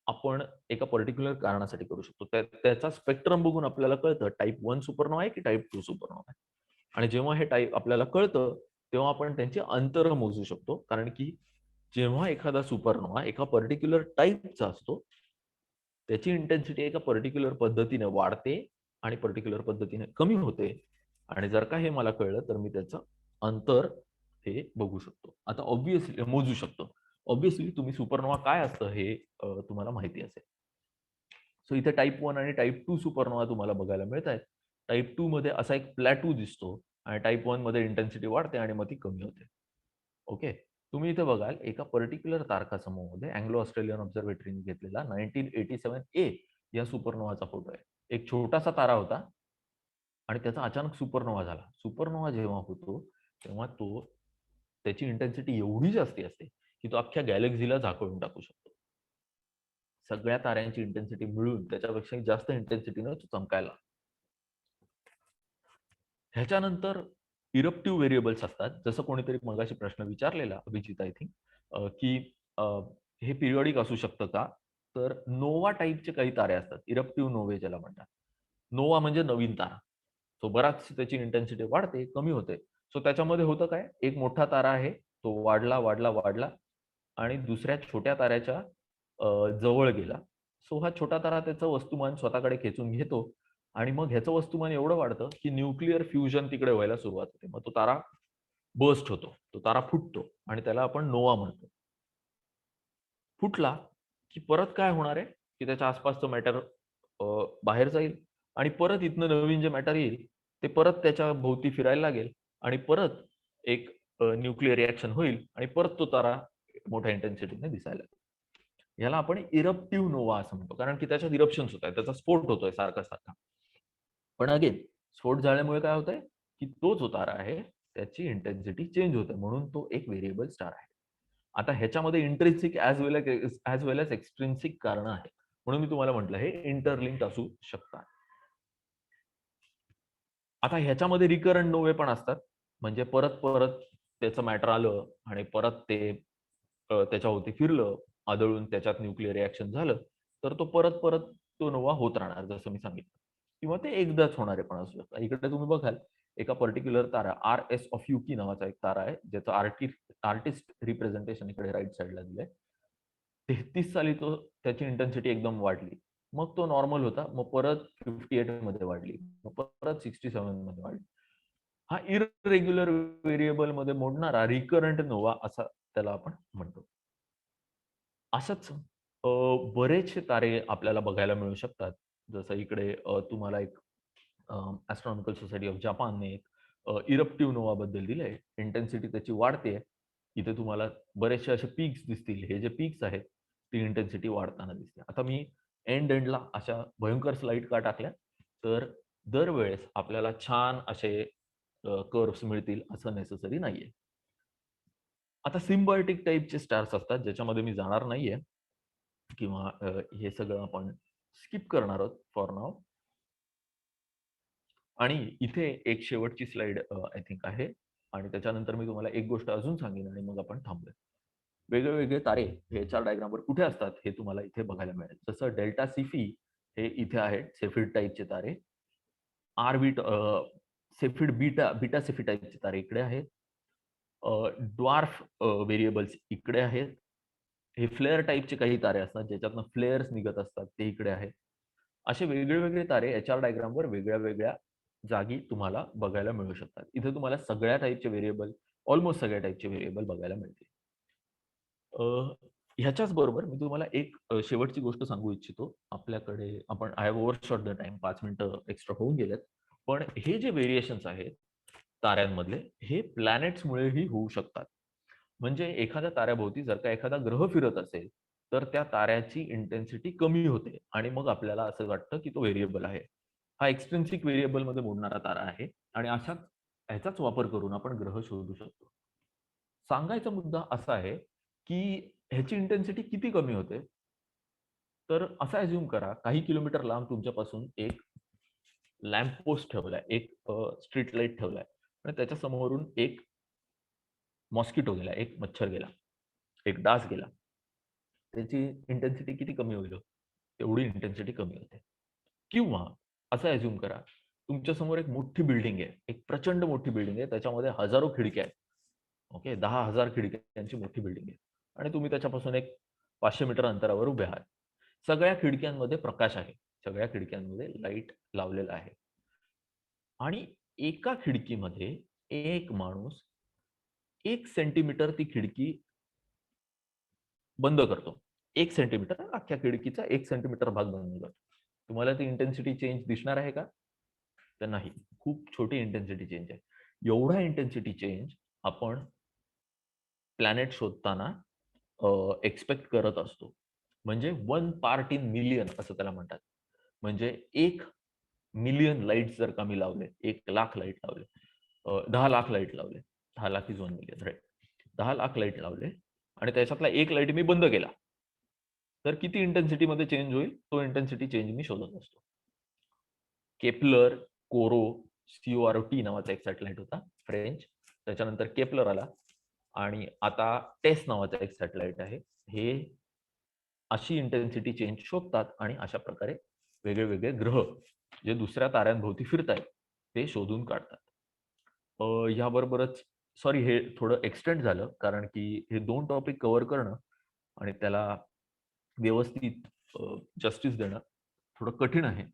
B: आपण एका पर्टिक्युलर कारणासाठी करू शकतो. त्याचा स्पेक्ट्रम बघून आपल्याला कळतं टाइप 1 सुपरनोवा आहे की टाइप 2 सुपरनोवा आहे. आणि जेव्हा हे टाइप आपल्याला कळतं, तेव्हा आपण त्यांची अंतर मोजू शकतो. कारण की जेव्हा एखादा सुपरनोवा एका पर्टिक्युलर टाइपचा असतो, त्याची इंटेन्सिटी एका पर्टिक्युलर पद्धतीने वाढते आणि पर्टिक्युलर पद्धतीने कमी होते. आणि जर का हे मला कळलं, तर मी त्याचं अंतर हे बघू शकतो. आता ऑब्व्हियसली मोजू शकतो. ऑब्व्हियसली तुम्ही सुपरनोवा काय असतं हे तुम्हाला माहिती असेल. सो इथे टाइप 1 आणि टाइप 2 सुपरनोवा तुम्हाला बघायला मिळत आहेत. टाइप 2 मध्ये असा एक प्लॅटू दिसतो आणि टाइप 1 मध्ये इंटेन्सिटी वाढते आणि मग ती कमी होते. ओके. तुम्ही इथे बघाल एका पर्टिक्युलर तारकासमूहामध्ये अँग्लो ऑस्ट्रेलियन ऑब्झर्वेटरीने घेतलेला 1987 ए या सुपरनोवाचा फोटो आहे. एक छोटासा तारा होता आणि त्याचा अचानक सुपरनोवा झाला. सुपरनोवा जेव्हा होतो, तेव्हा त्याची इंटेन्सिटी एवढी जास्ती असते, की तो अख्ख्या गॅलेक्सीला झाकळून टाकू शकतो. सगळ्या ताऱ्यांची इंटेन्सिटी मिळून त्याच्यापेक्षा जास्त इंटेन्सिटीने तो चमकायला लागतो. ह्याच्यानंतर इरप्टिव्ह व्हेरिएबल्स असतात. जसं कोणीतरी मगाशी प्रश्न विचारलेला, अभिजित आय थिंक, की अ, हे पिरियॉडिक असू शकतं का? तर नोवा टाइपचे काही तारे असतात. इरप्टिव्ह नोवे ज्याला म्हणतात. नोवा म्हणजे नवीन तारा. तो बराच त्याची इंटेन्सिटी वाढते, कमी होते. सो त्याच्यामध्ये होतं काय? एक मोठा तारा आहे, तो वाढला, वाढला, वाढला आणि दुसऱ्या छोट्या ताऱ्याच्या जवळ गेला. सो हा छोटा तारा त्याचं वस्तुमान स्वतःकडे खेचून घेतो आणि मग ह्याचं वस्तुमान एवढं वाढतं, की न्यूक्लिअर फ्युजन तिकडे व्हायला सुरुवात होते. मग तो तारा बर्स्ट होतो. तो तारा फुटतो आणि त्याला आपण नोवा म्हणतो. फुटला, की परत काय होणार आहे, की त्याच्या आसपासचं मॅटर बाहेर जाईल आणि परत इथनं नवीन जे मॅटर येईल, ते परत त्याच्या भोवती फिरायला लागेल आणि परत एक न्यूक्लिअर रिएक्शन होईल आणि परत तो तारा मोठ्या इंटेन्सिटीने दिसायला लागेल. याला आपण इरप्टिव्ह नोवा असं म्हणतो. कारण की त्याच्यात इरप्शन्स होत आहेत. त्याचा स्फोट होतोय सारखा-सारखा. पण अगेन स्फोट झाल्यामुळे काय होतंय, की तो जो तारा आहे, त्याची इंटेन्सिटी चेंज होते. म्हणून तो एक व्हेरिएबल स्टार आहे. आता ह्याच्यामध्ये इंट्रिन्सिक ॲज वेल एज एक्स्ट्रिन्सिक कारणं आहेत. म्हणून मी तुम्हाला म्हटलं हे इंटरलिंक्ड असू शकतात. आता ह्याच्यामध्ये रिकरंट नोवे पण असतात. म्हणजे परत-परत त्याचं मॅटर आलं आणि परत ते त्याच्याभोवती फिरलं, आदळून त्याच्यात न्यूक्लिअर रिएक्शन झालं, तर तो परत-परत तो नोवा होत राहणार जसं मी सांगितलं. किंवा ते एकदाच होणारे पण असू शकतात. इकडे तुम्ही बघाल एका पर्टिक्युलर तारा आर-एस ऑफ युकी नावाचा एक तारा आहे, ज्याचं आर्टिस्ट रिप्रेझेंटेशन इकडे राइट साइडला दिलंय. 33 साली त्याची इंटेन्सिटी एकदम वाढली. मग तो नॉर्मल होता. मग परत 58 मध्ये वाढली. मग परत 67 मध्ये वाढली. हा इररेग्युलर व्हेरिएबल मध्ये मोडणारा रिकरंट नोवा असा त्याला आपण म्हणतो. असंच बरेचसे तारे आपल्याला बघायला मिळू शकतात. जसं इकडे तुम्हाला एक एस्ट्रॉनॉमिकल सोसायटी ऑफ जपानने एक इरप्टिव्ह नोवा बद्दल दिलंय. इंटेन्सिटी त्याची वाढते. इथे तुम्हाला बरेचसे असे पीक्स दिसतील. हे जे पीक्स आहेत, ती इंटेन्सिटी वाढताना दिसते. आता मी एंडला अशा भयंकर स्लाईड का टाकल्या? तर दरवेळेस आपल्याला छान असे कर्व्हस मिळतील असं नेसेसरी नाहीये. आता सिम्बायोटिक टाइपचे स्टार्स असतात, ज्याच्यामध्ये मी जाणार नाहीये किंवा हे सगळं आपण स्किप करणार आहोत फॉर नाऊ. आणि इथे एक शेवटची स्लाइड आय थिंक आहे आणि त्याच्यानंतर मी तुम्हाला एक गोष्ट अजून सांगेन आणि मग आपण थांबूया. वेगळे तारे हे 4 डायग्रामवर कुठे असतात हे तुम्हाला इथे बघायला मिळेल. जसं डेल्टा सिफी हे इथे आहेत, सेफिड टाइपचे तारे. आर-बीट सेफिड बीटा सेफी टाइपचे तारे इकडे आहेत. ड्वार्फ व्हेरिएबल्स इकडे आहेत. हे फ्लेअर टाइपचे काही तारे असतात, ज्याच्यातनं फ्लेअर्स निघत असतात, ते इकडे आहेत. असे वेगळे तारे एचआर डायग्रामवर वेगळ्या-वेगळ्या जागी तुम्हाला बघायला मिळू शकतात. इथे तुम्हाला सगळ्या टाइपचे व्हेरिएबल, ऑलमोस्ट सगळ्या टाइपचे व्हेरिएबल बघायला मिळतील. ह्याच्याच बरोबर मी तुम्हाला एक शेवटची गोष्ट सांगू इच्छितो. आपल्याकडे आय हॅव ओव्हरशॉट द टाईम 5 मिनिटं एक्स्ट्रा होऊन गेलेत. पण हे जे व्हेरिएशन्स आहेत ताऱ्यांमधले, हे प्लॅनेट्समुळेही होऊ शकतात. म्हणजे एखाद्या ताऱ्याभोवती जर का एखादा ग्रह फिरत असेल, तर त्या ताऱ्याची इंटेन्सिटी कमी होते आणि मग आपल्याला असं वाटतं की तो व्हेरिएबल आहे. हा एक्स्ट्रिन्सिक व्हेरिएबल मध्ये मोडणारा तारा आहे आणि ह्याचाच वापर करून आपण ग्रह शोधू शकतो. सांगायचा मुद्दा असा आहे की ह्याची इंटेन्सिटी किती कमी होते, तर असा अज्युम करा काही किलोमीटर लांब तुमच्यापासून एक लॅम्प पोस्ट ठेवलाय, एक स्ट्रीट लाईट ठेवलाय आणि त्याच्या समोरून एक मॉस्किटो गेला, एक मच्छर गेला, एक डास गेला. त्याची इंटेन्सिटी किती कमी होईल? तेवढी इंटेन्सिटी कमी होते. किंवा असं अझ्युम करा, तुमच्या समोर एक मोठी बिल्डिंग आहे, एक प्रचंड मोठी बिल्डिंग आहे, त्याच्यामध्ये हजारो खिडक्या आहेत. ओके, 10,000 खिडक्यांची मोठी बिल्डिंग आहे आणि तुम्ही त्याच्यापासून एक 500 मीटर अंतरावर उभे आहात. सगळ्या खिडक्यांमध्ये प्रकाश आहे, सगळ्या खिडक्यांमध्ये लाईट लावलेला आहे आणि एका खिडकीमध्ये एक माणूस 1 सेंटीमीटर ती खिडकी बंद करतो. 1 सेंटीमीटर, अख्ख्या खिडकीचा 1 सेंटीमीटर भाग बंद करतो. तुम्हाला ती इंटेन्सिटी चेंज दिसणार आहे का? तर नाही. खूप छोटी इंटेन्सिटी चेंज आहे. एवढा इंटेन्सिटी चेंज आपण प्लॅनेट शोधताना एक्सपेक्ट करत असतो. म्हणजे 1 पार्ट इन मिलियन असं त्याला म्हणतात. म्हणजे 1 मिलियन लाईट्स जर का मी लावले, 1,00,000 लाईट लावले, 10 लाख लाईट लावले, 10 lakh is 1 million, right. 10 lakh light लावले आणि त्याच्यातला 1 लाईट मी बंद केला. तर किती इंटेन्सिटी मध्ये चेंज होईल? तो इंटेन्सिटी चेंज मी शोधत असतो. केपलर, कोरो, COROT नावाचा एक सॅटेलाइट होता फ्रेंच. त्याच्यानंतर केपलर आला आणि आता टेस नावाचा एक सॅटेलाइट आहे. हे अशी इंटेन्सिटी चेंज शोधतात आणि अशा प्रकारे वेगळे वेगळे ग्रह जे दुसऱ्या ताऱ्यांभोवती फिरतायत ते शोधून काढतात. याबरोबरच सॉरी, हे थोडं एक्सटेंड झालं कारण की हे 2 टॉपिक कव्हर करणं आणि त्याला व्यवस्थित जस्टिस देणं थोडं कठीण आहे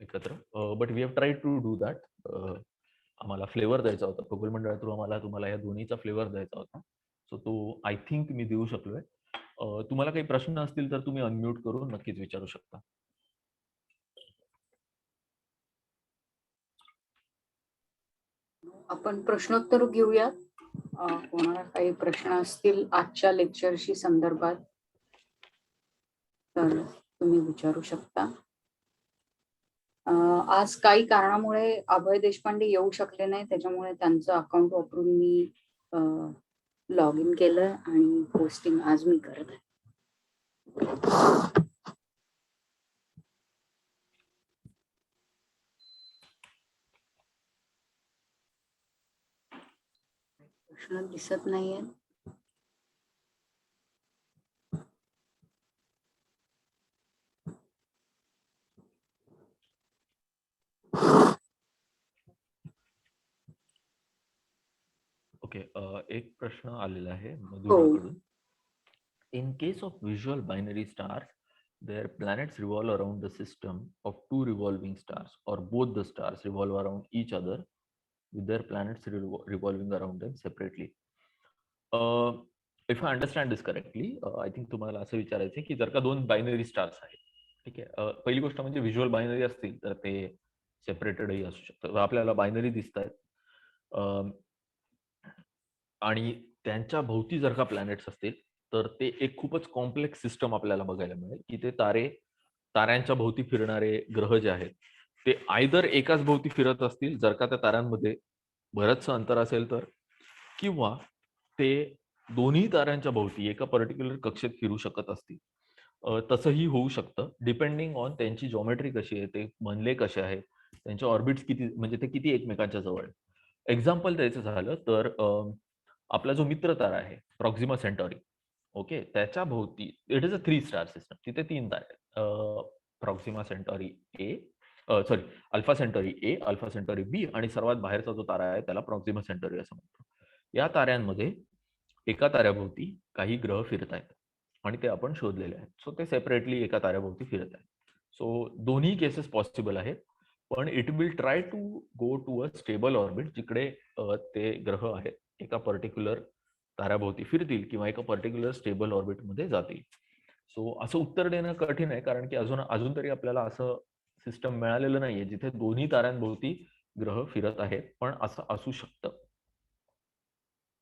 B: एकत्र. But we have tried to do that. आम्हाला फ्लेवर द्यायचा होता. खगोल मंडळा थ्रू आम्हाला तुम्हाला या दोन्हीचा फ्लेवर द्यायचा होता. सो तो आय थिंक मी देऊ शकलोय. तुम्हाला काही प्रश्न असतील तर तुम्ही अनम्यूट करून नक्कीच विचारू शकता.
A: आपण प्रश्नोत्तर घेऊयात. कोणाला काही प्रश्न असतील आजच्या लेक्चरशी संदर्भात तर तुम्ही विचारू शकता. आज काही कारणामुळे अभय देशपांडे येऊ शकले नाही, त्याच्यामुळे त्यांचं अकाउंट वापरून मी लॉग इन केलं आणि पोस्टिंग आज मी करत आहे. प्रश्न दिसत नाहीये.
B: ओके, एक प्रश्न आलेला आहे मधुराकडून. In case of visual binary stars, their planets revolve around the system of 2 revolving stars, or both the stars revolve around each other with their planets revolving around them separately. If I understand this correctly, I think तुम्हाला असं विचारायचं आहे की जर का 2 binary stars आहेत, ठीक आहे, पहिली गोष्ट म्हणजे व्हिज्युअल बायनरी असतील तर ते सेपरेटेडही असू शकतात. आपल्याला बायनरी दिसत आहेत आणि त्यांच्या भोवती जर का प्लॅनेट्स असतील तर ते एक खूपच कॉम्प्लेक्स सिस्टम आपल्याला बघायला मिळेल की ते ताऱ्यांच्या भोवती फिरणारे ग्रह जे आहेत ते आयदर एकाच भोवती फिरत असतील जर का त्या ताऱ्यांमध्ये बरंचसं अंतर असेल तर, किंवा ते दोन्ही ताऱ्यांच्या भोवती एका पर्टिक्युलर कक्षेत फिरू शकत असतील. तसंही होऊ शकतं डिपेंडिंग ऑन त्यांची जॉमेट्री कशी आहे, ते बनले कसे आहेत, त्यांचे ऑर्बिट्स किती, म्हणजे ते किती एकमेकांच्या जवळ. एक्झाम्पल द्यायचं झालं तर आपला जो मित्र तारा आहे प्रॉक्सिमा सेंटॉरी, ओके, त्याच्या भोवती it is a 3 star system. तिथे 3 तारे आहेत, प्रॉक्सिमा सेंटॉरी ए, सॉरी, अल्फा सेंटॉरी ए, अल्फा सेंटॉरी बी आणि सर्वात बाहेरचा जो तारा आहे त्याला प्रॉक्सिमा सेंटॉरी असं म्हणतो. या ताऱ्यांमध्ये एका ताऱ्याभोवती काही ग्रह फिरत आहेत आणि ते आपण शोधलेले आहेत. सो ते सेपरेटली एका ताऱ्याभोवती फिरत आहेत. सो दोन्ही केसेस पॉसिबल आहेत, पण it will try to go to a stable orbit जिकडे ते ग्रह आहेत एका पर्टिक्युलर ताऱ्याभोवती फिरतील किंवा एका पर्टिक्युलर स्टेबल ऑर्बिटमध्ये जातील. सो असं उत्तर देणं कठीण आहे कारण की अजून तरी आपल्याला असं सिस्टम मिळालेलं नाहीये जिथे दोन्ही ताऱ्यांभोवती ग्रह फिरत आहेत, पण असं असू शकतं.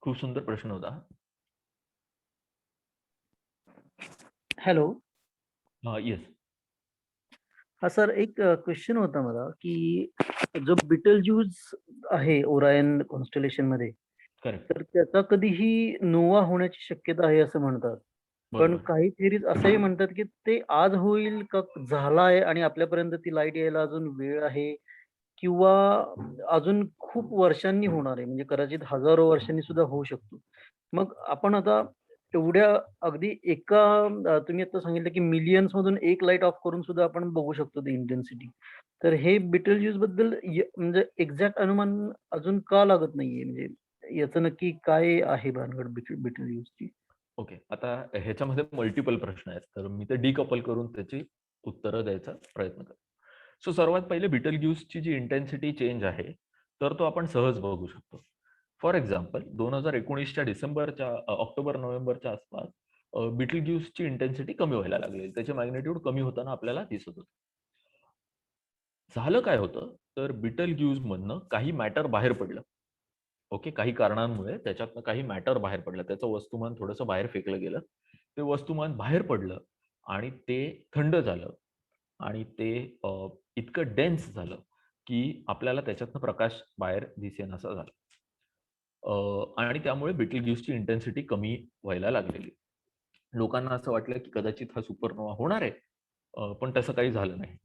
B: खूप सुंदर प्रश्न होता हा.
D: हॅलो.
B: येस.
D: हा सर, एक क्वेश्चन होता मला, की जो बिटलजूस आहे ओरायन कॉन्स्टलेशन मध्ये,
B: करेक्ट.
D: तर त्याचा कधीही नोवा होण्याची शक्यता आहे असं म्हणतात. पण
B: बरोबर.
D: काही थिअरीज असंही म्हणतात, की ते आज होईल का झाला आहे आणि आपल्यापर्यंत ती लाईट यायला अजून वेळ आहे, किंवा अजून खूप वर्षांनी होणार आहे, म्हणजे कदाचित हजारो वर्षांनी सुद्धा होऊ शकतो. मग आपण आता एवढ्या अगदी एका तुम्ही आता सांगितलं, की मिलियन्स मधून एक लाईट ऑफ करून सुद्धा आपण बघू शकतो ती इंटेन्सिटी. तर हे बिटलजूस बद्दल म्हणजे एक्झॅक्ट अनुमान अजून का लागत नाहीये? म्हणजे याचं नक्की काय आहे भानगड बिटलजूसची?
B: ओके. आता ह्याच्यामध्ये मल्टिपल प्रश्न आहेत, तर मी ते डिकपल करून त्याची उत्तरं द्यायचा प्रयत्न करतो. सो सर्वात पहिले बिटलग्यूसची जी इंटेन्सिटी चेंज आहे, तर तो आपण सहज बघू शकतो. फॉर एक्झाम्पल 2019च्या डिसेंबरच्या ऑक्टोबर-नोव्हेंबरच्या आसपास बिटलग्यूसची इंटेन्सिटी कमी व्हायला लागली. त्याचे मॅग्निट्यूड कमी होताना आपल्याला दिसत होतं. झालं काय होतं, तर बिटलग्यूस मधनं काही मॅटर बाहेर पडलं. ओके. काही कारणांमुळे त्याच्यातनं काही मॅटर बाहेर पडलं. त्याचं वस्तुमान थोडंसं बाहेर फेकलं गेलं. ते वस्तुमान बाहेर पडलं आणि ते थंड झालं आणि ते इतकं डेन्स झालं, की आपल्याला त्याच्यातनं प्रकाश बाहेर दिसेनासा झाला. आणि त्यामुळे बिटलग्यूसची इंटेन्सिटी कमी व्हायला लागलेली. लोकांना असं वाटलं, की कदाचित हा सुपरनोव्हा होणार आहे. पण तसं काही झालं नाही.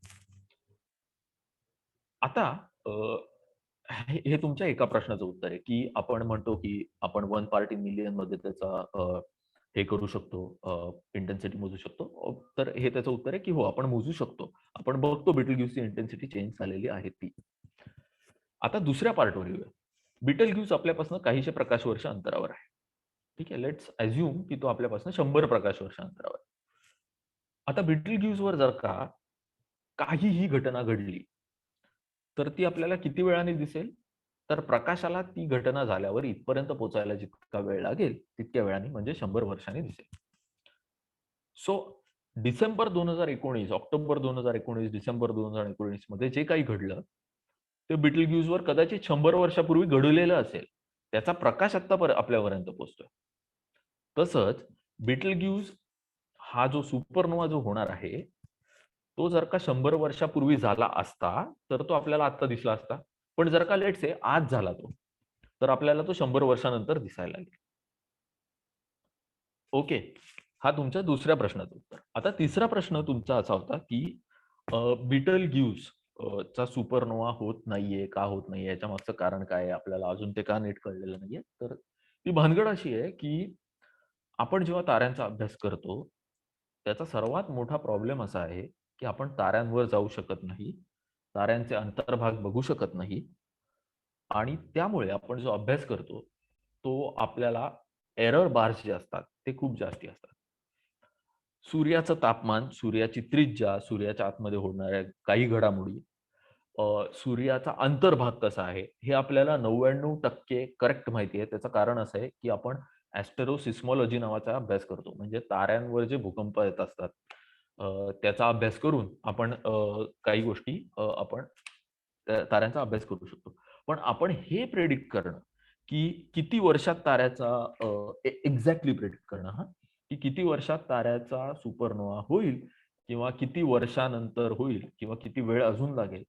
B: आता अ, हे तुमच्या एका प्रश्नाचं उत्तर आहे, की आपण म्हणतो, की आपण 1 पार्ट इन मिलियन मध्ये त्याचा हे करू शकतो, इंटेन्सिटी मोजू शकतो. तर हे त्याचं उत्तर आहे, की हो, आपण मोजू शकतो. आपण बघतो बिटलग्यूसची इंटेन्सिटी चेंज झालेली आहे ती. आता दुसऱ्या पार्टवर येऊया. बिटलग्यूस आपल्यापासून काहीशे प्रकाश वर्ष अंतरावर आहे. ठीक आहे. लेट्स अझ्युम की तो आपल्यापासून 100 प्रकाश वर्ष अंतरावर आहे. आता बिटलग्यूसवर जर का काहीही घटना घडली, तर ती आपल्याला किती वेळाने दिसेल? तर प्रकाशाला ती घटना झाल्यावर इथपर्यंत पोहोचायला जितका वेळ लागेल, तितक्या वेळाने म्हणजे 100 वर्षांनी दिसेल. सो डिसेंबर 2019, ऑक्टोबर 2019, डिसेंबर 2019 मध्ये जे काही घडलं, ते बिटलग्यूसवर कदाचित 100 वर्षापूर्वी घडलेलं असेल. त्याचा प्रकाश आत्ता आपल्यापर्यंत पोहोचतोय. तसंच बिटलग्यूस हा जो सुपरनोव्हा जो होणार आहे, तो जर का 100 वर्षापूर्वी झाला असता, तर तो आपल्याला आत्ता दिसला असता. पण जर का लेट्स से आज झाला तो, तर आपल्याला तो 100 वर्षानंतर दिसायला लागेल. ओके. हा तुमच्या दुसऱ्या प्रश्नाचं उत्तर. आता तिसरा प्रश्न तुमचा असा होता, की बिटलग्यूस चा सुपरनोव्हा होत नाहीये, का होत नाहीये? याच्या मागचं कारण काय आहे? आपल्याला अजून ते का नीट कळलेलं नाहीये. तर ती भानगड अशी आहे, की आपण जेव्हा ताऱ्यांचा अभ्यास करतो, त्याचा सर्वात मोठा प्रॉब्लेम असा आहे, की आपण ताऱ्यांवर जाऊ शकत नाही. ताऱ्यांचे अंतर्भाग बघू शकत नाही आणि त्यामुळे आपण जो अभ्यास करतो, तो आपल्याला एरर बार्स जे असतात, ते खूप जास्ती असतात. सूर्याचं तापमान, सूर्याची त्रिज्या, सूर्याच्या आतमध्ये होणाऱ्या काही घडामोडी, सूर्याचा अंतर्भाग कसा आहे, हे आपल्याला 99% करेक्ट माहिती आहे. त्याचं कारण असं आहे, की आपण ॲस्ट्रोसिस्मॉलॉजी नावाचा अभ्यास करतो. म्हणजे ताऱ्यांवर जे भूकंप येत असतात, त्याचा अभ्यास करून आपण काही गोष्टी आपण त्या ताऱ्यांचा अभ्यास करू शकतो. पण आपण हे प्रेडिक्ट करणं, की किती वर्षात ताऱ्याचा एक्झॅक्टली प्रेडिक्ट करणं हां, की किती वर्षात ताऱ्याचा सुपरनोव्हा होईल किंवा किती वर्षानंतर होईल किंवा किती वेळ अजून लागेल,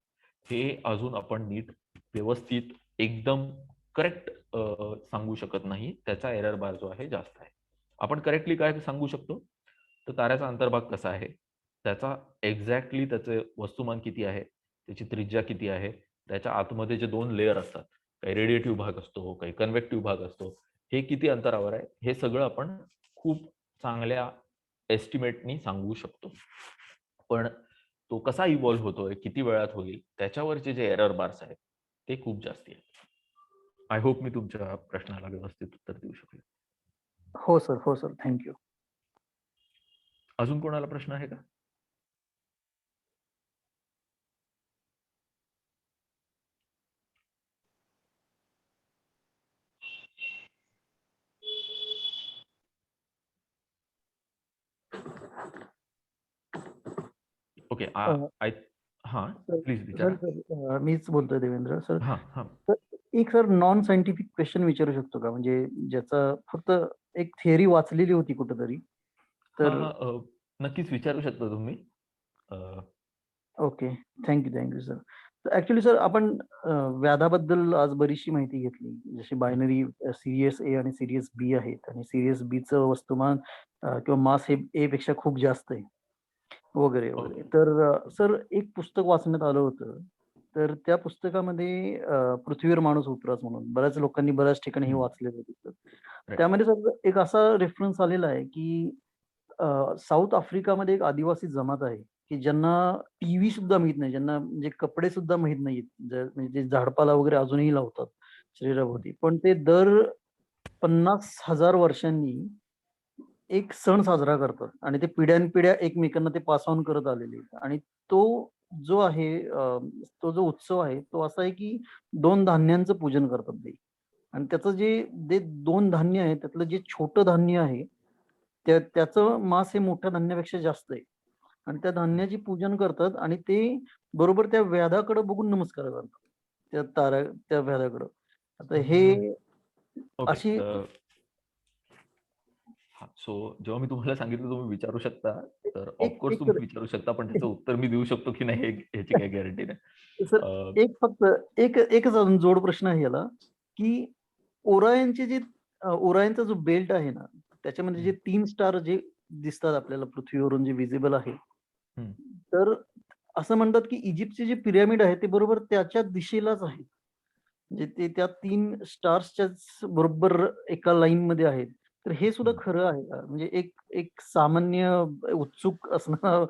B: हे अजून आपण नीट व्यवस्थित एकदम करेक्ट सांगू शकत नाही. त्याचा एरर बार जो आहे जास्त आहे. आपण करेक्टली काय सांगू शकतो? तर ताऱ्याचा अंतर्भाग कसा आहे? त्याचा एक्झॅक्टली त्याचे वस्तुमान किती आहे? त्याची त्रिज्या किती आहे? त्याच्या आतमध्ये जे 2 लेयर असतात, काही रेडिएटिव्ह भाग असतो, काही कन्व्हेक्टिव्ह भाग असतो. हे किती अंतरावर आहे? हे सगळं आपण खूप चांगल्या एस्टिमेटनी सांगू शकतो. पण तो कसा इव्हॉल्व होतोय, किती वेळात होईल, त्याच्यावरचे जे एरर बार्स आहेत, ते खूप जास्ती आहेत. आय होप मी तुमच्या प्रश्नाला व्यवस्थित उत्तर देऊ शकलो.
D: हो सर, हो सर. Thank you.
B: अजून कोणाला प्रश्न आहे का? ओके. आय हां,
D: सर
B: प्लीज
D: सर
B: विचारा.
D: सर मीच बोलतोय देवेंद्र सर.
B: हां, हां.
D: तर एक सर नॉन सायंटिफिक क्वेश्चन विचारू शकतो का? म्हणजे ज्याचा फक्त एक थिअरी वाचलेली होती कुठेतरी. तर
B: हां, नक्कीच विचारू शकता तुम्ही. अ,
D: ओके. Thank you sir. तर ॲक्चुअली सर आपण व्याधाबद्दल आज बरीचशी माहिती घेतली. जशी बायनरी सीरीज ए आणि सीरीज बी आहेत आणि सीरीज बीचं वस्तुमान किंवा मास हे ए पेक्षा खूप जास्त आहे. वगैरे,
B: हो.
D: वगैरे. तर सर एक पुस्तक वाचण्यात आलं होतं. तर त्या पुस्तकामध्ये पृथ्वीवर माणूस उतराच म्हणून बऱ्याच लोकांनी बऱ्याच ठिकाणी हे
B: हं,
D: वाचलेलं होतं.
B: राइट.
D: त्यामध्ये सर एक असा रेफरन्स आलेला आहे, की साऊथ आफ्रिकामध्ये एक आदिवासी जमात आहे, की ज्यांना टीव्ही सुद्धा माहीत नाही, ज्यांना म्हणजे कपडे सुद्धा माहीत नाहीत. म्हणजे ते झाडपाला वगैरे अजूनही लावतात
B: हं,
D: शरीराभोवती. पण ते दर 50,000 वर्षांनी एक सण साजरा करतात आणि ते पिढ्यानपिढ्या एकमेकांना ते पास ऑन करत आलेले आहेत. आणि तो जो आहे तो जो उत्सव आहे, तो असा आहे की 2 धान्यांचं पूजन करतात ते. आणि त्याचं जे 2 धान्य आहे, त्यातलं जे छोटं धान्य आहे, त्याचं मास हे मोठ्या धान्यापेक्षा जास्त आहे. आणि त्या
B: हं.
D: धान्याची पूजन करतात आणि ते बरोबर त्या व्याधाकडे बघून नमस्कार करतात. त्या व्याधाकडं. आता हे
B: ओके.
D: अशी
B: हां, सो जेव्हा मी तुम्हाला सांगितलं तुम्ही विचारू शकता, तर ऑफ
D: एक
B: कोर्स
D: एक
B: तुम्ही विचारू शकता, पण त्याचं उत्तर मी देऊ शकतो की नाही ह्याची काही गॅरंटी नाही.
D: सर
B: अ,
D: फक्त एकच अजून जोड प्रश्न आहे याला, की ओरायनचे जे ओरायनचा जो बेल्ट आहे ना, त्याच्यामध्ये
B: हं,
D: जे 3 स्टार जे दिसतात आपल्याला पृथ्वीवरून जे व्हिजिबल आहे.
B: हं.
D: तर असं म्हणतात, की इजिप्तचे जे पिरॅमिड आहे ते बरोबर त्याच्या दिशेलाच आहेत. म्हणजे ते त्या 3 स्टार्सच्याच बरोबर एका लाईनमध्ये आहेत. तर हे सुद्धा
B: हं,
D: खरं आहे का? म्हणजे एक एक सामान्य उत्सुक असणं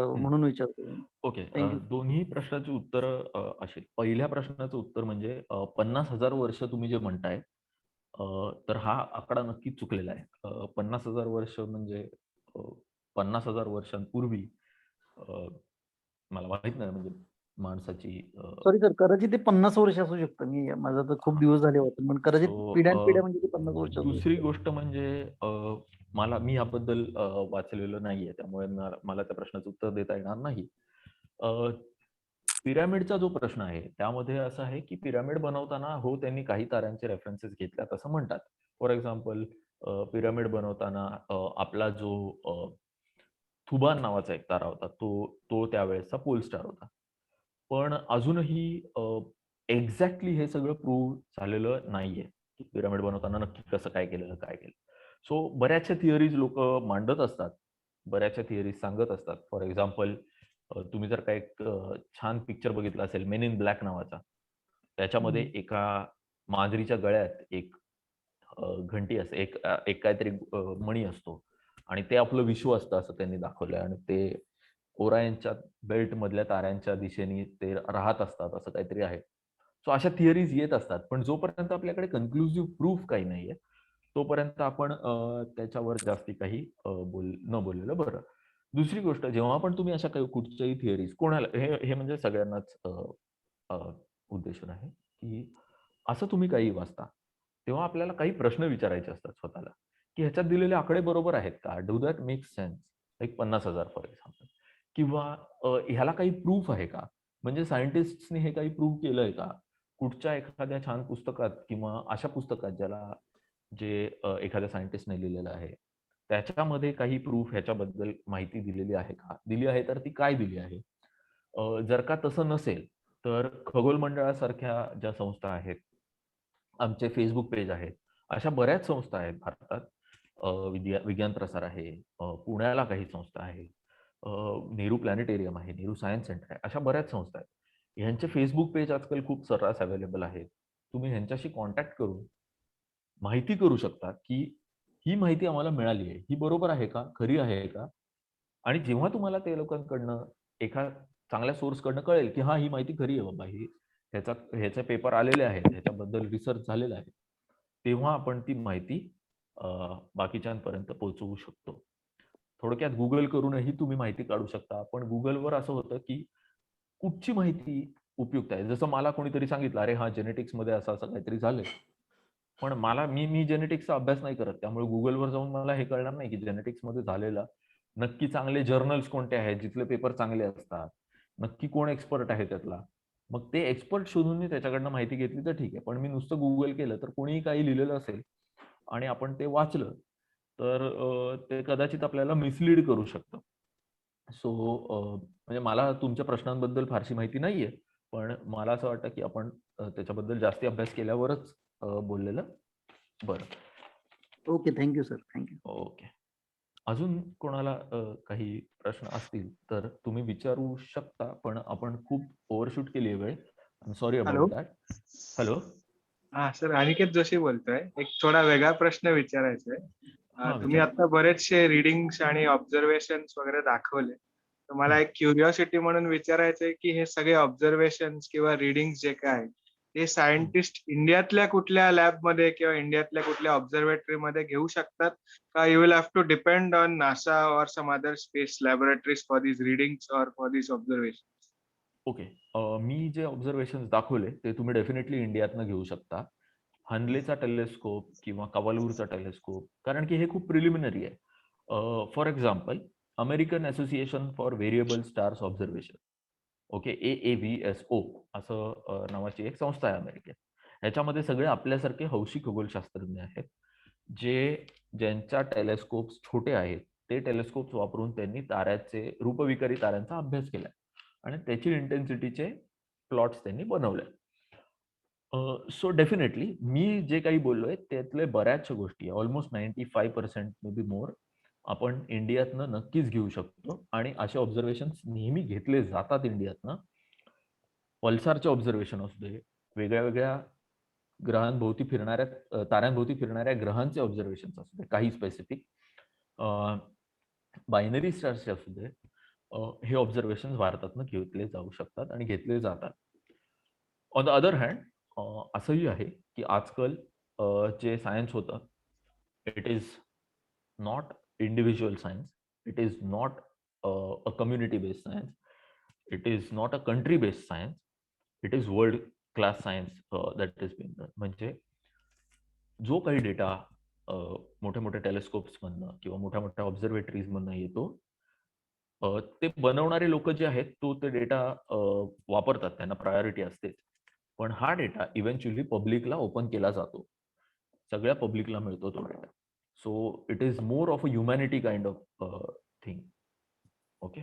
B: हं.
D: म्हणून विचारतोय मी.
B: ओके.
D: थँक
B: दोन्ही प्रश्नाची उत्तरं अशी. पहिल्या प्रश्नाचं उत्तर म्हणजे 50,000 वर्ष तुम्ही जे म्हणताय, तर हा आकडा नक्कीच चुकलेला आहे. 50,000 वर्ष म्हणजे अ, 50,000 वर्षांपूर्वी अ, मला माहीत नाही म्हणजे माणसाची
D: सॉरी सर, कदाचित ते 50 वर्ष असू शकतं. माझा तर खूप
B: हां.
D: दिवस झाले वाचून. पण
B: सो
D: कदाचित पिढ्यानपिढ्या म्हणजे ते 50 वर्ष असू
B: दुसरी
D: शकतं.
B: गोष्ट म्हणजे मी याबद्दल वाचलेलं नाहीये. त्यामुळे मला त्या प्रश्नाचं उत्तर देता येणार नाही. अ, पिरॅमिडचा जो प्रश्न आहे, त्यामध्ये असं आहे, की पिरॅमिड बनवताना हो, त्यांनी काही ताऱ्यांचे रेफरन्सेस घेतल्यात असं म्हणतात. फॉर एक्झाम्पल पिरॅमिड बनवताना आपला जो थुबान नावाचा एक तारा होता. तो त्यावेळेसचा पोल स्टार होता. पण अजूनही एक्झॅक्टली हे सगळं प्रूव्ह झालेलं नाहीये, की पिरॅमिड बनवताना नक्की कसं काय केलेलं, काय केलं. सो बऱ्याचशा थिअरीज लोकं मांडत असतात. बऱ्याचशा थिअरीज सांगत असतात. फॉर एक्झाम्पल तुम्ही जर का एक छान पिक्चर बघितला असेल मेन इन ब्लॅक नावाचा. त्याच्यामध्ये
D: हं.
B: एका मांजरीच्या गळ्यात एक घंटी असते. एक काहीतरी मणी असतो आणि ते आपलं विश्व असतं असं त्यांनी दाखवलंय आणि ते ओरायनच्या बेल्ट मधल्या ताऱ्यांच्या दिशेने ते राहत असतात असं काहीतरी आहे. सो अशा थिअरीज येत असतात. पण जोपर्यंत आपल्याकडे कन्क्लुसिव्ह प्रूफ काही नाहीये, तोपर्यंत आपण त्याच्यावर जास्ती काही न बोललेलं बरं. दुसरी गोष्ट जेव्हा पण तुम्ही अशा काही कुठच्याही थिअरीज कोणाला हे हे म्हणजे सगळ्यांनाच अ, उद्देशून आहे, की असं तुम्ही काही वाचता, तेव्हा आपल्याला काही प्रश्न विचारायचे असतात स्वतःला, की ह्याच्यात दिलेले आकडे बरोबर आहेत का? Do that make sense? Like 50,000 for example किंवा ह्याला काही प्रूफ आहे का? म्हणजे सायंटिस्ट्सनी हे काही प्रूव्ह केलंय का? कुठच्या एखाद्या छान पुस्तकात किंवा अशा पुस्तकात जे एखाद्या सायंटिस्टने लिहिलेलं आहे, त्याच्यामध्ये काही प्रूफ ह्याच्याबद्दल माहिती दिलेली आहे का? दिली आहे तर ती काय दिली आहे? जर का तसं नसेल, तर खगोल मंडळासारख्या ज्या संस्था आहेत, आमचे Facebook पेज आहेत. अशा बऱ्याच संस्था आहेत भारतात. विज्ञान प्रसार आहे. पुण्याला काही संस्था आहेत. अ, नेहरू प्लॅनेटेरियम आहे, नेहरू सायन्स सेंटर आहे. अशा बऱ्याच संस्था आहेत. ह्यांचे Facebook पेज आजकाल खूप सर्रास अवेलेबल आहेत. तुम्ही ह्यांच्याशी कॉन्टॅक्ट करून माहिती करू शकता, की ही माहिती आम्हाला मिळाली आहे. ही बरोबर आहे का? खरी आहे का? आणि जेव्हा तुम्हाला त्या लोकांकडनं एका चांगल्या सोर्सकडनं कळेल, की हां, ही माहिती खरी आहे बाबा. ह्याचे पेपर आलेले आहेत. ह्याच्याबद्दल रिसर्च झालेला आहे. तेव्हा आपण ती माहिती अ, बाकीच्यांपर्यंत पोहोचवू शकतो. थोडक्यात Google करूनही तुम्ही माहिती काढू शकता. पण Googleवर असं होतं, की कुठची माहिती उपयुक्त आहे. जसं मला कोणीतरी सांगितलं, "अरे हां, जेनेटिक्समध्ये असं-असं काहीतरी झालंय." पण मी जेनेटिक्सचा अभ्यास नाही करत. त्यामुळे Googleवर जाऊन मला हे कळणार नाही, की जेनेटिक्समध्ये झालेलं नक्की चांगले जर्नल्स कोणते आहेत, जिथले पेपर चांगले असतात नक्की कोण एक्सपर्ट आहे त्यातला. मग ते एक्सपर्ट शोधून मी त्याच्याकडनं माहिती घेतली तर ठीक आहे. पण मी नुसतं गुगल केलं तर कोणीही काही लिहिलेलं असेल आणि आपण ते वाचलं तर ते कदाचित आपल्याला मिसलीड करू शकतं. सो म्हणजे मला तुमच्या प्रश्नांबद्दल फारशी माहिती नाहीये. पण मला असं वाटतं की आपण त्याच्याबद्दल जास्ती अभ्यास केल्यावरच बोललेलं बरं.
D: Okay, thank you sir, thank you.
B: Okay. अजून कोणाला काही प्रश्न असतील तर तुम्ही विचारू शकता. पण आपण खूप ओव्हरशूट केली आहे वेळ. I am sorry
E: hello.
B: About that. Hello.
E: हा सर, अनिकेत जोशी बोलतोय. एक थोडा वेगळा प्रश्न विचारायचा आहे.
B: हां,
E: तुम्ही
B: विचारा.
E: आता बरेचसे रिडिंग्स आणि ऑब्झर्वेशन्स वगैरे दाखवले. तर मला एक क्युरिओसिटी म्हणून विचारायचं आहे की हे सगळे ऑब्झर्वेशन्स किंवा रिडिंग्स जे काय आहेत, ते सायंटिस्ट इंडियातल्या कुठल्या लॅबमध्ये किंवा इंडियातल्या कुठल्या ऑब्झर्वेटरी मध्ये घेऊ शकतात का you will have to depend on NASA or some other space laboratories for these readings or for these observation?
B: Okay. मी जे ऑब्झर्वेशन्स दाखवले ते तुम्ही डेफिनेटली इंडियातनं घेऊ शकता. हनलेचा टेलिस्कोप किंवा कवालूरचा टेलिस्कोप, कारण की हे खूप प्रिलिमिनरी आहे. For example American association for variable stars observation, okay, AAVSO असं नावाची एक संस्था आहे अमेरिकेत. ह्याच्यामध्ये सगळे आपल्यासारखे हौशी खगोलशास्त्रज्ञ आहेत ज्यांच्या टेलिस्कोप्स छोटे आहेत. ते टेलिस्कोप्स वापरून त्यांनी रूपविकारी ताऱ्यांचा अभ्यास केलाय आणि त्याची इंटेन्सिटीचे प्लॉट्स त्यांनी बनवले. सो डेफिनेटली मी जे काही बोललोय त्यातले बऱ्याचशा गोष्टी ऑलमोस्ट 95% मे बी मोर आपण इंडियातनं नक्कीच घेऊ शकतो आणि असे ऑब्झर्वेशन्स नेहमी घेतले जातात इंडियातनं. पल्सारचे ऑब्झर्वेशन असू दे, वेगळ्या वेगळ्या ग्रहांभोवती फिरणाऱ्या ताऱ्यांभोवती फिरणाऱ्या ग्रहांचे ऑब्झर्वेशन्स असू दे, काही स्पेसिफिक बायनरी स्टार्सचे असू दे, हे ऑब्झर्वेशन भारतातनं घेतले जाऊ शकतात आणि घेतले जातात. ऑन द अदर हँड असंही आहे की आजकाल जे सायन्स होतं, it is not individual science, it is not a community based science, it is not a country based science, it is world class science that is being done. म्हणजे जो काही data मोठ्या मोठ्या टेलिस्कोप्स मधनं किंवा मोठ्या मोठ्या ऑब्झर्वेटरीज मधनं येतो, ते बनवणारे लोक जे आहेत ते डेटा वापरतात, त्यांना प्रायोरिटी असते. पण हा डेटा इव्हेंच्युअली पब्लिकला ओपन केला जातो, सगळ्या पब्लिकला मिळतो तो data. So it is more of a humanity kind of thing. Okay,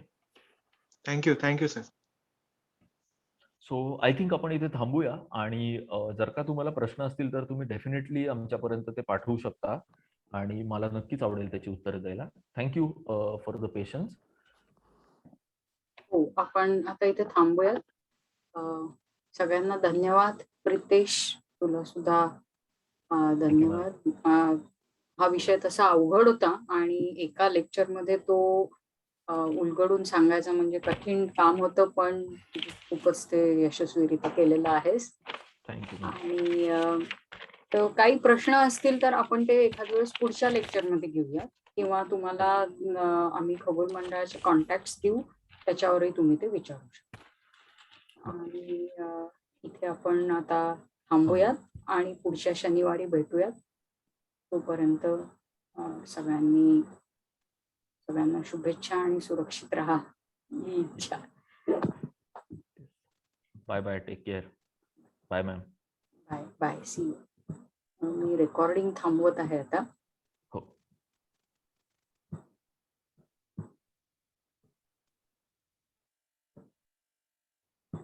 E: thank you sir.
B: So I think आपण इथे थांबूया आणि जर का तुम्हाला प्रश्न असतील तर तुम्ही डेफिनेटली आमच्यापर्यंत ते पाठवू शकता आणि मला नक्कीच आवडेल त्याची उत्तरं द्यायला. Thank you for the patience.
A: हो, आपण आता इथे थांबूयात. सगळ्यांना धन्यवाद. प्रितेश, तुला सुद्धा धन्यवाद. हा विषय तसा अवघड होता आणि एका लेक्चरमध्ये तो उलगडून सांगायचं म्हणजे कठीण काम होतं, पण खूपच ते यशस्वीरित्या केलेलं आहेस.
B: थँक्यू.
A: आणि तर काही प्रश्न असतील तर आपण ते एखाद्या वेळेस पुढच्या लेक्चरमध्ये घेऊया किंवा तुम्हाला आम्ही खगोल मंडळाचे कॉन्टॅक्ट्स देऊ, त्याच्यावरही तुम्ही ते विचारू शकता. आणि इथे आपण आता थांबूयात आणि पुढच्या शनिवारी भेटूयात. तोपर्यंत सगळ्यांना शुभेच्छा आणि सुरक्षित राहा ही इच्छा.
B: Bye bye, take care. Bye ma'am.
A: Bye bye, see you. मी रेकॉर्डिंग थांबवत आहे आता.